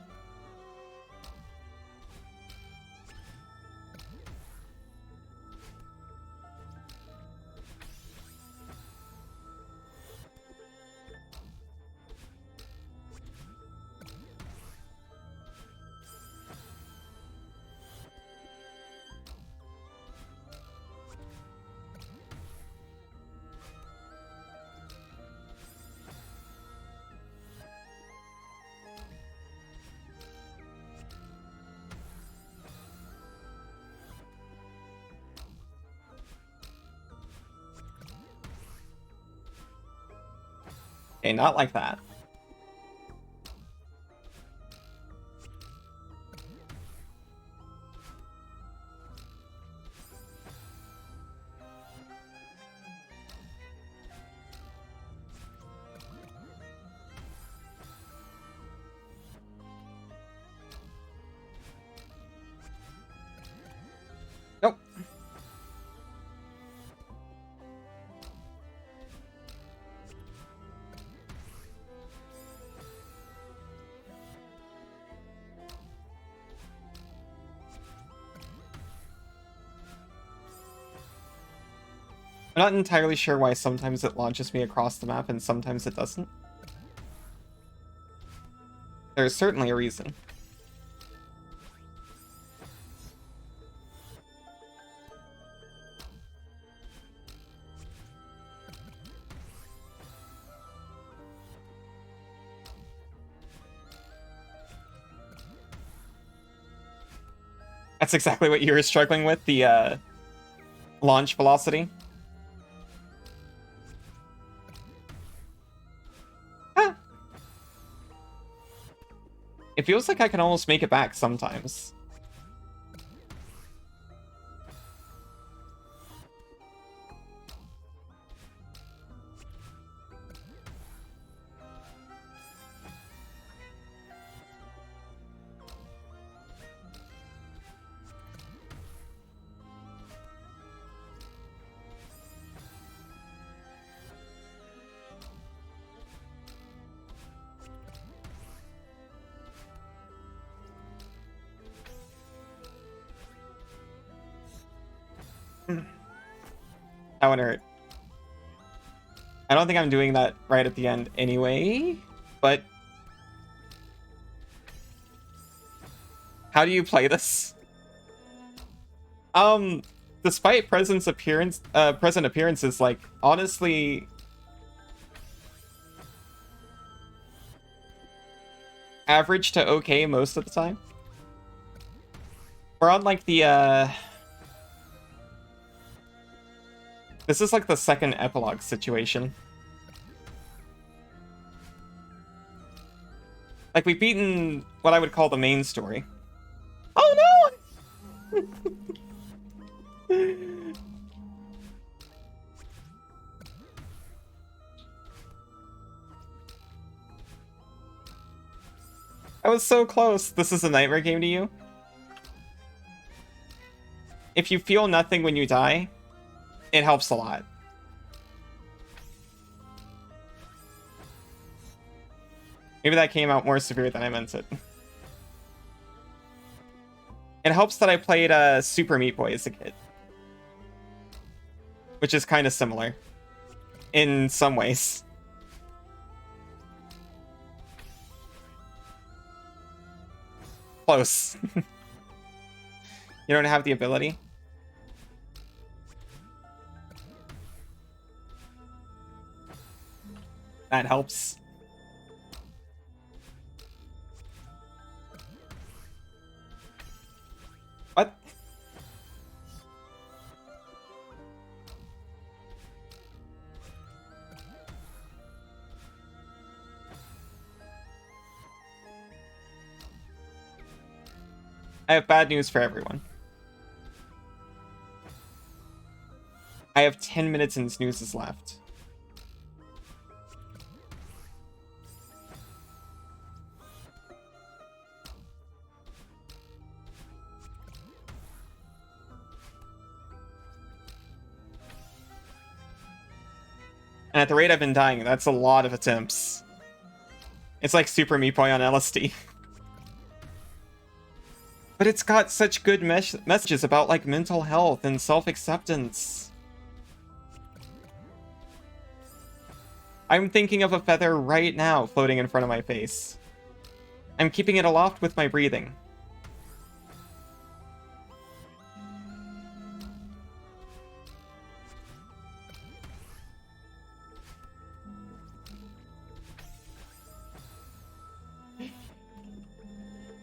Okay, not like that. Nope. I'm not entirely sure why sometimes it launches me across the map and sometimes it doesn't. There's certainly a reason. That's exactly what you were struggling with, the launch velocity. Ah. It feels like I can almost make it back sometimes. That would hurt. I don't think I'm doing that right at the end anyway, but how do you play this? Despite present appearances, like, honestly, average to okay most of the time. We're on like the this is like the second epilogue situation. Like, we've beaten what I would call the main story. Oh no! I was so close. This is a nightmare game to you? If you feel nothing when you die, it helps a lot. Maybe that came out more severe than I meant it. It helps that I played Super Meat Boy as a kid, which is kind of similar in some ways. Close. You don't have the ability? That helps. What? I have bad news for everyone. I have 10 minutes and snoozes left. And at the rate I've been dying, that's a lot of attempts. It's like Super Meat Boy on LSD. But it's got such good messages about, like, mental health and self-acceptance. I'm thinking of a feather right now floating in front of my face. I'm keeping it aloft with my breathing.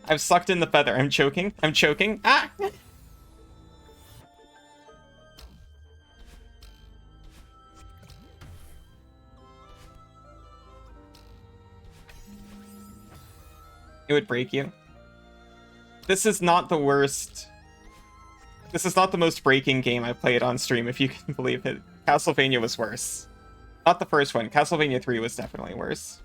I've sucked in the feather. I'm choking. I'm choking. Ah! It would break you. This is not the worst. This is not the most breaking game I played on stream, if you can believe it. Castlevania was worse. Not the first one. Castlevania 3 was definitely worse.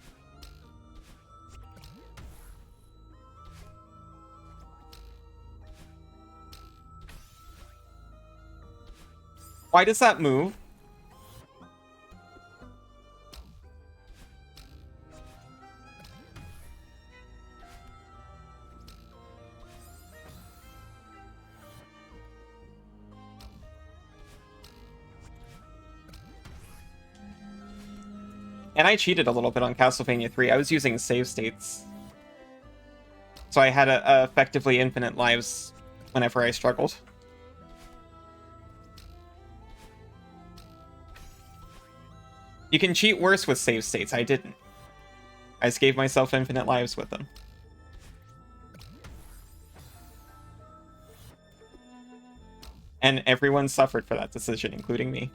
Why does that move? And I cheated a little bit on Castlevania 3. I was using save states. So I had effectively infinite lives whenever I struggled. You can cheat worse with save states. I didn't. I just gave myself infinite lives with them. And everyone suffered for that decision, including me.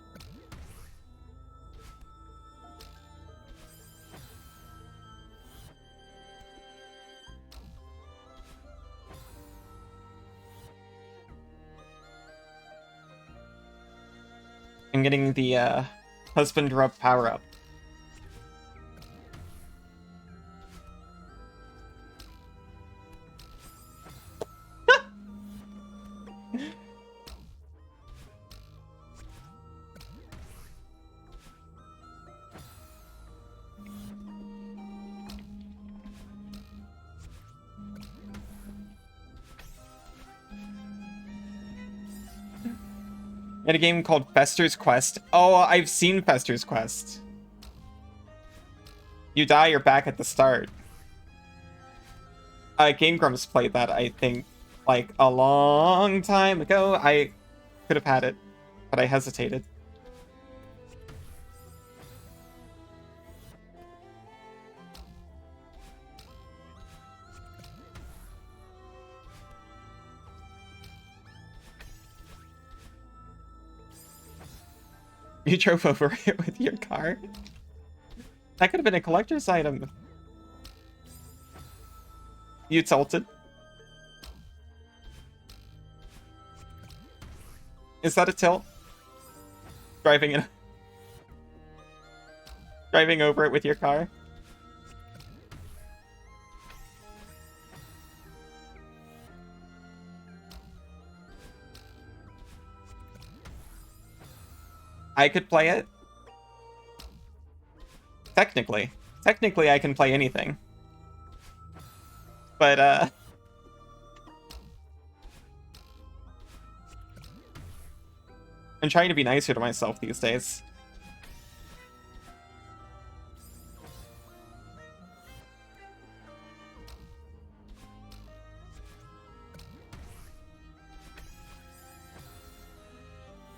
I'm getting the husband rub power up. In a game called Fester's Quest. Oh, I've seen Fester's Quest. You die, you're back at the start. Game Grumps played that, I think, like, a long time ago. I could have had it, but I hesitated. You drove over it with your car? That could have been a collector's item. You tilted? Is that a tilt? Driving over it with your car? I could play it. Technically. Technically, I can play anything. But, I'm trying to be nicer to myself these days.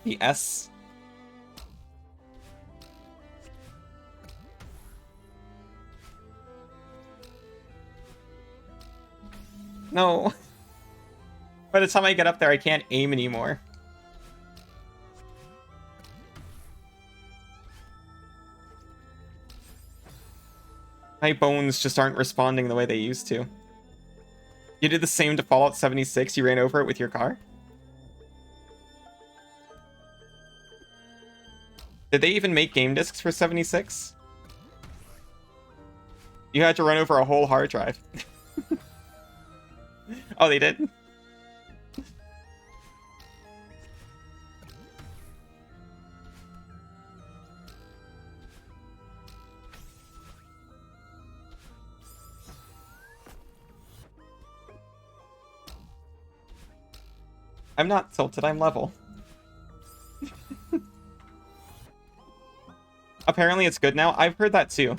The S. No. By the time I get up there, I can't aim anymore. My bones just aren't responding the way they used to. You did the same to Fallout 76? You ran over it with your car? Did they even make game discs for 76? You had to run over a whole hard drive. Oh, they did? I'm not tilted, I'm level. Apparently it's good now. I've heard that too.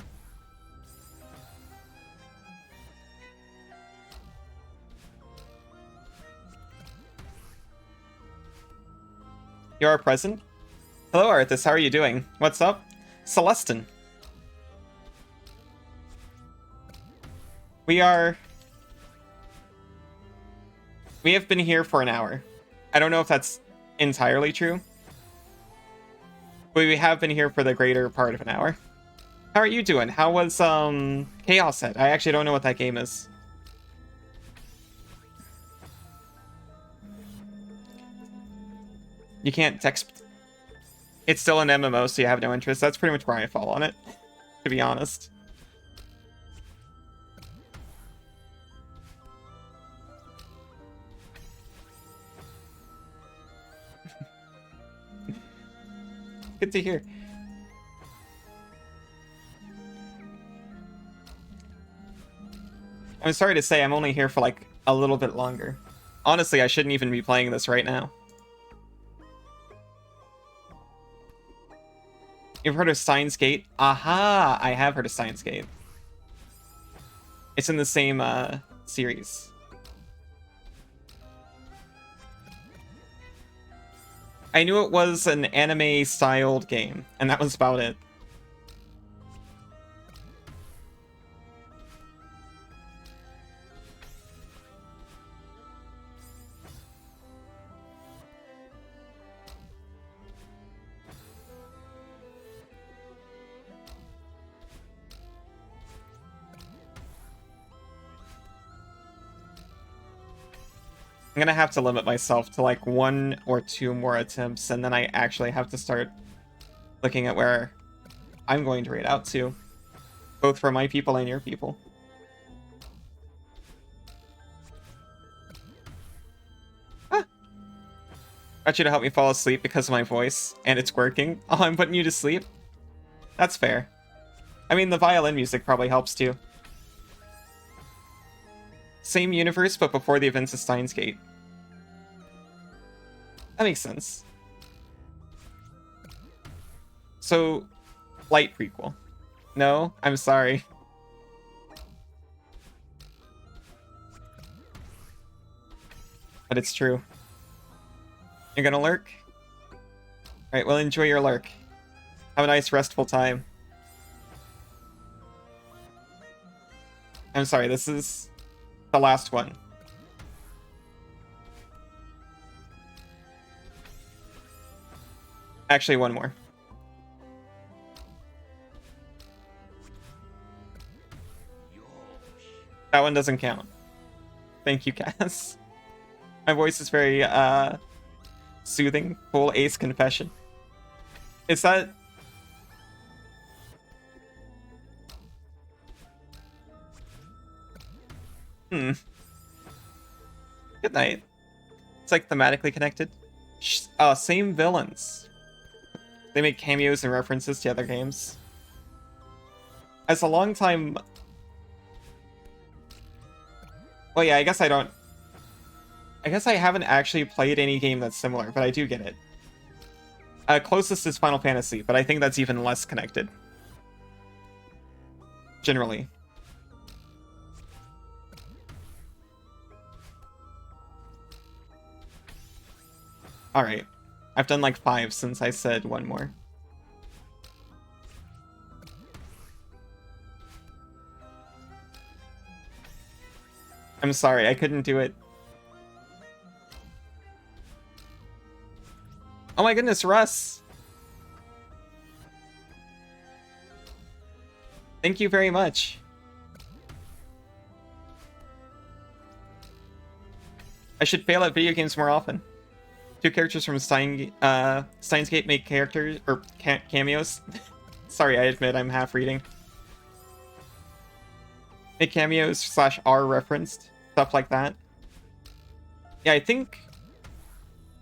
You are present? Hello, Arthas. How are you doing? What's up? Celeste. We have been here for an hour. I don't know if that's entirely true. But we have been here for the greater part of an hour. How are you doing? How was Chaos Head? I actually don't know what that game is. You can't text. It's still an MMO, so you have no interest. That's pretty much where I fall on it, to be honest. Good to hear. I'm sorry to say I'm only here for like a little bit longer. Honestly, I shouldn't even be playing this right now. You've heard of Steins Gate? Aha! I have heard of Steins Gate. It's in the same series. I knew it was an anime-styled game, and that was about it. I'm gonna have to limit myself to like 1 or 2 more attempts, and then I actually have to start looking at where I'm going to raid out to, both for my people and your people. Ah. Got you to help me fall asleep because of my voice, and it's working. Oh, I'm putting you to sleep? That's fair. I mean, the violin music probably helps too. Same universe, but before the events of Steins Gate. That makes sense. So, light prequel. No, I'm sorry. But it's true. You're gonna lurk? Alright, well, enjoy your lurk. Have a nice, restful time. I'm sorry, this is the last one. Actually, one more. That one doesn't count. Thank you, Cass. My voice is very, soothing. Full ace confession. Is that... Good night. It's like thematically connected. Same villains. They make cameos and references to other games. As a long time... Well, yeah, I guess I don't... I guess I haven't actually played any game that's similar, but I do get it. Closest is Final Fantasy, but I think that's even less connected. Generally. Alright. I've done like 5 since I said one more. I'm sorry, I couldn't do it. Oh my goodness, Russ! Thank you very much. I should fail at video games more often. 2 characters from Steins Gate make characters, or cameos. Sorry, I admit I'm half reading. Make cameos / are referenced. Stuff like that. Yeah, I think...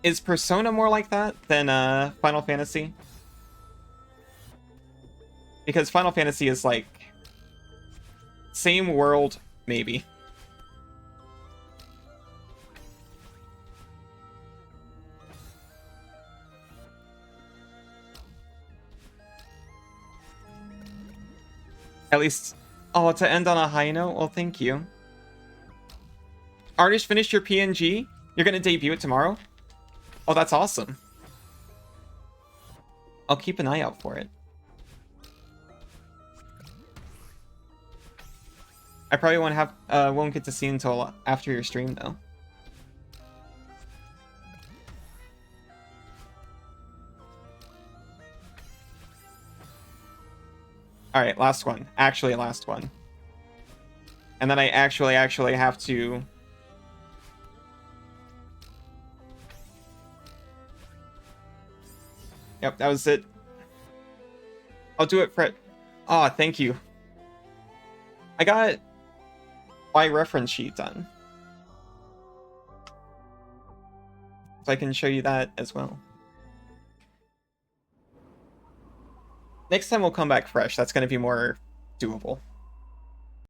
Is Persona more like that than Final Fantasy? Because Final Fantasy is like... Same world, maybe. At least... Oh, to end on a high note? Well, thank you. Artist, finished your PNG? You're gonna debut it tomorrow? Oh, that's awesome. I'll keep an eye out for it. I probably won't get to see until after your stream, though. Alright, last one. Actually, last one. And then I actually have to... Yep, that was it. I'll do it for... Oh, thank you. I got my reference sheet done. So I can show you that as well. Next time we'll come back fresh. That's going to be more doable.